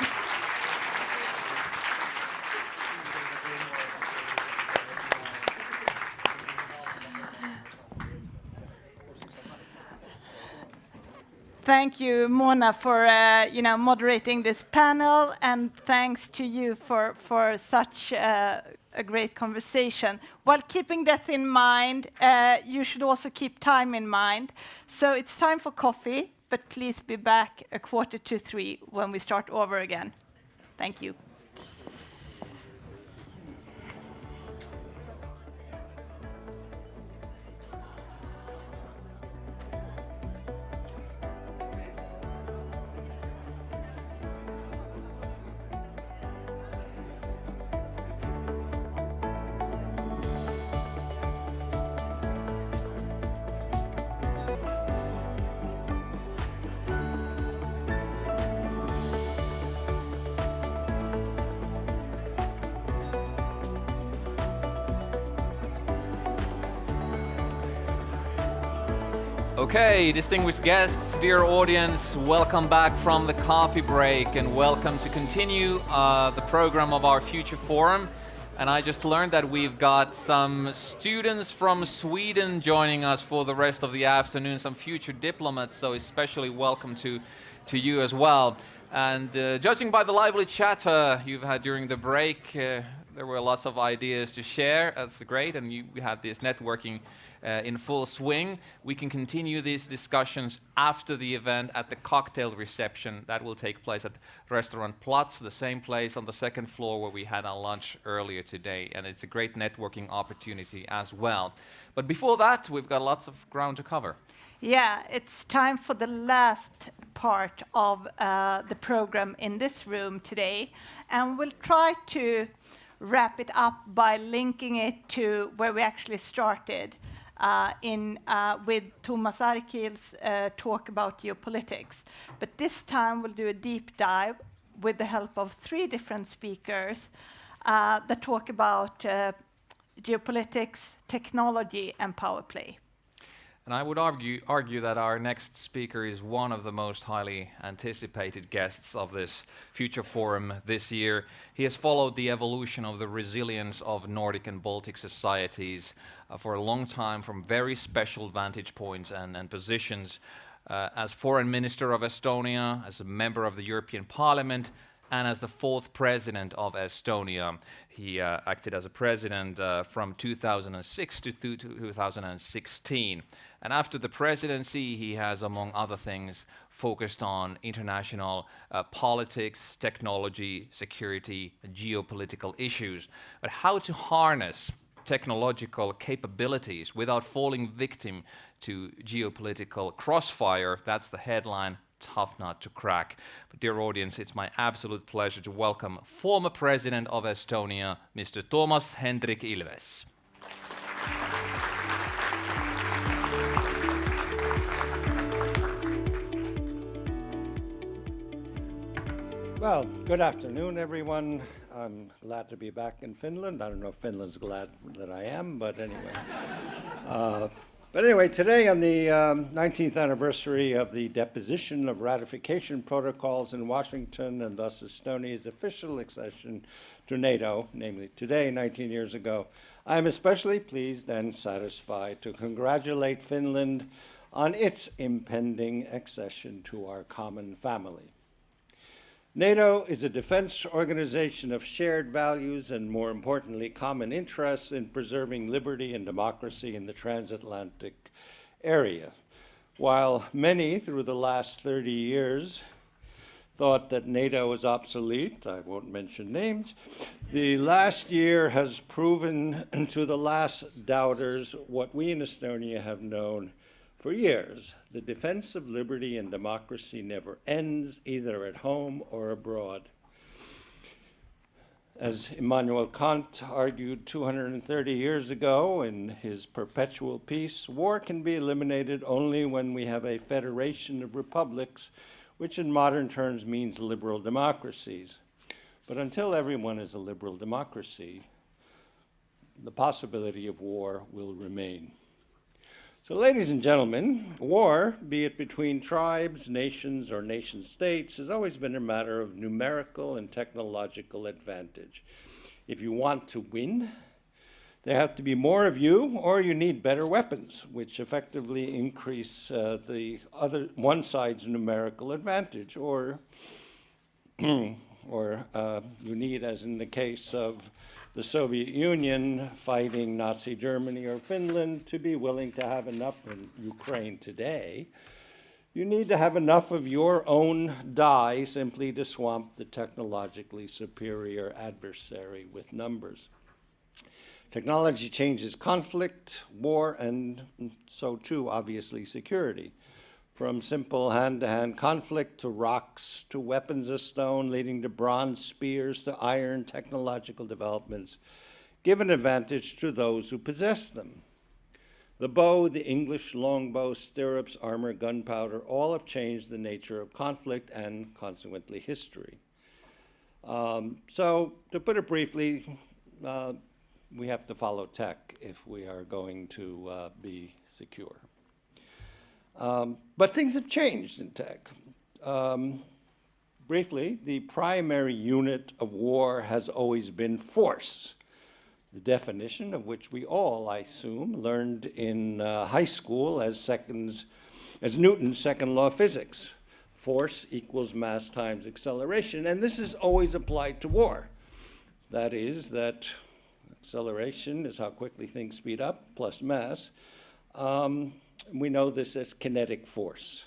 Thank you, Mona, for moderating this panel, and thanks to you for such a great conversation. While keeping death in mind, you should also keep time in mind. So it's time for coffee, but please be back 2:45 when we start over again. Thank you. Okay, distinguished guests, dear audience, welcome back from the coffee break and welcome to continue the program of our Future Forum. And I just learned that we've got some students from Sweden joining us for the rest of the afternoon, some future diplomats, so especially welcome to you as well. And judging by the lively chatter you've had during the break, there were lots of ideas to share. That's great, and we had this networking in full swing. We can continue these discussions after the event at the cocktail reception. That will take place at Restaurant Platz, the same place on the second floor where we had our lunch earlier today. And it's a great networking opportunity as well. But before that, we've got lots of ground to cover. Yeah, it's time for the last part of the program in this room today. And we'll try to wrap it up by linking it to where we actually started. With Thomas Arkil's talk about geopolitics. But this time we'll do a deep dive with the help of 3 different speakers that talk about geopolitics, technology, and power play. And I would argue that our next speaker is one of the most highly anticipated guests of this Future Forum this year. He has followed the evolution of the resilience of Nordic and Baltic societies for a long time from very special vantage points and positions as Foreign Minister of Estonia, as a member of the European Parliament, and as the 4th President of Estonia. He acted as a president from 2006 to 2016. And after the presidency, he has, among other things, focused on international politics, technology, security, and geopolitical issues. But how to harness technological capabilities without falling victim to geopolitical crossfire, that's the headline. Tough nut to crack. But dear audience, it's my absolute pleasure to welcome former President of Estonia, Mr. Toomas Hendrik Ilves. Well, good afternoon, everyone. I'm glad to be back in Finland. I don't know if Finland's glad that I am, but anyway. But anyway, today on the 19th anniversary of the deposition of ratification protocols in Washington and thus Estonia's official accession to NATO, namely today, 19 years ago, I am especially pleased and satisfied to congratulate Finland on its impending accession to our common family. NATO is a defense organization of shared values and, more importantly, common interests in preserving liberty and democracy in the transatlantic area. While many, through the last 30 years, thought that NATO was obsolete, I won't mention names, the last year has proven to the last doubters what we in Estonia have known for years. The defense of liberty and democracy never ends, either at home or abroad. As Immanuel Kant argued 230 years ago in his Perpetual Peace, war can be eliminated only when we have a federation of republics, which in modern terms means liberal democracies. But until everyone is a liberal democracy, the possibility of war will remain. So, ladies and gentlemen, war, be it between tribes, nations, or nation-states, has always been a matter of numerical and technological advantage. If you want to win, there have to be more of you, or you need better weapons, which effectively increase one side's numerical advantage, or you need, as in the case of the Soviet Union fighting Nazi Germany or Finland, to be willing to have enough in Ukraine today, you need to have enough of your own dye simply to swamp the technologically superior adversary with numbers. Technology changes conflict, war, and so too, obviously, security. From simple hand-to-hand conflict to rocks to weapons of stone, leading to bronze spears to iron technological developments, give an advantage to those who possess them. The bow, the English longbow, stirrups, armor, gunpowder, all have changed the nature of conflict and consequently history. So to put it briefly, we have to follow tech if we are going to be secure. But things have changed in tech. Briefly, the primary unit of war has always been force, the definition of which we all, I assume, learned in high school as Newton's second law of physics. Force equals mass times acceleration, and this is always applied to war. That is, that acceleration is how quickly things speed up, plus mass. We know this as kinetic force.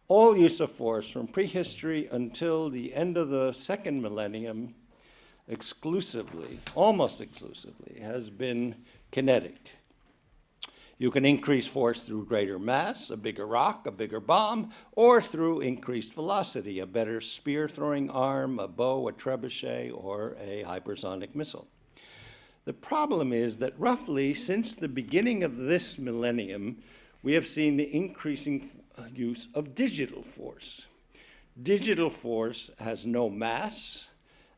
All use of force from prehistory until the end of the second millennium exclusively, almost exclusively, has been kinetic. You can increase force through greater mass, a bigger rock, a bigger bomb, or through increased velocity, a better spear-throwing arm, a bow, a trebuchet, or a hypersonic missile. The problem is that roughly since the beginning of this millennium, we have seen the increasing use of digital force. Digital force has no mass,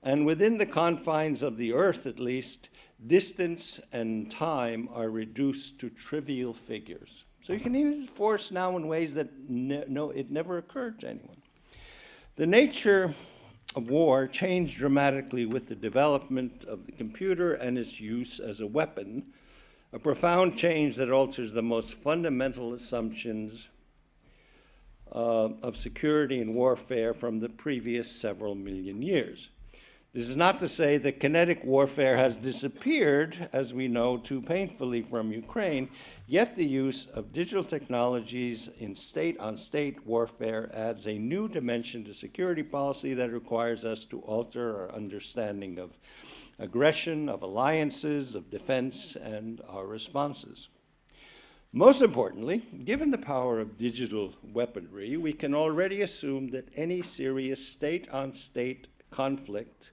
and within the confines of the Earth at least, distance and time are reduced to trivial figures. So you can use force now in ways that it never occurred to anyone. The nature of war changed dramatically with the development of the computer and its use as a weapon, a profound change that alters the most fundamental assumptions of security and warfare from the previous several million years. This is not to say that kinetic warfare has disappeared, as we know too painfully from Ukraine, yet the use of digital technologies in state-on-state warfare adds a new dimension to security policy that requires us to alter our understanding of aggression, of alliances, of defense, and our responses. Most importantly, given the power of digital weaponry, we can already assume that any serious state-on-state conflict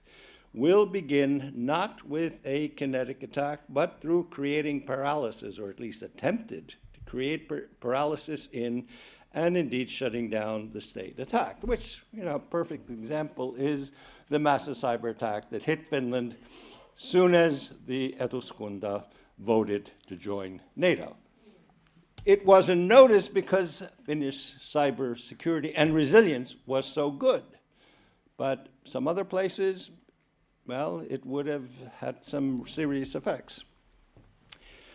will begin not with a kinetic attack, but through creating paralysis, or at least attempted to create paralysis in, and indeed shutting down the state attack, which, a perfect example is the massive cyber attack that hit Finland soon as the Eduskunta voted to join NATO. It wasn't noticed because Finnish cybersecurity and resilience was so good. But some other places, well, it would have had some serious effects.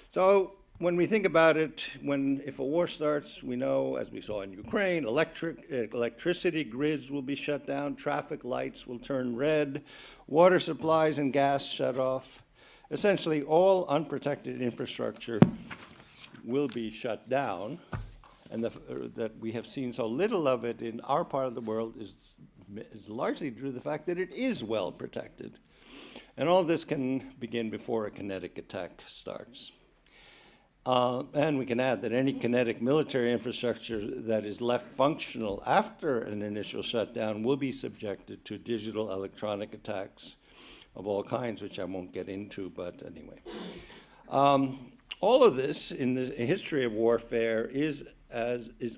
So when we think about it, if a war starts, we know, as we saw in Ukraine, electricity grids will be shut down, traffic lights will turn red, water supplies and gas shut off. Essentially, all unprotected infrastructure will be shut down, and that we have seen so little of it in our part of the world is largely due to the fact that it is well protected. And all this can begin before a kinetic attack starts. And we can add that any kinetic military infrastructure that is left functional after an initial shutdown will be subjected to digital electronic attacks of all kinds, which I won't get into, but anyway. All of this in the history of warfare is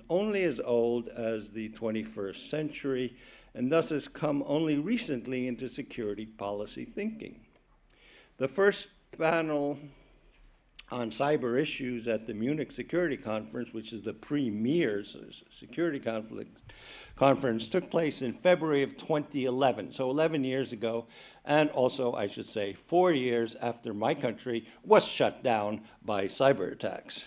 only as old as the 21st century, and thus has come only recently into security policy thinking. The first panel on cyber issues at the Munich Security Conference, which is the premier security conference, took place in February of 2011, so 11 years ago, and also, I should say, 4 years after my country was shut down by cyber attacks.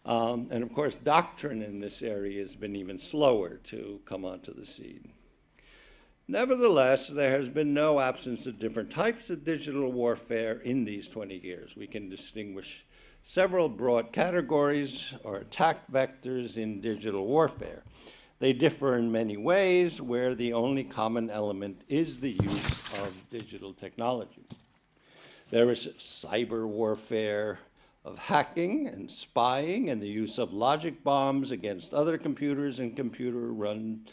And of course, doctrine in this area has been even slower to come onto the scene. Nevertheless, there has been no absence of different types of digital warfare in these 20 years. We can distinguish several broad categories or attack vectors in digital warfare. They differ in many ways, where the only common element is the use of digital technology. There is cyber warfare of hacking and spying and the use of logic bombs against other computers and computer-run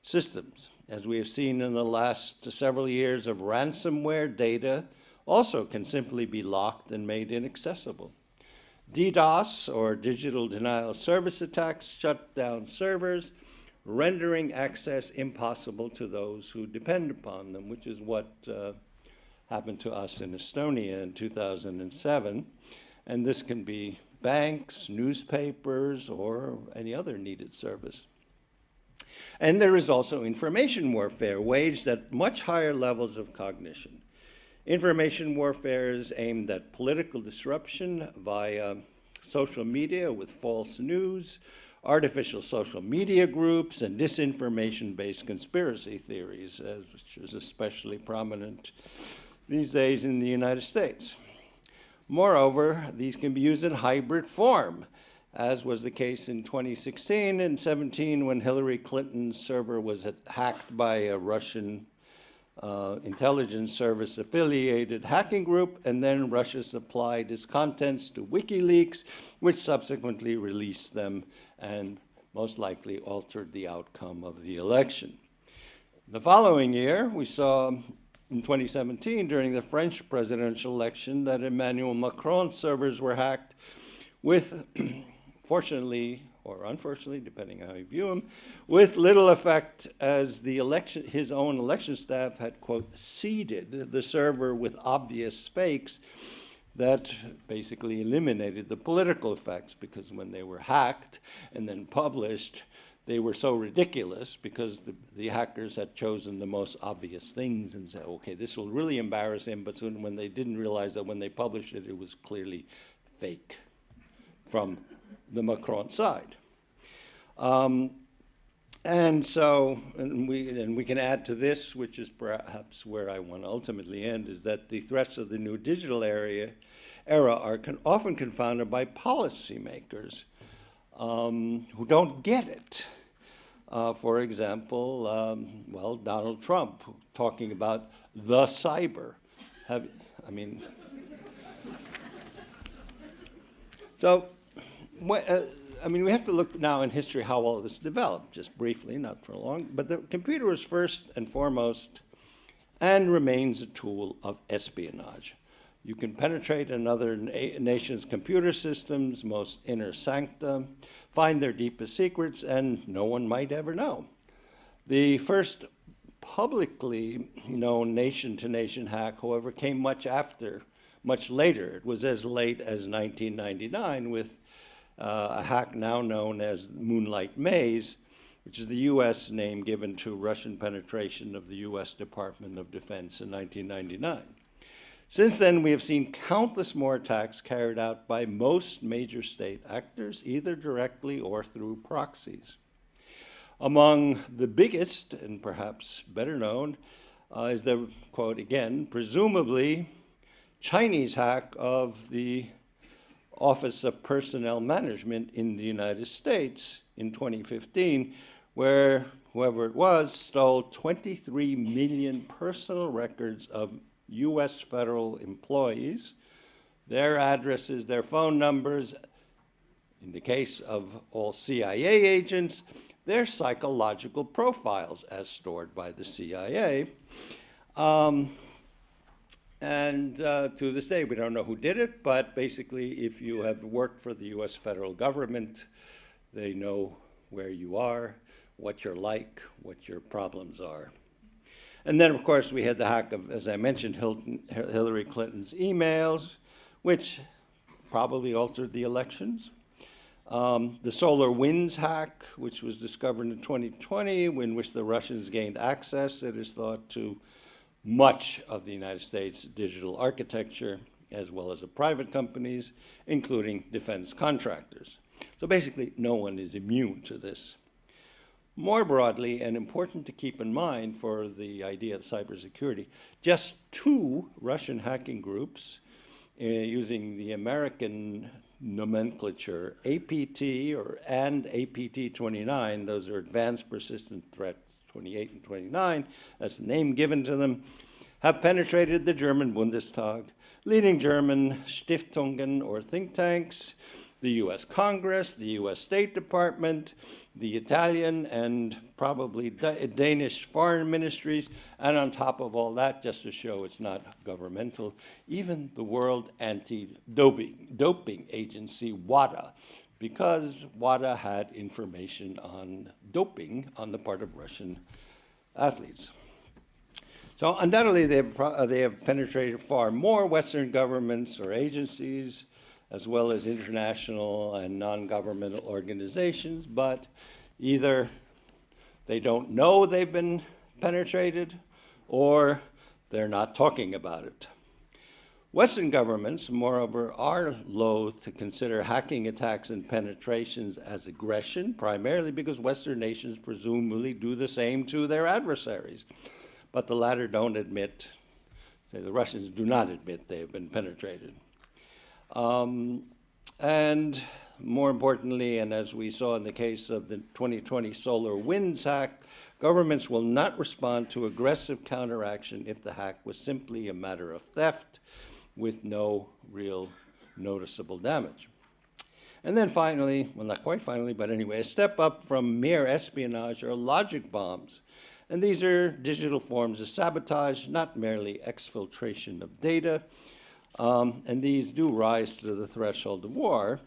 systems. As we have seen in the last several years of ransomware, data also can simply be locked and made inaccessible. DDoS, or digital denial of service attacks, shut down servers, rendering access impossible to those who depend upon them, which is what happened to us in Estonia in 2007. And this can be banks, newspapers, or any other needed service. And there is also information warfare waged at much higher levels of cognition. Information warfare is aimed at political disruption via social media with false news, artificial social media groups, and disinformation-based conspiracy theories, which is especially prominent these days in the United States. Moreover, these can be used in hybrid form, as was the case in 2016 and 17 when Hillary Clinton's server was hacked by a Russian intelligence service affiliated hacking group, and then Russia supplied its contents to WikiLeaks, which subsequently released them and most likely altered the outcome of the election. The following year, we saw in 2017, during the French presidential election, that Emmanuel Macron's servers were hacked with, fortunately or unfortunately, depending how you view him, with little effect, as his own election staff had, quote, seeded the server with obvious fakes that basically eliminated the political effects, because when they were hacked and then published, they were so ridiculous because the hackers had chosen the most obvious things and said, okay, this will really embarrass him, but soon when they didn't realize that when they published it, it was clearly fake from the Macron side. And we can add to this, which is perhaps where I want to ultimately end, is that the threats of the new digital era are often confounded by policymakers who don't get it. For example, well, Donald Trump talking about the cyber. We have to look now in history how all of this developed, just briefly, not for long. But the computer was first and foremost and remains a tool of espionage. You can penetrate another nation's computer systems, most inner sancta, find their deepest secrets, and no one might ever know. The first publicly known nation-to-nation hack, however, came much later. It was as late as 1999 with a hack now known as Moonlight Maze, which is the U.S. name given to Russian penetration of the U.S. Department of Defense in 1999. Since then, we have seen countless more attacks carried out by most major state actors, either directly or through proxies. Among the biggest, and perhaps better known, is the, quote again, presumably Chinese hack of the Office of Personnel Management in the United States in 2015, where whoever it was stole 23 million personal records of U.S. federal employees, their addresses, their phone numbers, in the case of all CIA agents, their psychological profiles as stored by the CIA. To this day, we don't know who did it, but basically, if you have worked for the U.S. federal government, they know where you are, what you're like, what your problems are. And then, of course, we had the hack of, as I mentioned, Hillary Clinton's emails, which probably altered the elections. The solar winds hack, which was discovered in 2020, in which the Russians gained access, it is thought, to much of the United States digital architecture, as well as the private companies, including defense contractors. So basically, no one is immune to this. More broadly, and important to keep in mind for the idea of cybersecurity, just 2 Russian hacking groups using the American nomenclature, APT and APT-29, those are Advanced Persistent Threats 28 and 29, that's the name given to them, have penetrated the German Bundestag, leading German Stiftungen or think tanks, the US Congress, the US State Department, the Italian and probably Danish foreign ministries, and on top of all that, just to show it's not governmental, even the World Anti-Doping Agency, WADA, because WADA had information on doping on the part of Russian athletes. So undoubtedly, they have penetrated far more Western governments or agencies, as well as international and non-governmental organizations, but either they don't know they've been penetrated or they're not talking about it. Western governments, moreover, are loath to consider hacking attacks and penetrations as aggression, primarily because Western nations presumably do the same to their adversaries. But the latter don't admit, say the Russians do not admit they have been penetrated. And more importantly, and as we saw in the case of the 2020 solar winds hack, governments will not respond to aggressive counteraction if the hack was simply a matter of theft with no real noticeable damage. And then finally, well, not quite finally, but anyway, a step up from mere espionage are logic bombs. And these are digital forms of sabotage, not merely exfiltration of data. And these do rise to the threshold of war.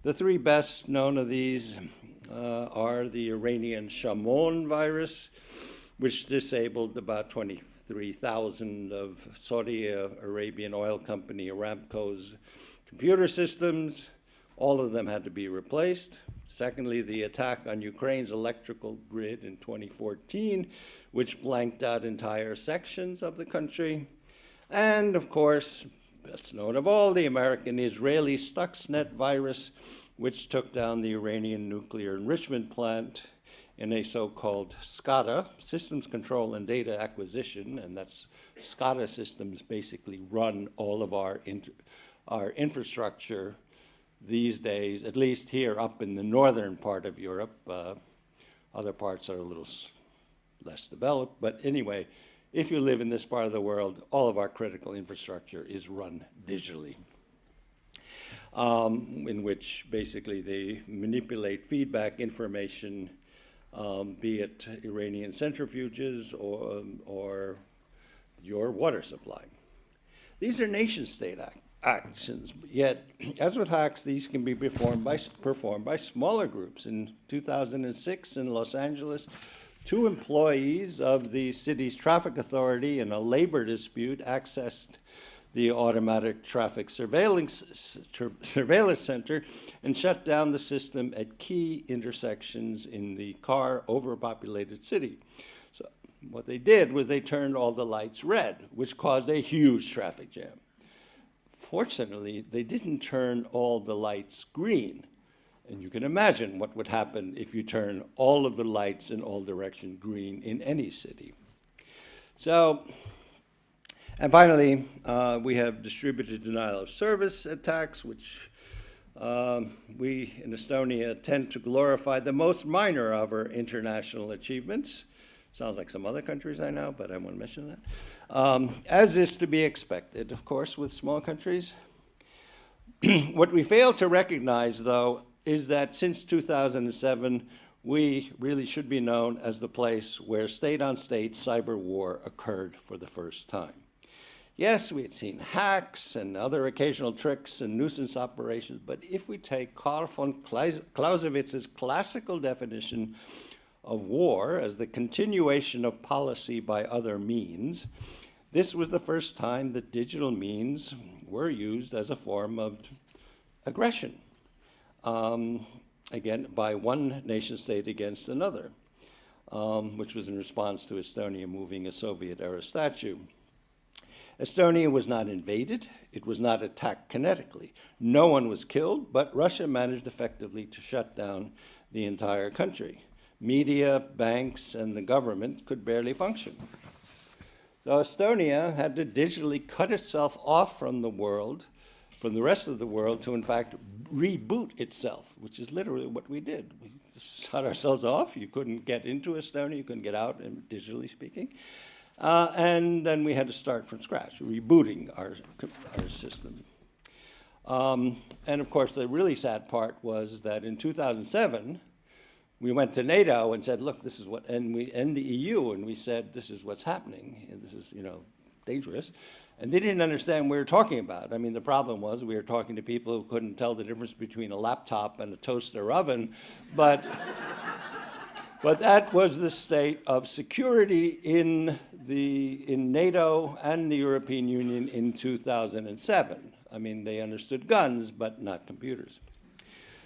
The 3 best known of these are the Iranian Shamon virus, which disabled about 23,000 of Saudi Arabian oil company Aramco's computer systems. All of them had to be replaced. Secondly, the attack on Ukraine's electrical grid in 2014, which blanked out entire sections of the country. And of course, best known of all, the American-Israeli Stuxnet virus, which took down the Iranian nuclear enrichment plant in a so-called SCADA, Systems Control and Data Acquisition, and that's SCADA systems basically run all of our infrastructure these days, at least here up in the northern part of Europe. Other parts are a little less developed, but anyway, if you live in this part of the world, all of our critical infrastructure is run digitally, in which basically they manipulate feedback information, be it Iranian centrifuges or your water supply. These are nation-state actions, yet, as with hacks, these can be performed by smaller groups. In 2006 in Los Angeles, 2 employees of the city's traffic authority in a labor dispute accessed the automatic traffic surveillance center and shut down the system at key intersections in the car overpopulated city. So what they did was they turned all the lights red, which caused a huge traffic jam. Fortunately, they didn't turn all the lights green. And you can imagine what would happen if you turn all of the lights in all directions green in any city. So, and finally, we have distributed denial of service attacks, which we in Estonia tend to glorify the most minor of our international achievements. Sounds like some other countries I know, but I won't mention that. As is to be expected, of course, with small countries. What we fail to recognize, though, is that since 2007, we really should be known as the place where state-on-state cyber war occurred for the first time. Yes, we had seen hacks and other occasional tricks and nuisance operations, but if we take Karl von Clausewitz's classical definition of war as the continuation of policy by other means, this was the first time that digital means were used as a form of aggression, again, by one nation state against another, which was in response to Estonia moving a Soviet-era statue. Estonia was not invaded. It was not attacked kinetically. No one was killed, but Russia managed effectively to shut down the entire country. Media, banks, and the government could barely function. So Estonia had to digitally cut itself off from the world, from the rest of the world, to in fact reboot itself, which is literally what we did. We just shut ourselves off. You couldn't get into Estonia, you couldn't get out, digitally speaking. And then we had to start from scratch, rebooting our system. And of course, the really sad part was that in 2007, we went to NATO and said, look, this is what, and the EU, and we said, this is what's happening, and this is, dangerous. And they didn't understand what we were talking about. I mean, the problem was we were talking to people who couldn't tell the difference between a laptop and a toaster oven, but that was the state of security in NATO and the European Union in 2007. I mean, they understood guns, but not computers.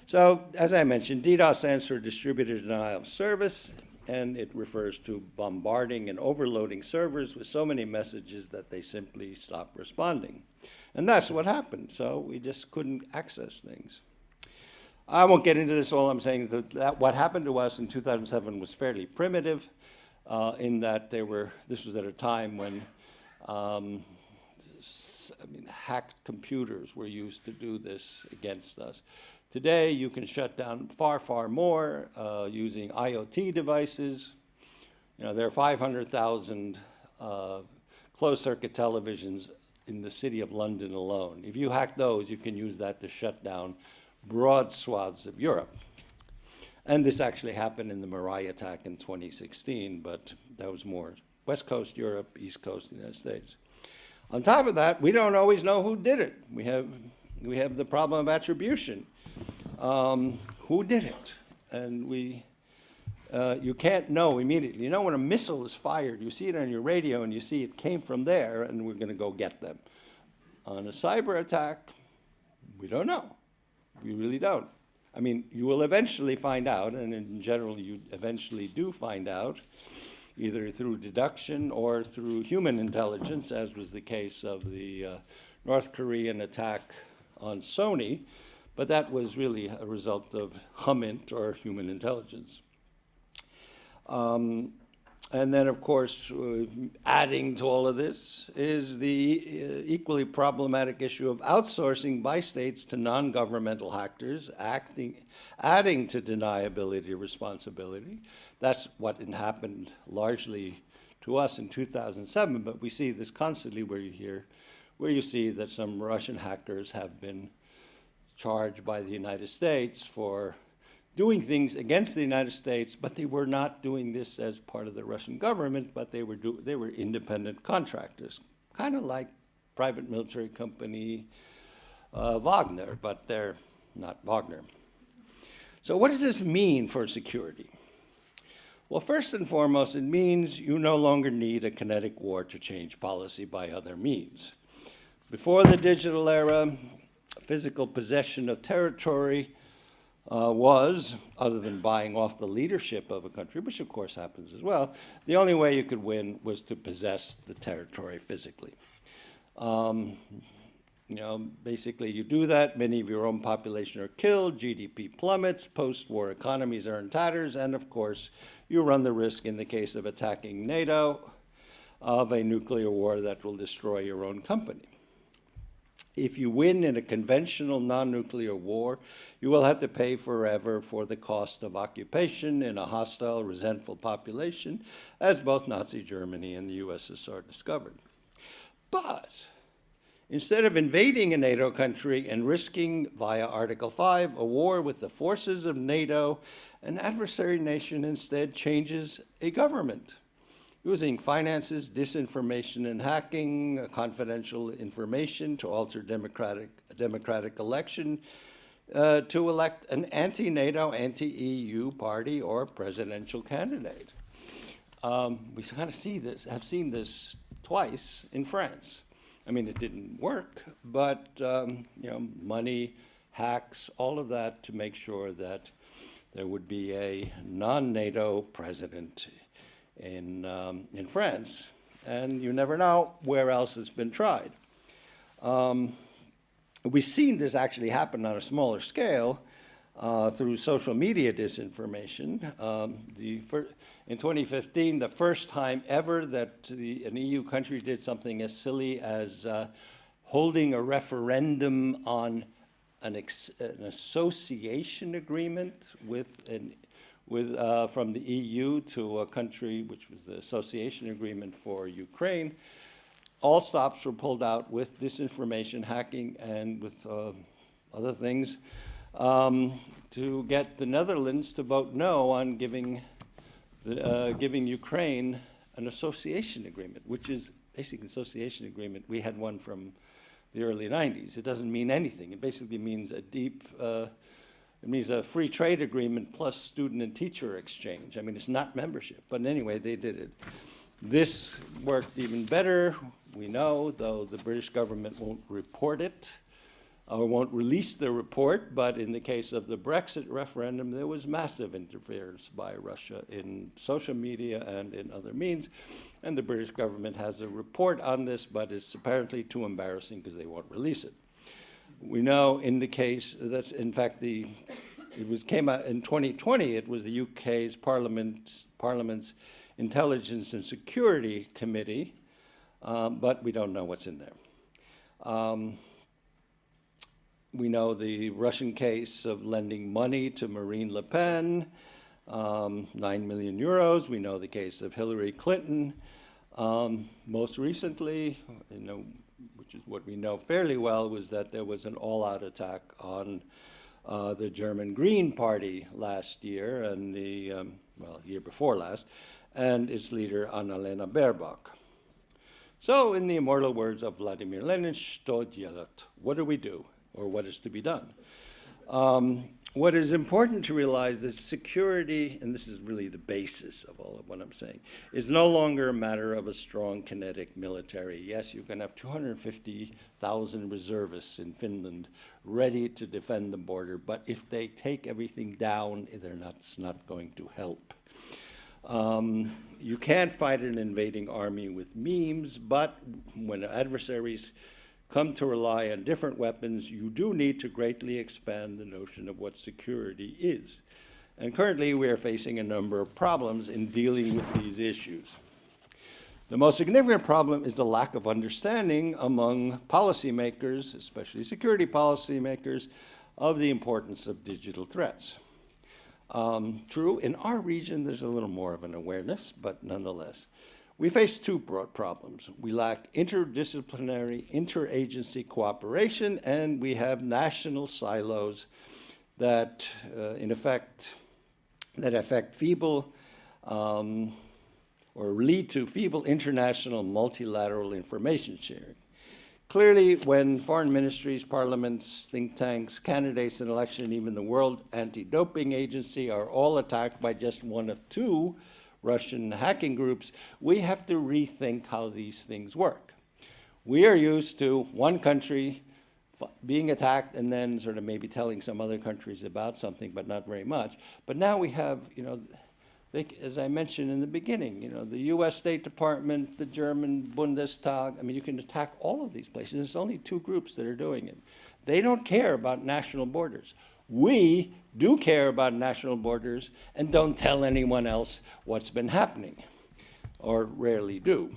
So, as I mentioned, DDoS stands for Distributed Denial of Service, and it refers to bombarding and overloading servers with so many messages that they simply stop responding. And that's what happened. So we just couldn't access things. I won't get into this. All I'm saying is that what happened to us in 2007 was fairly primitive, in that this was at a time when hacked computers were used to do this against us. Today, you can shut down far, far more using IoT devices. There are 500,000 closed-circuit televisions in the city of London alone. If you hack those, you can use that to shut down broad swaths of Europe. And this actually happened in the Mirai attack in 2016, but that was more West Coast Europe, East Coast United States. On top of that, we don't always know who did it. We have the problem of attribution. Who did it? And you can't know immediately. You know when a missile is fired, you see it on your radio and you see it came from there and we're going to go get them. On a cyber attack, we don't know. We really don't. I mean, you will eventually find out, and in general you eventually do find out, either through deduction or through human intelligence, as was the case of the North Korean attack on Sony. But that was really a result of HUMINT, or human intelligence. And then, of course, adding to all of this is the equally problematic issue of outsourcing by states to non-governmental actors, adding to deniability responsibility. That's what happened largely to us in 2007, but we see this constantly where you see that some Russian hackers have been charged by the United States for doing things against the United States, but they were not doing this as part of the Russian government, but they were independent contractors, kind of like private military company Wagner, but they're not Wagner. So what does this mean for security? Well, first and foremost, it means you no longer need a kinetic war to change policy by other means. Before the digital era, physical possession of territory was, other than buying off the leadership of a country, which of course happens as well, the only way you could win was to possess the territory physically. Basically you do that, many of your own population are killed, GDP plummets, post-war economies are in tatters, and of course you run the risk in the case of attacking NATO of a nuclear war that will destroy your own company. If you win in a conventional non-nuclear war, you will have to pay forever for the cost of occupation in a hostile, resentful population, as both Nazi Germany and the USSR discovered. But instead of invading a NATO country and risking, via Article 5, a war with the forces of NATO, an adversary nation instead changes a government, using finances, disinformation, and hacking, confidential information to alter democratic election, to elect an anti-NATO, anti-EU party or presidential candidate. We kind of have seen this twice in France. I mean, it didn't work, but money, hacks, all of that to make sure that there would be a non-NATO president in France, and you never know where else it's been tried. We've seen this actually happen on a smaller scale through social media disinformation. In 2015, the first time ever that an EU country did something as silly as holding a referendum on an association agreement from the EU to a country which was the association agreement for Ukraine. All stops were pulled out with disinformation, hacking, and with other things to get the Netherlands to vote no on giving Ukraine an association agreement, which is basically an association agreement. We had one from the early 90s. It doesn't mean anything. It basically means it means a free trade agreement plus student and teacher exchange. I mean, it's not membership, but anyway, they did it. This worked even better, we know, though the British government won't report it, or won't release the report, but in the case of the Brexit referendum, there was massive interference by Russia in social media and in other means, and the British government has a report on this, but it's apparently too embarrassing because they won't release it. We know in the case, that's in fact came out in 2020, it was the UK's Parliament's Intelligence and Security Committee, but we don't know what's in there. We know the Russian case of lending money to Marine Le Pen, 9 million euros. We know the case of Hillary Clinton. Most recently, which is what we know fairly well, was that there was an all-out attack on the German Green Party last year, and year before last, and its leader, Annalena Baerbock. So, in the immortal words of Vladimir Lenin, что делать? What do we do, or what is to be done? What is important to realize that security, and this is really the basis of all of what I'm saying, is no longer a matter of a strong kinetic military. Yes, you can have 250,000 reservists in Finland ready to defend the border, but if they take everything down, it's not going to help. You can't fight an invading army with memes, but when adversaries come to rely on different weapons, you do need to greatly expand the notion of what security is. And currently, we are facing a number of problems in dealing with these issues. The most significant problem is the lack of understanding among policymakers, especially security policymakers, of the importance of digital threats. True, in our region, there's a little more of an awareness, but nonetheless. We face two broad problems. We lack interdisciplinary, interagency cooperation, and we have national silos that, affect feeble or lead to feeble international multilateral information sharing. Clearly, when foreign ministries, parliaments, think tanks, candidates in election, and even the World Anti-Doping Agency are all attacked by just one of two Russian hacking groups, we have to rethink how these things work. We are used to one country being attacked and then sort of maybe telling some other countries about something, but not very much. But now we have, you know, as I mentioned in the beginning, you know, the US State Department, the German Bundestag, I mean, you can attack all of these places. There's only two groups that are doing it. They don't care about national borders. We do care about national borders and don't tell anyone else what's been happening, or rarely do.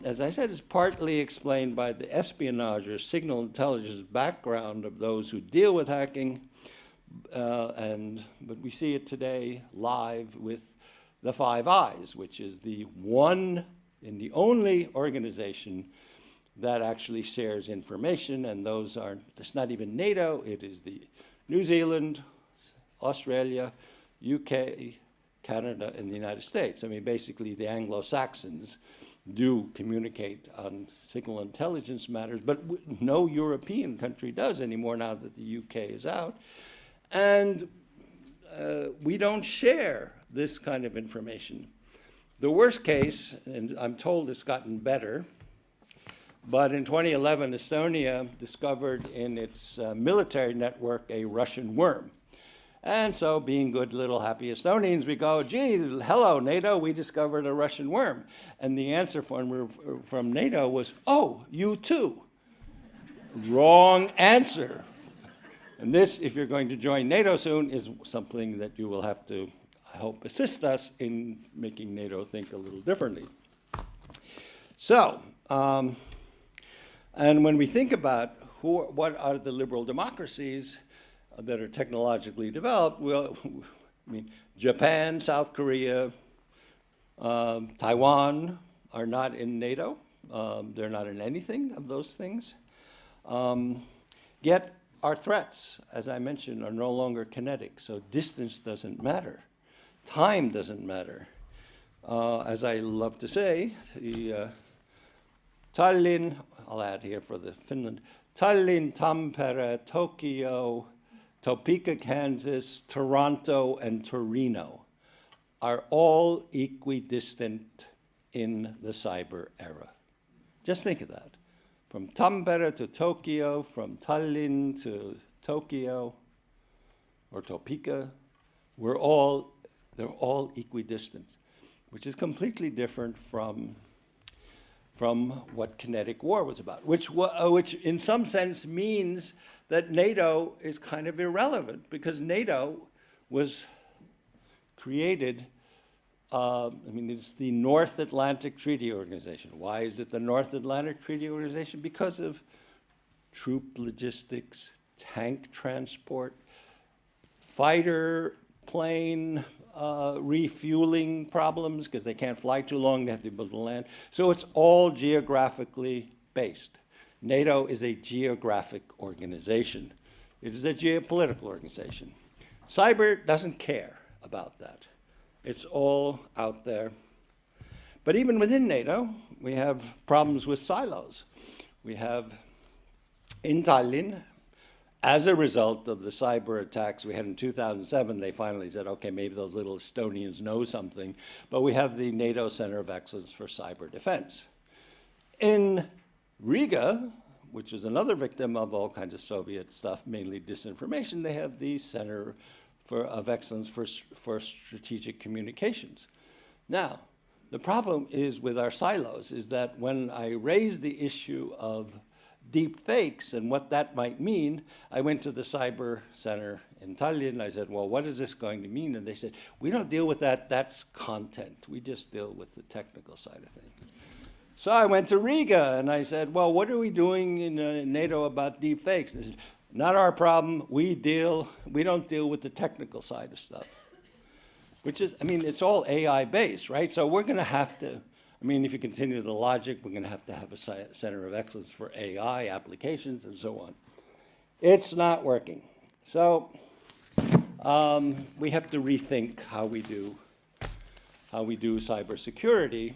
As I said, it's partly explained by the espionage or signal intelligence background of those who deal with hacking, but we see it today live with the Five Eyes, which is the one and the only organization that actually shares information, and those are, it's not even NATO, it is the New Zealand, Australia, UK, Canada, and the United States. I mean, basically the Anglo-Saxons do communicate on signal intelligence matters, but no European country does anymore now that the UK is out. And we don't share this kind of information. The worst case, and I'm told it's gotten better, but in 2011, Estonia discovered in its military network a Russian worm. And so, being good little happy Estonians, we go, gee, hello, NATO, we discovered a Russian worm. And the answer from NATO was, oh, you too. Wrong answer. And this, if you're going to join NATO soon, is something that you will have to, I hope, assist us in making NATO think a little differently. So, and when we think about what are the liberal democracies that are technologically developed, well, I mean, Japan, South Korea, Taiwan are not in NATO. They're not in anything of those things. Yet our threats, as I mentioned, are no longer kinetic, so distance doesn't matter. Time doesn't matter. As I love to say, the Tallinn, I'll add here for the Finland, Tallinn, Tampere, Tokyo, Topeka, Kansas, Toronto, and Torino are all equidistant in the cyber era. Just think of that. From Tampere to Tokyo, from Tallinn to Tokyo, or Topeka, they're all equidistant, which is completely different from what kinetic war was about, which in some sense means that NATO is kind of irrelevant, because NATO was created, I mean, it's the North Atlantic Treaty Organization. Why is it the North Atlantic Treaty Organization? Because of troop logistics, tank transport, fighter plane refueling problems, because they can't fly too long, they have to build the land. So it's all geographically based. NATO is a geographic organization. It is a geopolitical organization. Cyber doesn't care about that. It's all out there. But even within NATO, we have problems with silos. We have, in Tallinn, as a result of the cyber attacks we had in 2007, they finally said, okay, maybe those little Estonians know something, but we have the NATO Center of Excellence for Cyber Defense. In Riga, which is another victim of all kinds of Soviet stuff, mainly disinformation, they have the Center of Excellence for Strategic Communications. Now, the problem is with our silos is that when I raised the issue of deep fakes and what that might mean, I went to the Cyber Center in Tallinn. I said, well, what is this going to mean? And they said, we don't deal with that. That's content. We just deal with the technical side of things. So I went to Riga and I said, well, what are we doing in NATO about deep fakes? And they said, not our problem. We don't deal with the technical side of stuff. Which is, I mean, it's all AI based, right? So we're going to have to, I mean, if you continue the logic, we're going to have a Center of Excellence for AI applications and so on. It's not working. So we have to rethink how we do cybersecurity.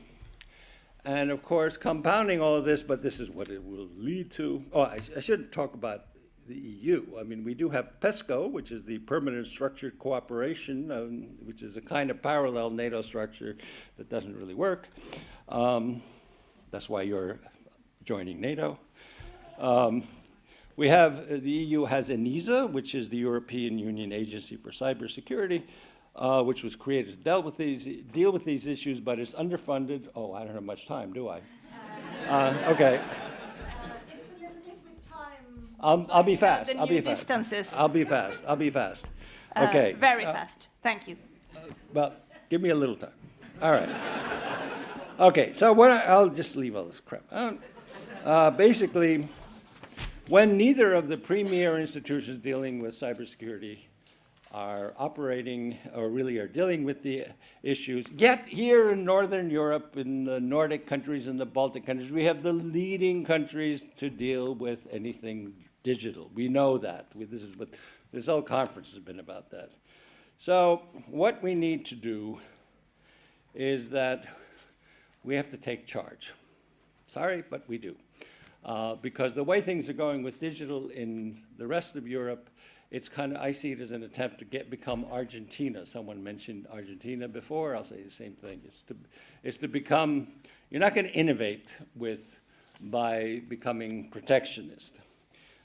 And of course, compounding all of this, but this is what it will lead to. Oh, I shouldn't talk about the EU. I mean, we do have PESCO, which is the Permanent Structured Cooperation, which is a kind of parallel NATO structure that doesn't really work. That's why you're joining NATO. We have, the EU has ENISA, which is the European Union Agency for Cybersecurity, which was created to deal with these issues, but it's underfunded. Oh, I don't have much time, do I? Okay. It's a little bit with time. I'll be fast. The I'll new be fast. distances. I'll be fast. I'll be fast. Okay. Very fast. Thank you. Well, give me a little time. All right. Okay, so I'll just leave all this crap. Basically, when neither of the premier institutions dealing with cybersecurity are operating or really are dealing with the issues, yet here in Northern Europe, in the Nordic countries and the Baltic countries, we have the leading countries to deal with anything digital. We know that. This is what this whole conference has been about that. So what we need to do is that we have to take charge. Sorry, but we do. Because the way things are going with digital in the rest of Europe, it's kind of, I see it as an attempt to become Argentina. Someone mentioned Argentina before, I'll say the same thing. It's to become, you're not going to innovate by becoming protectionist,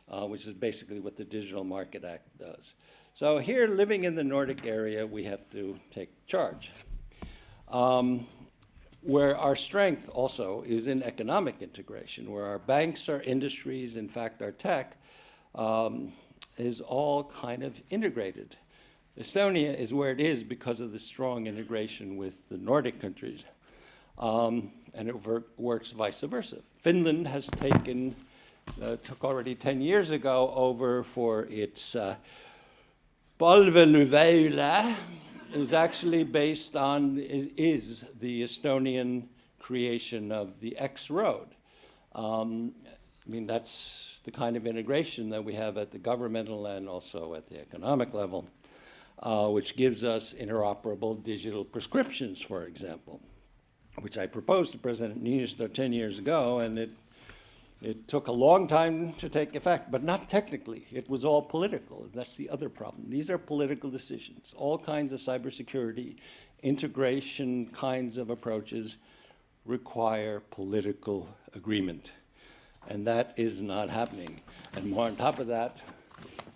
which is basically what the Digital Market Act does. So here, living in the Nordic area, we have to take charge. Where our strength also is in economic integration, where our banks, our industries, in fact, our tech, is all kind of integrated. Estonia is where it is because of the strong integration with the Nordic countries, and it works vice versa. Finland has took already 10 years ago over for its Palveluväylä, is actually based on, is the Estonian creation of the X road. I mean, that's the kind of integration that we have at the governmental and also at the economic level, which gives us interoperable digital prescriptions, for example, which I proposed to President Niinistö 10 years ago, and it took a long time to take effect, but not technically. It was all political. That's the other problem. These are political decisions. All kinds of cybersecurity integration kinds of approaches require political agreement, and that is not happening. And more on top of that,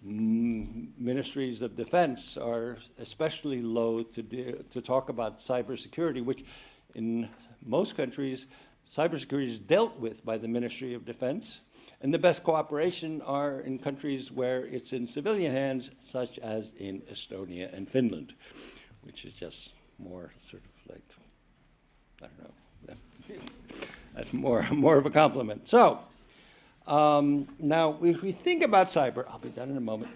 ministries of defense are especially loath to talk about cybersecurity, which in most countries, cybersecurity is dealt with by the Ministry of Defense, and the best cooperation are in countries where it's in civilian hands, such as in Estonia and Finland, which is just more sort of like, I don't know, that's more of a compliment. So, now if we think about cyber, I'll be done in a moment.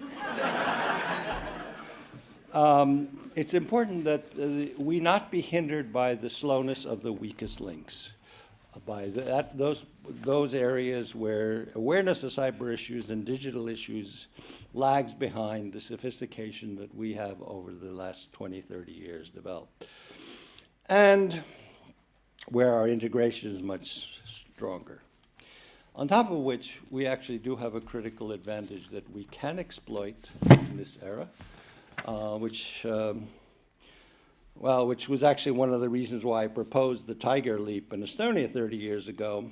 It's important that we not be hindered by the slowness of the weakest links. By those areas where awareness of cyber issues and digital issues lags behind the sophistication that we have over the last 20, 30 years developed. And where our integration is much stronger. On top of which, we actually do have a critical advantage that we can exploit in this era, which was actually one of the reasons why I proposed the Tiger Leap in Estonia 30 years ago,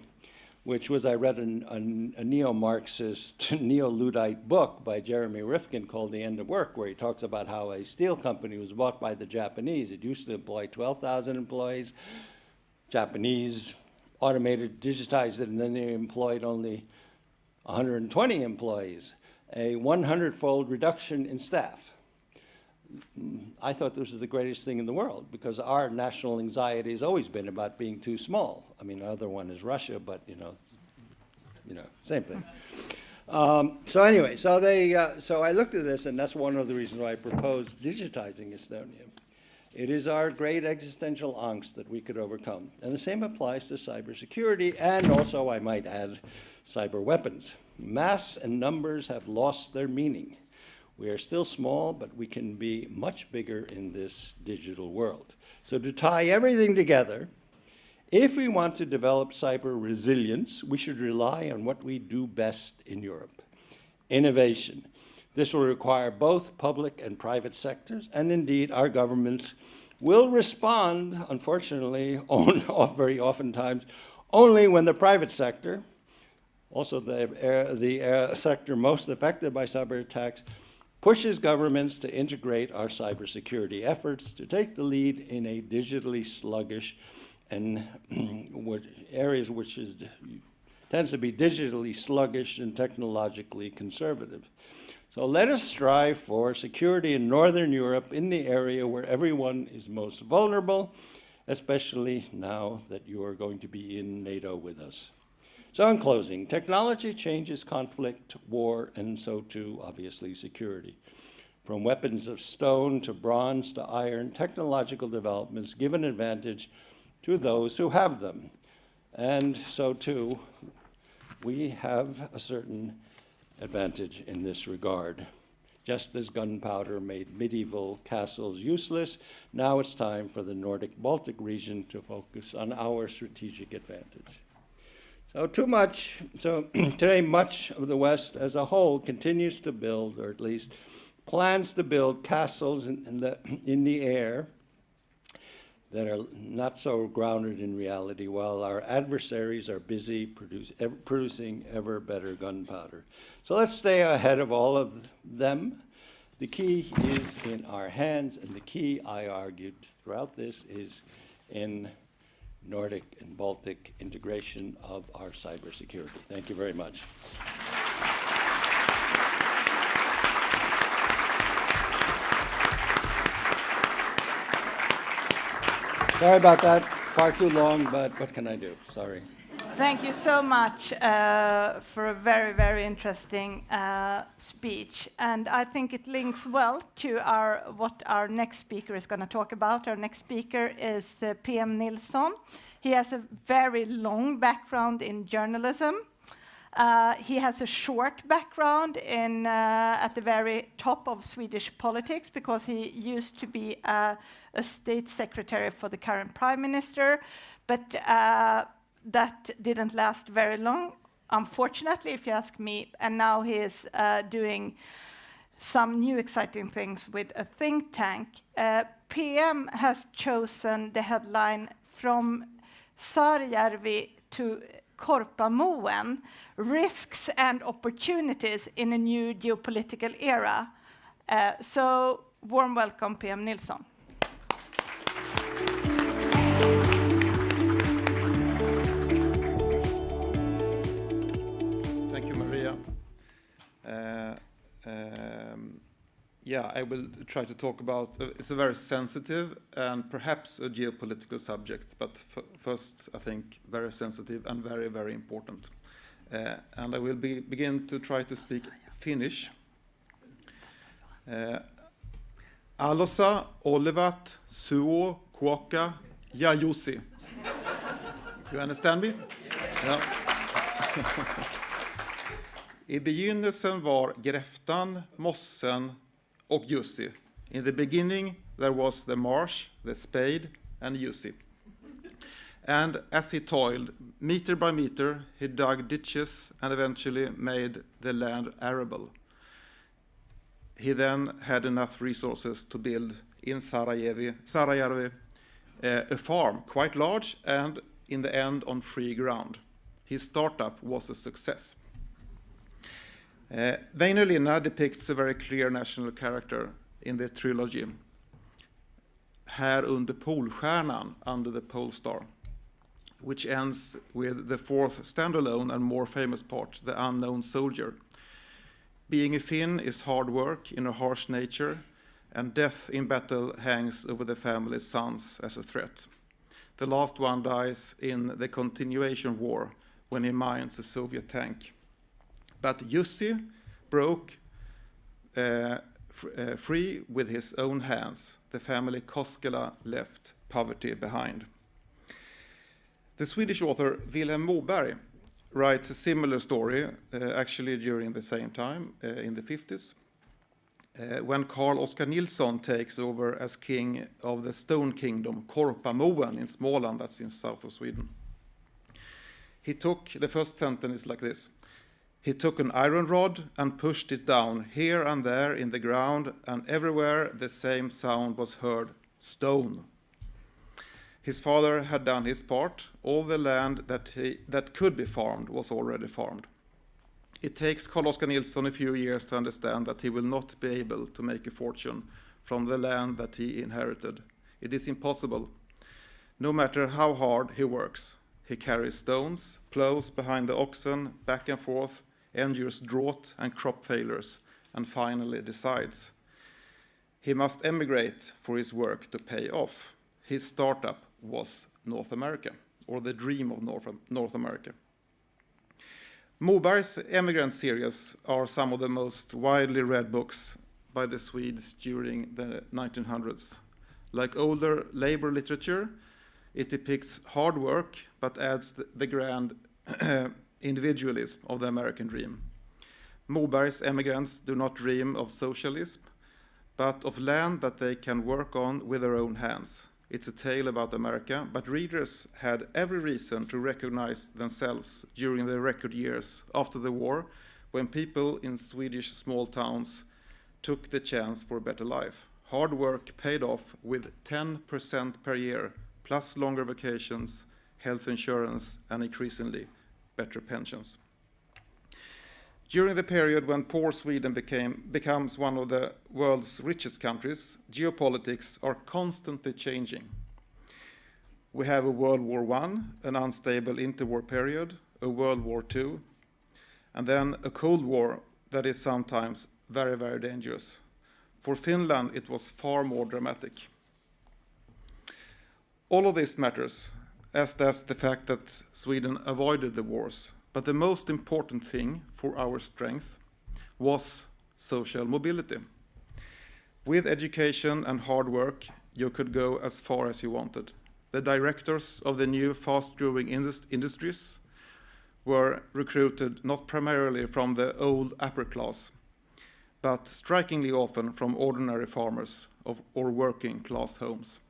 which was I read a neo-Marxist, neo-Luddite book by Jeremy Rifkin called The End of Work, where he talks about how a steel company was bought by the Japanese. It used to employ 12,000 employees. Japanese automated, digitized it, and then they employed only 120 employees, a 100-fold reduction in staff. I thought this was the greatest thing in the world because our national anxiety has always been about being too small. I mean, the other one is Russia, but you know, same thing. So anyway, so I looked at this, and that's one of the reasons why I proposed digitizing Estonia. It is our great existential angst that we could overcome, and the same applies to cybersecurity, and also, I might add, cyber weapons. Mass and numbers have lost their meaning. We are still small, but we can be much bigger in this digital world. So to tie everything together, if we want to develop cyber resilience, we should rely on what we do best in Europe, innovation. This will require both public and private sectors, and indeed our governments will respond, unfortunately, very oftentimes, only when the private sector also the sector most affected by cyber attacks, pushes governments to integrate our cybersecurity efforts to take the lead in a digitally sluggish and areas which tends to be digitally sluggish and technologically conservative. So let us strive for security in Northern Europe, in the area where everyone is most vulnerable, especially now that you are going to be in NATO with us. So in closing, technology changes conflict, war, and so too, obviously, security. From weapons of stone to bronze to iron, technological developments give an advantage to those who have them. And so too, we have a certain advantage in this regard. Just as gunpowder made medieval castles useless, now it's time for the Nordic-Baltic region to focus on our strategic advantage. So today much of the West as a whole continues to build, or at least plans to build, castles in the air that are not so grounded in reality, while our adversaries are busy producing ever better gunpowder. So let's stay ahead of all of them. The key is in our hands, and the key, I argued throughout this, is in Nordic and Baltic integration of our cybersecurity. Thank you very much. Sorry about that, far too long, but what can I do? Sorry. Thank you so much for a very, very interesting speech. And I think it links well to what our next speaker is going to talk about. Our next speaker is PM Nilsson. He has a very long background in journalism. He has a short background at the very top of Swedish politics, because he used to be a state secretary for the current prime minister, but that didn't last very long, unfortunately, if you ask me. And now he is doing some new exciting things with a think tank. PM has chosen the headline "From Saarijärvi to Korpamoen, Risks and Opportunities in a New Geopolitical Era." So warm welcome, PM Nilsson. Thank you, Maria. Yeah, I will try to talk about, it's a very sensitive and perhaps a geopolitical subject, but first, I think, very sensitive and very, very important. And I will begin to try to speak Finnish. Alossa, Olivat, Suo, Kuoka, ja Jussi. You understand me? Yeah. I begynnelsen var gräftan, mossen och Jussi. In the beginning there was the marsh, the spade, and Jussi. And as he toiled, meter by meter, he dug ditches and eventually made the land arable. He then had enough resources to build in Saarijärvi a farm, quite large, and in the end on free ground. His startup was a success. Väinölinna depicts a very clear national character in the trilogy. Här under Polstjärnan, under the pole star, which ends with the fourth standalone and more famous part, the unknown soldier. Being a Finn is hard work in a harsh nature, and death in battle hangs over the family's sons as a threat. The last one dies in the continuation war when he mines a Soviet tank. But Jussi broke free with his own hands. The family Koskela left poverty behind. The Swedish author Vilhelm Moberg writes a similar story, actually during the same time, in the 50s, when Carl Oskar Nilsson takes over as king of the stone kingdom, Korpamoen in Småland, that's in south of Sweden. The first sentence is like this: he took an iron rod and pushed it down here and there in the ground, and everywhere the same sound was heard, stone. His father had done his part. All the land that could be farmed was already farmed. It takes Carl-Oskar Nilsson a few years to understand that he will not be able to make a fortune from the land that he inherited. It is impossible. No matter how hard he works, he carries stones, plows behind the oxen, back and forth, endures drought and crop failures, and finally decides he must emigrate for his work to pay off. His startup was North America, or the dream of North America. Moberg's Emigrant series are some of the most widely read books by the Swedes during the 1900s. Like older labor literature, it depicts hard work but adds the grand individualism of the American dream. Moberg's emigrants do not dream of socialism, but of land that they can work on with their own hands. It's a tale about America, but readers had every reason to recognize themselves during the record years after the war, when people in Swedish small towns took the chance for a better life. Hard work paid off with 10% per year, plus longer vacations, health insurance, and increasingly better pensions. During the period when poor Sweden becomes one of the world's richest countries, geopolitics are constantly changing. We have a World War I, an unstable interwar period, a World War II, and then a Cold War that is sometimes very, very dangerous. For Finland, it was far more dramatic. All of this matters, as does the fact that Sweden avoided the wars. But the most important thing for our strength was social mobility. With education and hard work, you could go as far as you wanted. The directors of the new fast-growing industries were recruited not primarily from the old upper class, but strikingly often from ordinary farmers or working class homes.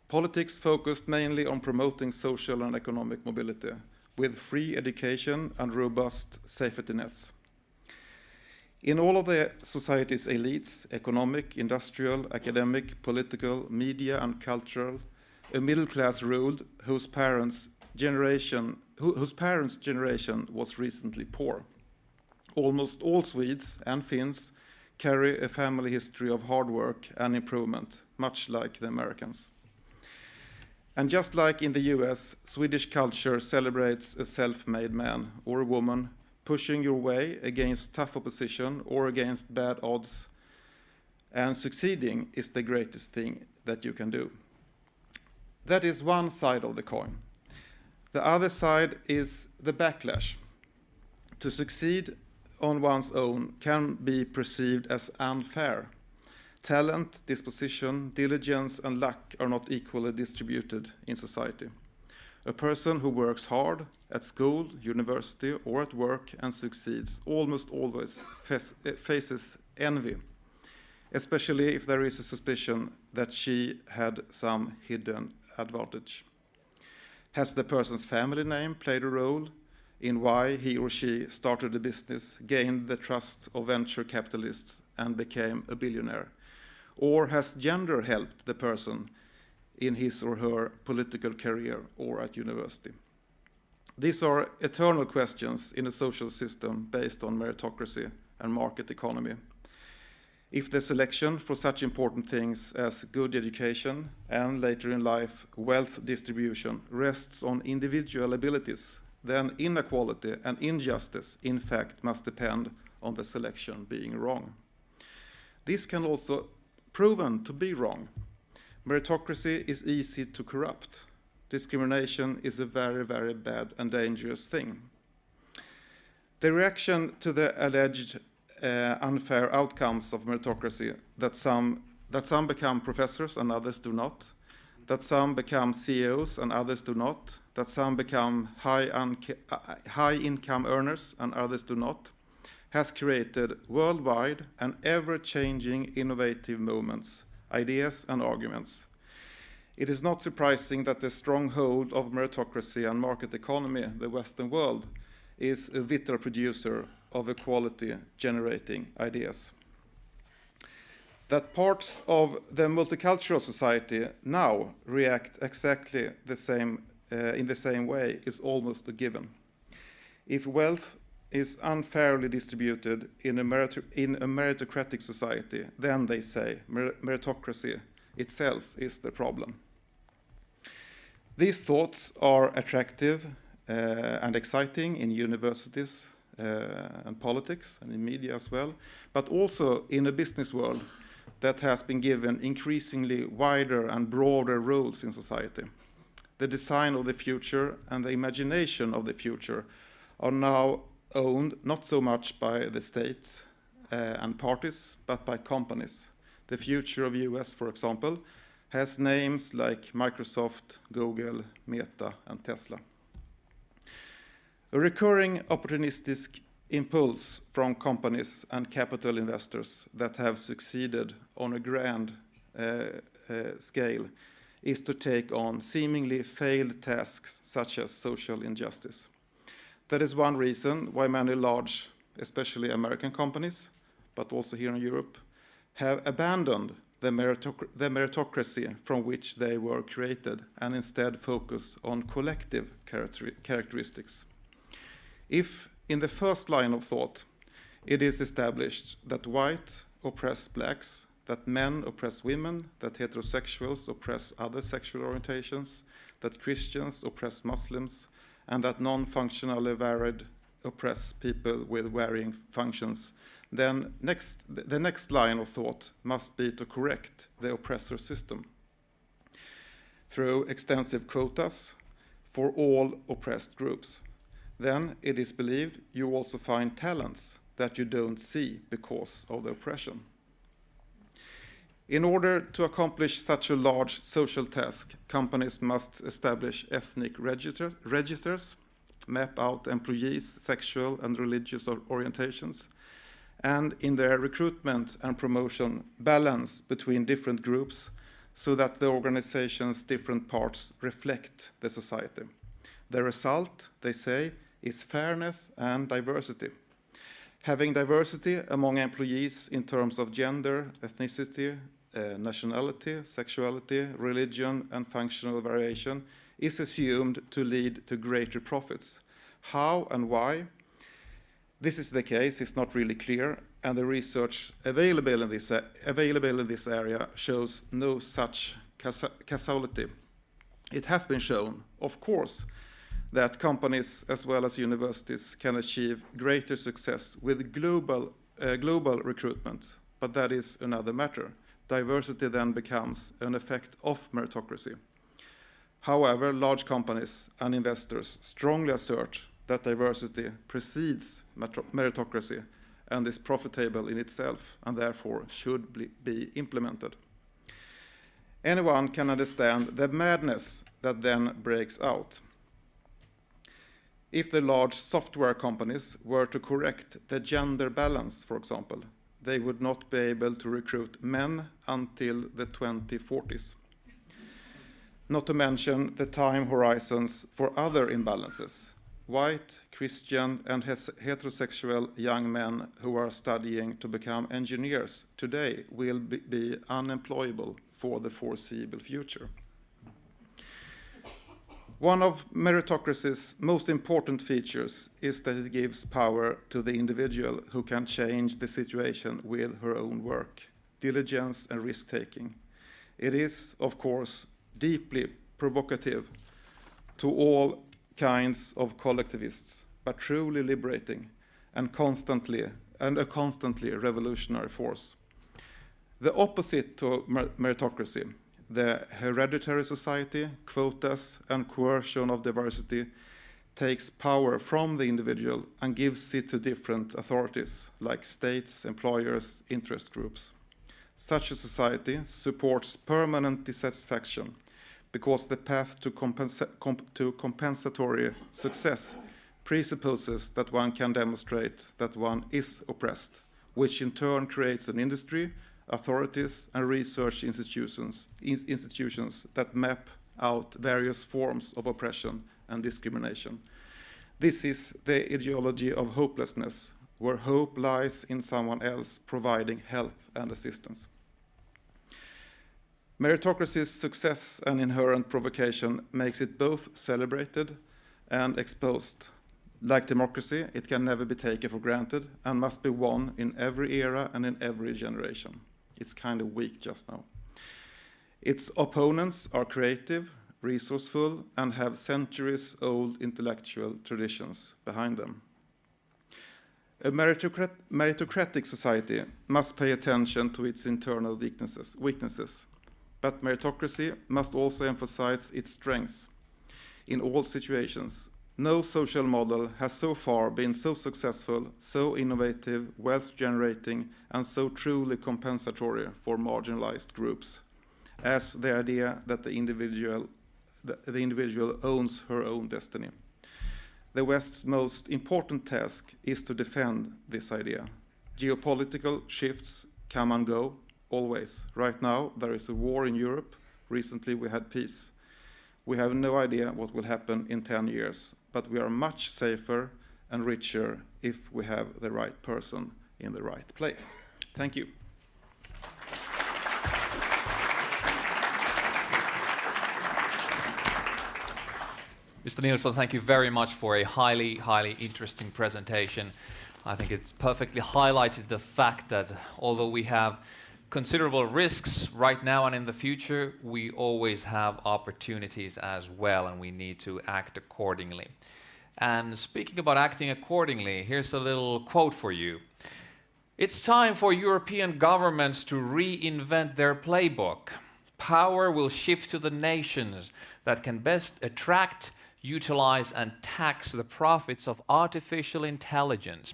Politics focused mainly on promoting social and economic mobility, with free education and robust safety nets. In all of the society's elites, economic, industrial, academic, political, media, and cultural, a middle class ruled whose parents' generation was recently poor. Almost all Swedes and Finns carry a family history of hard work and improvement, much like the Americans. And just like in the US, Swedish culture celebrates a self-made man or a woman pushing your way against tough opposition or against bad odds, and succeeding is the greatest thing that you can do. That is one side of the coin. The other side is the backlash. To succeed on one's own can be perceived as unfair. Talent, disposition, diligence, and luck are not equally distributed in society. A person who works hard at school, university, or at work and succeeds almost always faces envy, especially if there is a suspicion that she had some hidden advantage. Has the person's family name played a role in why he or she started a business, gained the trust of venture capitalists, and became a billionaire? Or has gender helped the person in his or her political career or at university? These are eternal questions in a social system based on meritocracy and market economy. If the selection for such important things as good education and later in life wealth distribution rests on individual abilities, then inequality and injustice in fact must depend on the selection being wrong. This can also proven to be wrong. Meritocracy is easy to corrupt. Discrimination is a very, very bad and dangerous thing. The reaction to the alleged unfair outcomes of meritocracy, that some become professors and others do not, that some become CEOs and others do not, that some become high income earners and others do not, has created worldwide and ever-changing innovative movements, ideas and arguments. It is not surprising that the stronghold of meritocracy and market economy, the Western world, is a vital producer of equality-generating ideas. That parts of the multicultural society now react exactly in the same way is almost a given. If wealth is unfairly distributed in a meritocratic society, then they say meritocracy itself is the problem. These thoughts are attractive and exciting in universities and politics and in media as well, but also in a business world that has been given increasingly wider and broader roles in society. The design of the future and the imagination of the future are now owned not so much by the state and parties, but by companies. The future of US, for example, has names like Microsoft, Google, Meta, and Tesla. A recurring opportunistic impulse from companies and capital investors that have succeeded on a grand scale is to take on seemingly failed tasks such as social injustice. That is one reason why many large, especially American companies, but also here in Europe, have abandoned the meritocracy from which they were created and instead focus on collective characteristics. If, in the first line of thought, it is established that white oppress blacks, that men oppress women, that heterosexuals oppress other sexual orientations, that Christians oppress Muslims, and that non-functionally varied oppress people with varying functions, then the next line of thought must be to correct the oppressor system through extensive quotas for all oppressed groups. Then it is believed you also find talents that you don't see because of the oppression. In order to accomplish such a large social task, companies must establish ethnic registers, map out employees' sexual and religious orientations, and in their recruitment and promotion, balance between different groups so that the organization's different parts reflect the society. The result, they say, is fairness and diversity. Having diversity among employees in terms of gender, ethnicity, nationality, sexuality, religion, and functional variation is assumed to lead to greater profits. How and why this is the case is not really clear, and the research available in this area shows no such causality. It has been shown, of course, that companies as well as universities can achieve greater success with global recruitment, but that is another matter. Diversity then becomes an effect of meritocracy. However, large companies and investors strongly assert that diversity precedes meritocracy and is profitable in itself and therefore should be implemented. Anyone can understand the madness that then breaks out. If the large software companies were to correct the gender balance, for example, they would not be able to recruit men until the 2040s. Not to mention the time horizons for other imbalances. White, Christian, and heterosexual young men who are studying to become engineers today will be unemployable for the foreseeable future. One of meritocracy's most important features is that it gives power to the individual who can change the situation with her own work, diligence, and risk-taking. It is, of course, deeply provocative to all kinds of collectivists, but truly liberating and a constantly revolutionary force. The opposite to meritocracy, the hereditary society, quotas, and coercion of diversity takes power from the individual and gives it to different authorities, like states, employers, interest groups. Such a society supports permanent dissatisfaction because the path to compensatory success presupposes that one can demonstrate that one is oppressed, which in turn creates an industry, authorities, and research institutions that map out various forms of oppression and discrimination. This is the ideology of hopelessness, where hope lies in someone else providing help and assistance. Meritocracy's success and inherent provocation makes it both celebrated and exposed. Like democracy, it can never be taken for granted and must be won in every era and in every generation. It's kind of weak just now. Its opponents are creative, resourceful, and have centuries-old intellectual traditions behind them. A meritocratic society must pay attention to its internal weaknesses, but meritocracy must also emphasize its strengths in all situations. No social model has so far been so successful, so innovative, wealth-generating, and so truly compensatory for marginalized groups as the idea that the individual owns her own destiny. The West's most important task is to defend this idea. Geopolitical shifts come and go, always. Right now, there is a war in Europe. Recently, we had peace. We have no idea what will happen in 10 years, but we are much safer and richer if we have the right person in the right place. Thank you. Mr. Nilsson, thank you very much for a highly, highly interesting presentation. I think it's perfectly highlighted the fact that although we have considerable risks right now and in the future, we always have opportunities as well, and we need to act accordingly. And speaking about acting accordingly, here's a little quote for you. It's time for European governments to reinvent their playbook. Power will shift to the nations that can best attract, utilize, and tax the profits of artificial intelligence.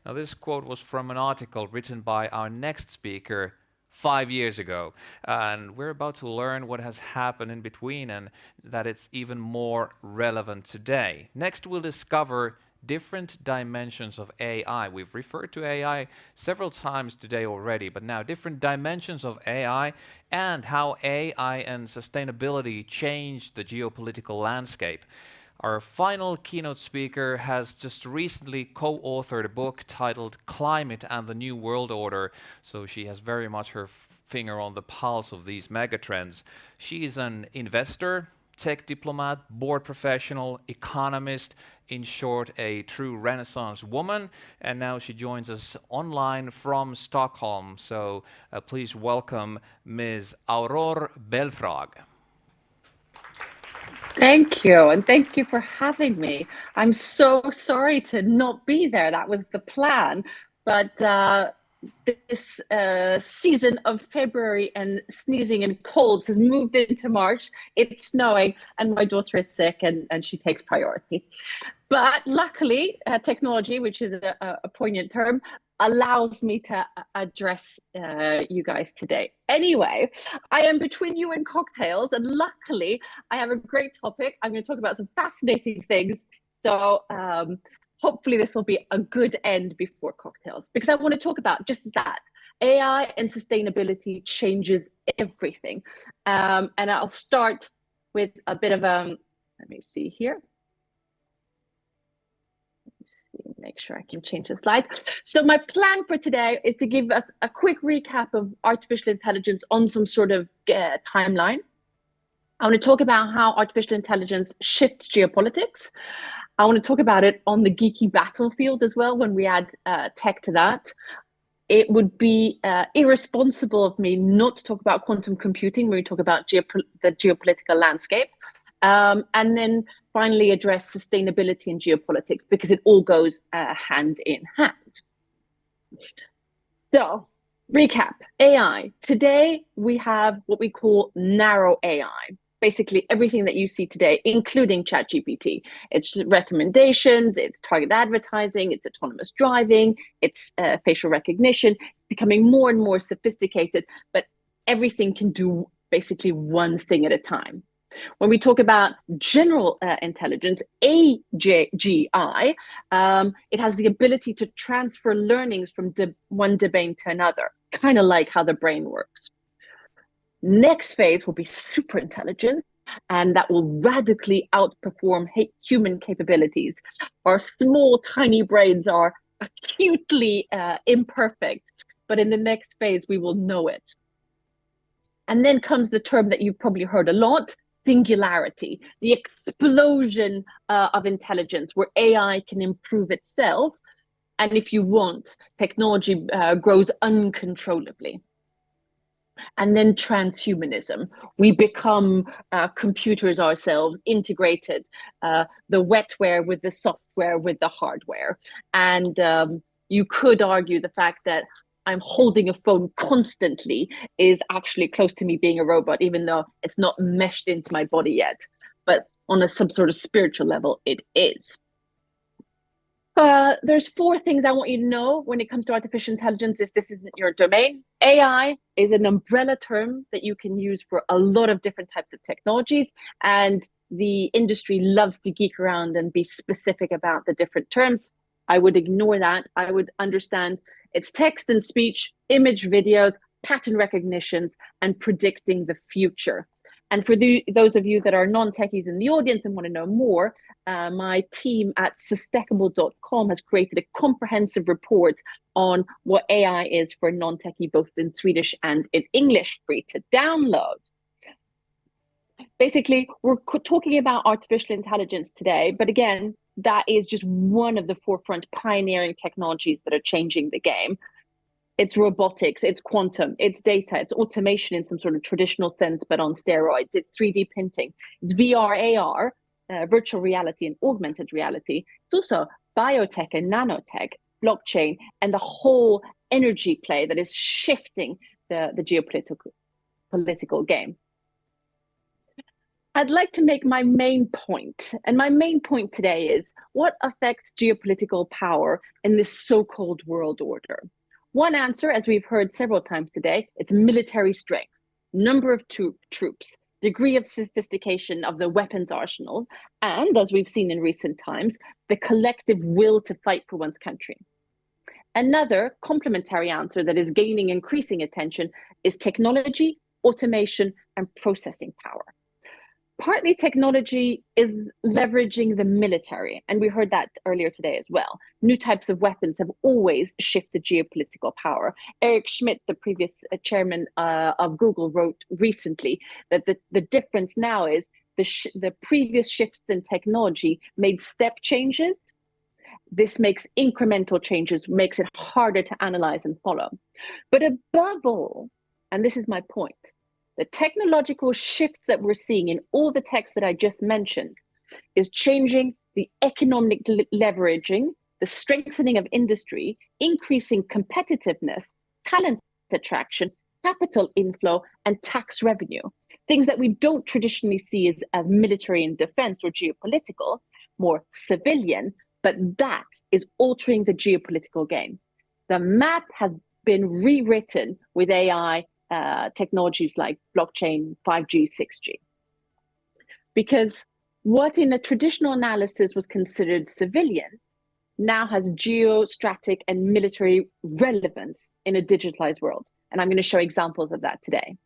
Now, this quote was from an article written by our next speaker 5 years ago, and we're about to learn what has happened in between and that it's even more relevant today. Next, we'll discover different dimensions of AI. We've referred to AI several times today already, but now different dimensions of AI and how AI and sustainability changed the geopolitical landscape. Our final keynote speaker has just recently co-authored a book titled Climate and the New World Order, so she has very much her finger on the pulse of these megatrends. She is an investor, tech diplomat, board professional, economist, in short, a true Renaissance woman, and now she joins us online from Stockholm. So please welcome Ms. Aurore Belfrage. Thank you, and thank you for having me. I'm so sorry to not be there. That was the plan, but this season of February and sneezing and colds has moved into March. It's snowing, and my daughter is sick, and she takes priority. But luckily, technology, which is a poignant term, allows me to address you guys today. Anyway, I am between you and cocktails, and luckily I have a great topic. I'm going to talk about some fascinating things. So hopefully this will be a good end before cocktails, because I want to talk about just that. AI and sustainability changes everything. And I'll start with a bit of let me see here. Make sure I can change the slide. So my plan for today is to give us a quick recap of artificial intelligence on some sort of timeline. I want to talk about how artificial intelligence shifts geopolitics. I want to talk about it on the geeky battlefield as well when we add tech to that. It would be irresponsible of me not to talk about quantum computing when we talk about the geopolitical landscape. And then finally address sustainability and geopolitics, because it all goes hand in hand. So, recap, AI. Today, we have what we call narrow AI. Basically, everything that you see today, including ChatGPT. It's recommendations, it's target advertising, it's autonomous driving, it's facial recognition, becoming more and more sophisticated, but everything can do basically one thing at a time. When we talk about general intelligence, AGI, it has the ability to transfer learnings from one domain to another, kind of like how the brain works. Next phase will be super intelligence, and that will radically outperform human capabilities. Our small, tiny brains are acutely imperfect, but in the next phase, we will know it. And then comes the term that you've probably heard a lot, singularity, the explosion of intelligence where AI can improve itself. And if you want, technology grows uncontrollably. And then transhumanism. We become computers ourselves, integrated, the wetware with the software with the hardware. And you could argue the fact that I'm holding a phone constantly is actually close to me being a robot, even though it's not meshed into my body yet. But on some sort of spiritual level, it is. There's 4 things I want you to know when it comes to artificial intelligence if this isn't your domain. AI is an umbrella term that you can use for a lot of different types of technologies, and the industry loves to geek around and be specific about the different terms. I would ignore that. I would understand it's text and speech, image, videos, pattern recognitions, and predicting the future. And for those of you that are non-techies in the audience and want to know more, my team at sustainable.com has created a comprehensive report on what AI is for non-techie, both in Swedish and in English, free to download. Basically, we're talking about artificial intelligence today, but again, that is just one of the forefront pioneering technologies that are changing the game. It's robotics, it's quantum, it's data, it's automation in some sort of traditional sense, but on steroids. It's 3D printing, it's VR, AR, virtual reality and augmented reality. It's also biotech and nanotech, blockchain, and the whole energy play that is shifting the geopolitical game. I'd like to make my main point, and my main point today is what affects geopolitical power in this so-called world order. One answer, as we've heard several times today, it's military strength, number of troops, degree of sophistication of the weapons arsenal, and, as we've seen in recent times, the collective will to fight for one's country. Another complementary answer that is gaining increasing attention is technology, automation, and processing power. Partly technology is leveraging the military, and we heard that earlier today as well. New types of weapons have always shifted geopolitical power. Eric Schmidt, the previous chairman of Google, wrote recently that the difference now is the previous shifts in technology made step changes. This makes incremental changes, makes it harder to analyze and follow. But above all, and this is my point, the technological shifts that we're seeing in all the texts that I just mentioned is changing the economic leveraging, the strengthening of industry, increasing competitiveness, talent attraction, capital inflow, and tax revenue. Things that we don't traditionally see as military and defense or geopolitical, more civilian, but that is altering the geopolitical game. The map has been rewritten with AI technologies like blockchain, 5G, 6G. Because what in a traditional analysis was considered civilian now has geostrategic and military relevance in a digitalized world. And I'm going to show examples of that today,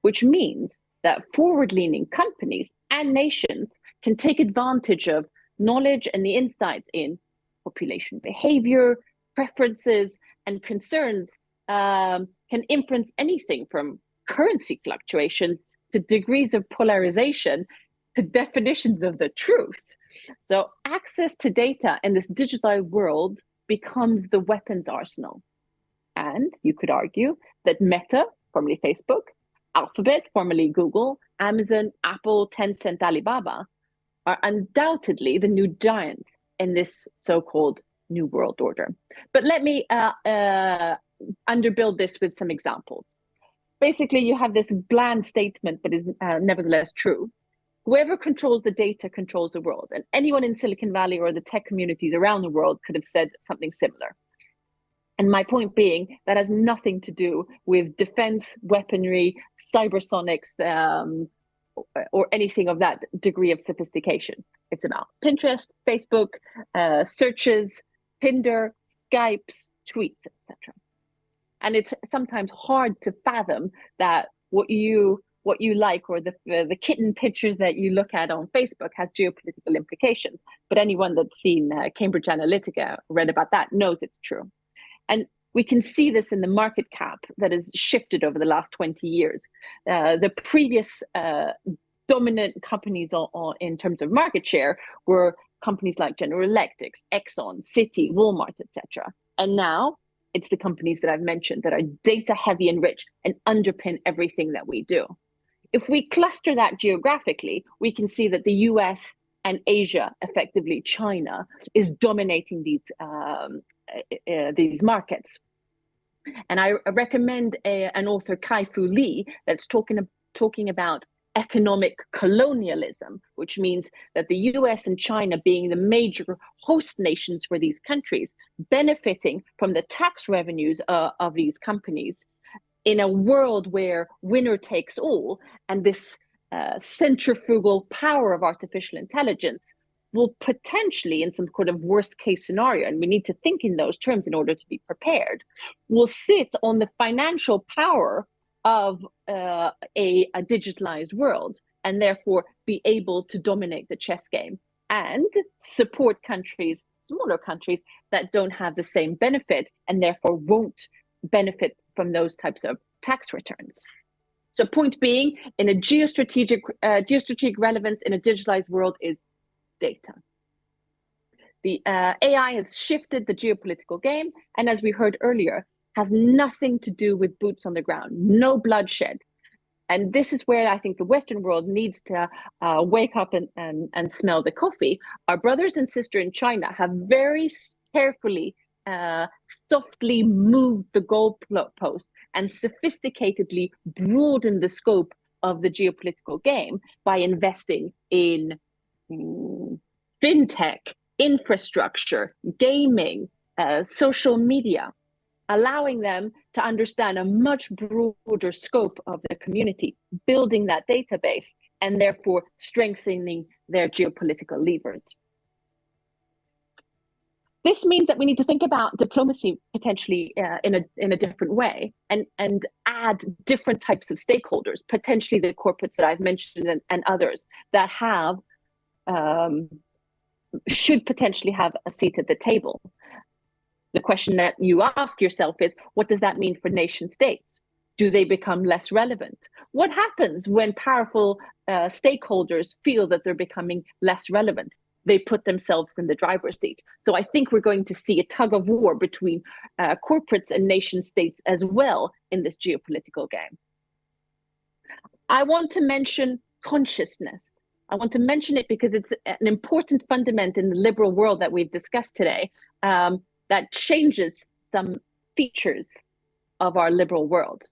which means that forward-leaning companies and nations can take advantage of knowledge and the insights in population behavior, preferences, and concerns can influence anything from currency fluctuations to degrees of polarization to definitions of the truth. So access to data in this digitalized world becomes the weapons arsenal. And you could argue that Meta, formerly Facebook, Alphabet, formerly Google, Amazon, Apple, Tencent, Alibaba, are undoubtedly the new giants in this so-called new world order. But let me underbuild this with some examples. Basically, you have this bland statement, but is nevertheless true. Whoever controls the data controls the world. And anyone in Silicon Valley or the tech communities around the world could have said something similar. And my point being, that has nothing to do with defense, weaponry, cybersonics, or anything of that degree of sophistication. It's about Pinterest, Facebook, searches, Tinder, Skypes, tweets, etc. And it's sometimes hard to fathom that what you like or the kitten pictures that you look at on Facebook has geopolitical implications. But anyone that's seen Cambridge Analytica, read about that, knows it's true. And we can see this in the market cap that has shifted over the last 20 years. The previous dominant companies in terms of market share were companies like General Electric, Exxon, Citi, Walmart, etc. And now it's the companies that I've mentioned that are data heavy and rich and underpin everything that we do. If we cluster that geographically, we can see that the US and Asia, effectively China, is dominating these markets. And I recommend an author, Kai-Fu Lee, that's talking about economic colonialism, which means that the US and China being the major host nations for these countries, benefiting from the tax revenues of these companies in a world where winner takes all, and this centrifugal power of artificial intelligence will potentially, in some kind of worst case scenario, and we need to think in those terms in order to be prepared, will sit on the financial power of a digitalized world, and therefore be able to dominate the chess game and support countries, smaller countries, that don't have the same benefit and therefore won't benefit from those types of tax returns. So point being, in a geostrategic relevance in a digitalized world is data. The AI has shifted the geopolitical game, and as we heard earlier, has nothing to do with boots on the ground, no bloodshed. And this is where I think the Western world needs to wake up and smell the coffee. Our brothers and sisters in China have very carefully, softly moved the goalpost and sophisticatedly broadened the scope of the geopolitical game by investing in fintech, infrastructure, gaming, social media, allowing them to understand a much broader scope of the community, building that database, and therefore strengthening their geopolitical levers. This means that we need to think about diplomacy potentially in a different way, and add different types of stakeholders, potentially the corporates that I've mentioned and others that have should potentially have a seat at the table. The question that you ask yourself is, what does that mean for nation states? Do they become less relevant? What happens when powerful stakeholders feel that they're becoming less relevant? They put themselves in the driver's seat. So I think we're going to see a tug of war between corporates and nation states as well in this geopolitical game. I want to mention consciousness. I want to mention it because it's an important fundament in the liberal world that we've discussed today, that changes some features of our liberal world.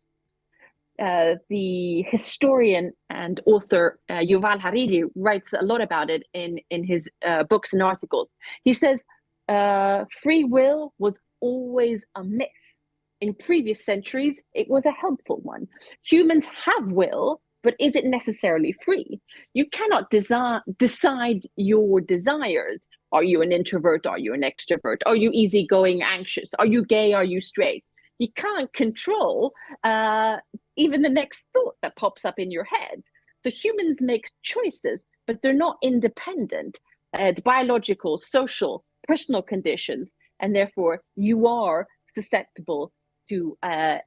The historian and author Yuval Hariri writes a lot about it in his books and articles. He says, free will was always a myth. In previous centuries, it was a helpful one. Humans have will, but is it necessarily free? You cannot decide your desires. Are you an introvert? Are you an extrovert? Are you easygoing, anxious? Are you gay? Are you straight? You can't control even the next thought that pops up in your head. So humans make choices, but they're not independent. It's biological, social, personal conditions, and therefore you are susceptible to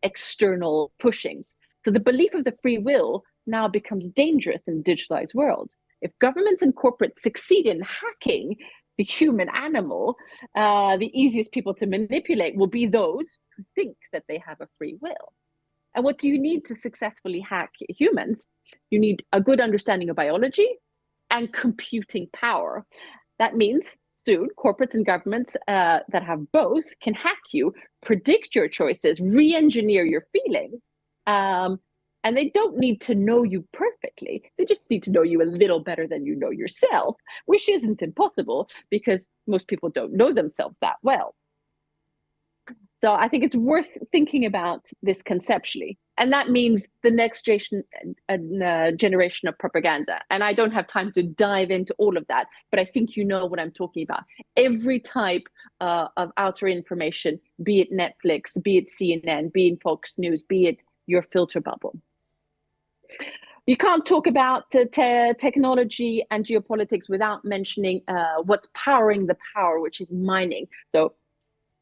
external pushings. So the belief of the free will now becomes dangerous in the digitalized world. If governments and corporates succeed in hacking the human animal, the easiest people to manipulate will be those who think that they have a free will. And what do you need to successfully hack humans? You need a good understanding of biology and computing power. That means soon corporates and governments that have both can hack you, predict your choices, re-engineer your feelings, and they don't need to know you perfectly. They just need to know you a little better than you know yourself, which isn't impossible because most people don't know themselves that well. So I think it's worth thinking about this conceptually. And that means the next generation of propaganda. And I don't have time to dive into all of that, but I think you know what I'm talking about. Every type of outer information, be it Netflix, be it CNN, be it Fox News, be it your filter bubble. You can't talk about technology and geopolitics without mentioning what's powering the power, which is mining. So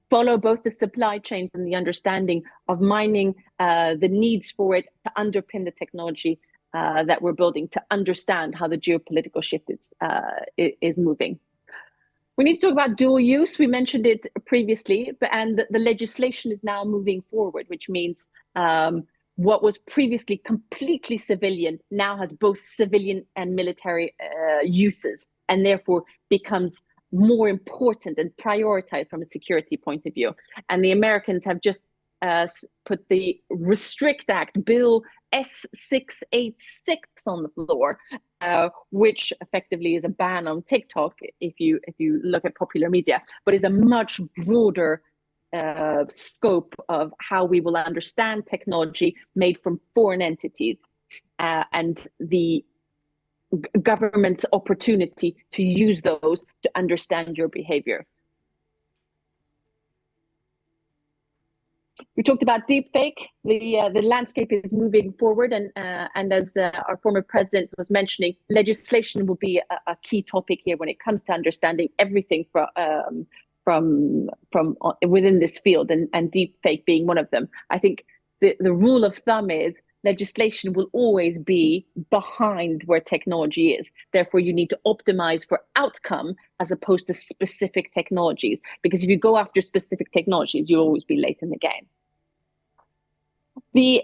follow both the supply chains and the understanding of mining, the needs for it to underpin the technology that we're building to understand how the geopolitical shift is moving. We need to talk about dual use. We mentioned it previously, and the legislation is now moving forward, which means what was previously completely civilian now has both civilian and military uses, and therefore becomes more important and prioritized from a security point of view. And the Americans have just put the Restrict Act, Bill S686, on the floor, which effectively is a ban on TikTok if you look at popular media, but is a much broader scope of how we will understand technology made from foreign entities and the government's opportunity to use those to understand your behavior. We talked about deepfake. The landscape is moving forward, and as our former president was mentioning, legislation will be a key topic here when it comes to understanding everything from within this field, and deepfake being one of them. I think the rule of thumb is legislation will always be behind where technology is. Therefore, you need to optimize for outcome as opposed to specific technologies, because if you go after specific technologies, you'll always be late in the game. The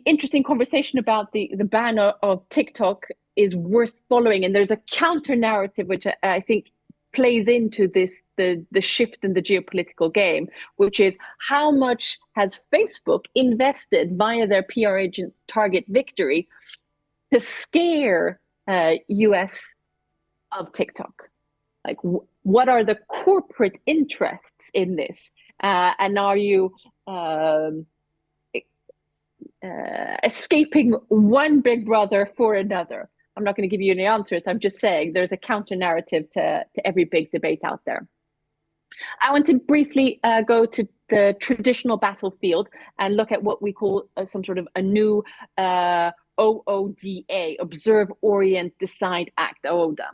interesting conversation about the ban of TikTok is worth following, and there's a counter narrative which I think plays into this, the shift in the geopolitical game, which is how much has Facebook invested via their PR agents Target Victory to scare US of TikTok? Like, what are the corporate interests in this? And are you escaping one big brother for another? I'm not going to give you any answers. I'm just saying there's a counter narrative to every big debate out there. I want to briefly go to the traditional battlefield and look at what we call some sort of a new OODA, Observe, Orient, Decide, Act, OODA.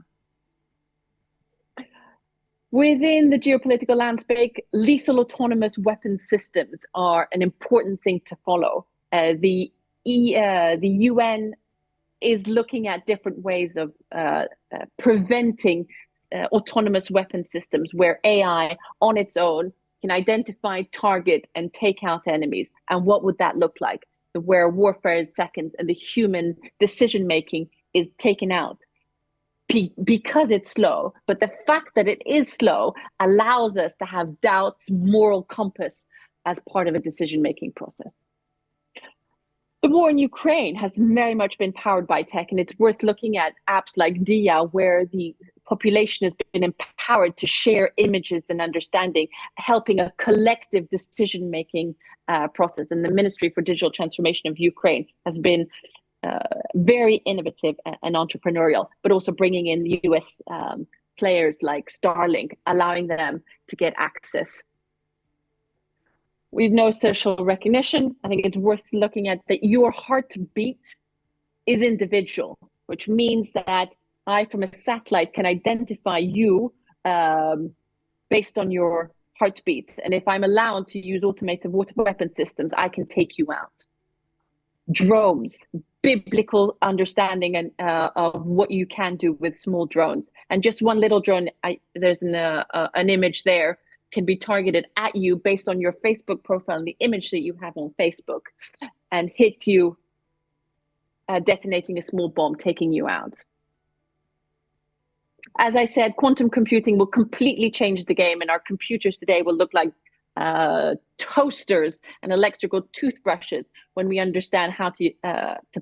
Within the geopolitical landscape, lethal autonomous weapon systems are an important thing to follow. The UN is looking at different ways of preventing autonomous weapon systems where AI on its own can identify, target, and take out enemies. And what would that look like? Where warfare is seconds and the human decision-making is taken out because it's slow. But the fact that it is slow allows us to have doubts, moral compass as part of a decision-making process. The war in Ukraine has very much been powered by tech, and it's worth looking at apps like Dia, where the population has been empowered to share images and understanding, helping a collective decision-making process. And the Ministry for Digital Transformation of Ukraine has been very innovative and entrepreneurial, but also bringing in US players like Starlink, allowing them to get access. We've no social recognition. I think it's worth looking at that your heartbeat is individual, which means that I, from a satellite, can identify you based on your heartbeat. And if I'm allowed to use automated water weapon systems, I can take you out. Drones, biblical understanding and of what you can do with small drones. And just one little drone, there's an image there, can be targeted at you based on your Facebook profile and the image that you have on Facebook, and hit you, detonating a small bomb, taking you out. As I said, quantum computing will completely change the game, and our computers today will look like toasters and electrical toothbrushes when we understand how to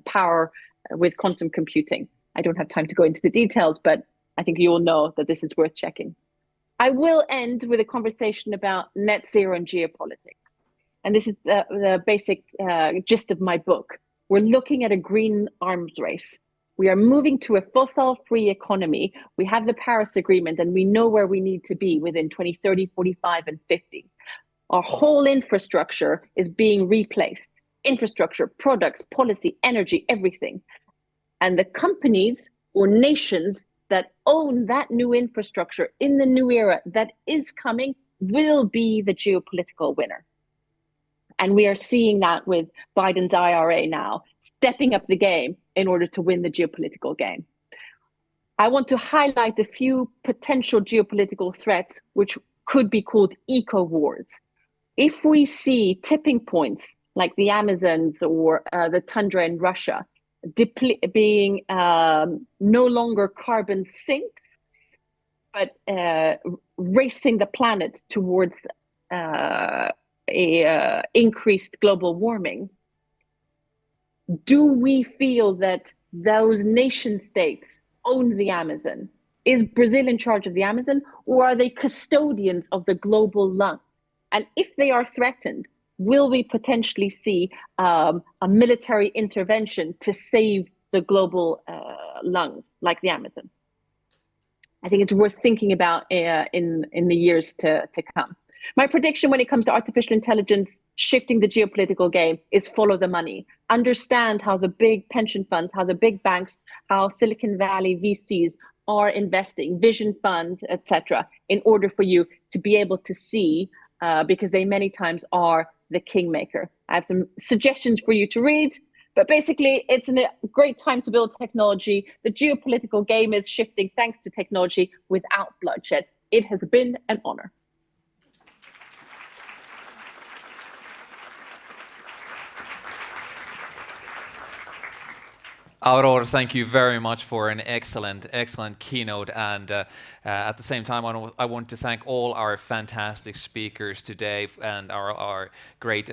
power with quantum computing. I don't have time to go into the details, but I think you all know that this is worth checking. I will end with a conversation about net zero and geopolitics. And this is the basic gist of my book. We're looking at a green arms race. We are moving to a fossil-free economy. We have the Paris Agreement, and we know where we need to be within 2030, 45, and 50. Our whole infrastructure is being replaced. Infrastructure, products, policy, energy, everything. And the companies or nations that own that new infrastructure in the new era that is coming will be the geopolitical winner. And we are seeing that with Biden's IRA now, stepping up the game in order to win the geopolitical game. I want to highlight a few potential geopolitical threats which could be called eco-wars. If we see tipping points like the Amazons or the tundra in Russia being no longer carbon sinks, but racing the planet towards increased global warming, do we feel that those nation states own the Amazon? Is Brazil in charge of the Amazon, or are they custodians of the global lung? And if they are threatened, will we potentially see a military intervention to save the global lungs like the Amazon? I think it's worth thinking about in the years to come. My prediction when it comes to artificial intelligence shifting the geopolitical game is follow the money. Understand how the big pension funds, how the big banks, how Silicon Valley VCs are investing, Vision Fund, etc., in order for you to be able to see, because they many times are the kingmaker. I have some suggestions for you to read, but basically it's a great time to build technology. The geopolitical game is shifting thanks to technology without bloodshed. It has been an honor. Aurora, thank you very much for an excellent keynote, and at the same time I want to thank all our fantastic speakers today and our great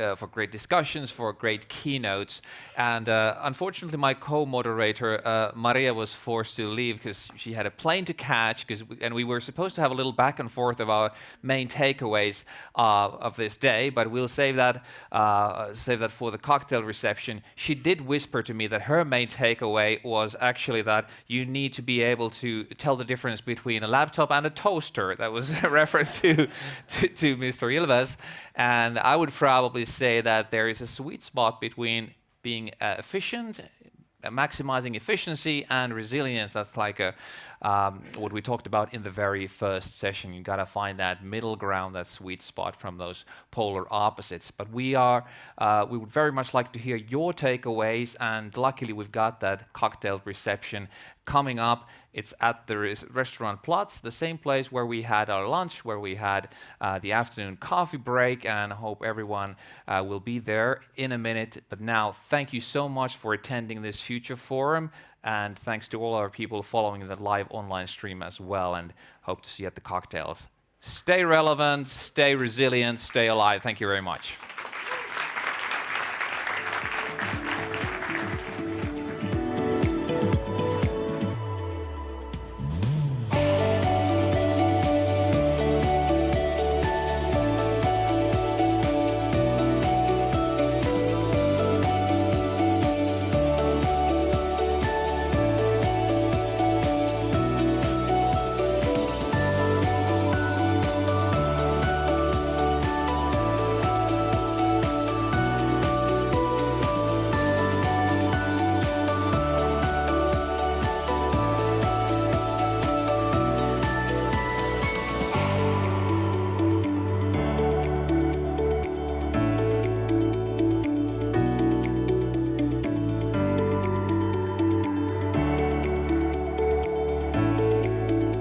discussions, for great keynotes. And unfortunately my co-moderator Maria was forced to leave because she had a plane to catch, and we were supposed to have a little back and forth of our main takeaways of this day, but we'll save that for the cocktail reception. She did whisper to me that her main takeaway was actually that you need to be able to tell the difference between a laptop and a toaster. That was a reference to Mr. Ilves. And I would probably say that there is a sweet spot between being efficient, maximizing efficiency, and resilience. That's like what we talked about in the very first session. You got to find that middle ground, that sweet spot from those polar opposites. But we would very much like to hear your takeaways, and luckily we've got that cocktail reception coming up. It's at the restaurant Platz, the same place where we had our lunch, where we had the afternoon coffee break, and I hope everyone will be there in a minute. But now, thank you so much for attending this Future Forum, and thanks to all our people following the live online stream as well, and hope to see you at the cocktails. Stay relevant, stay resilient, stay alive. Thank you very much.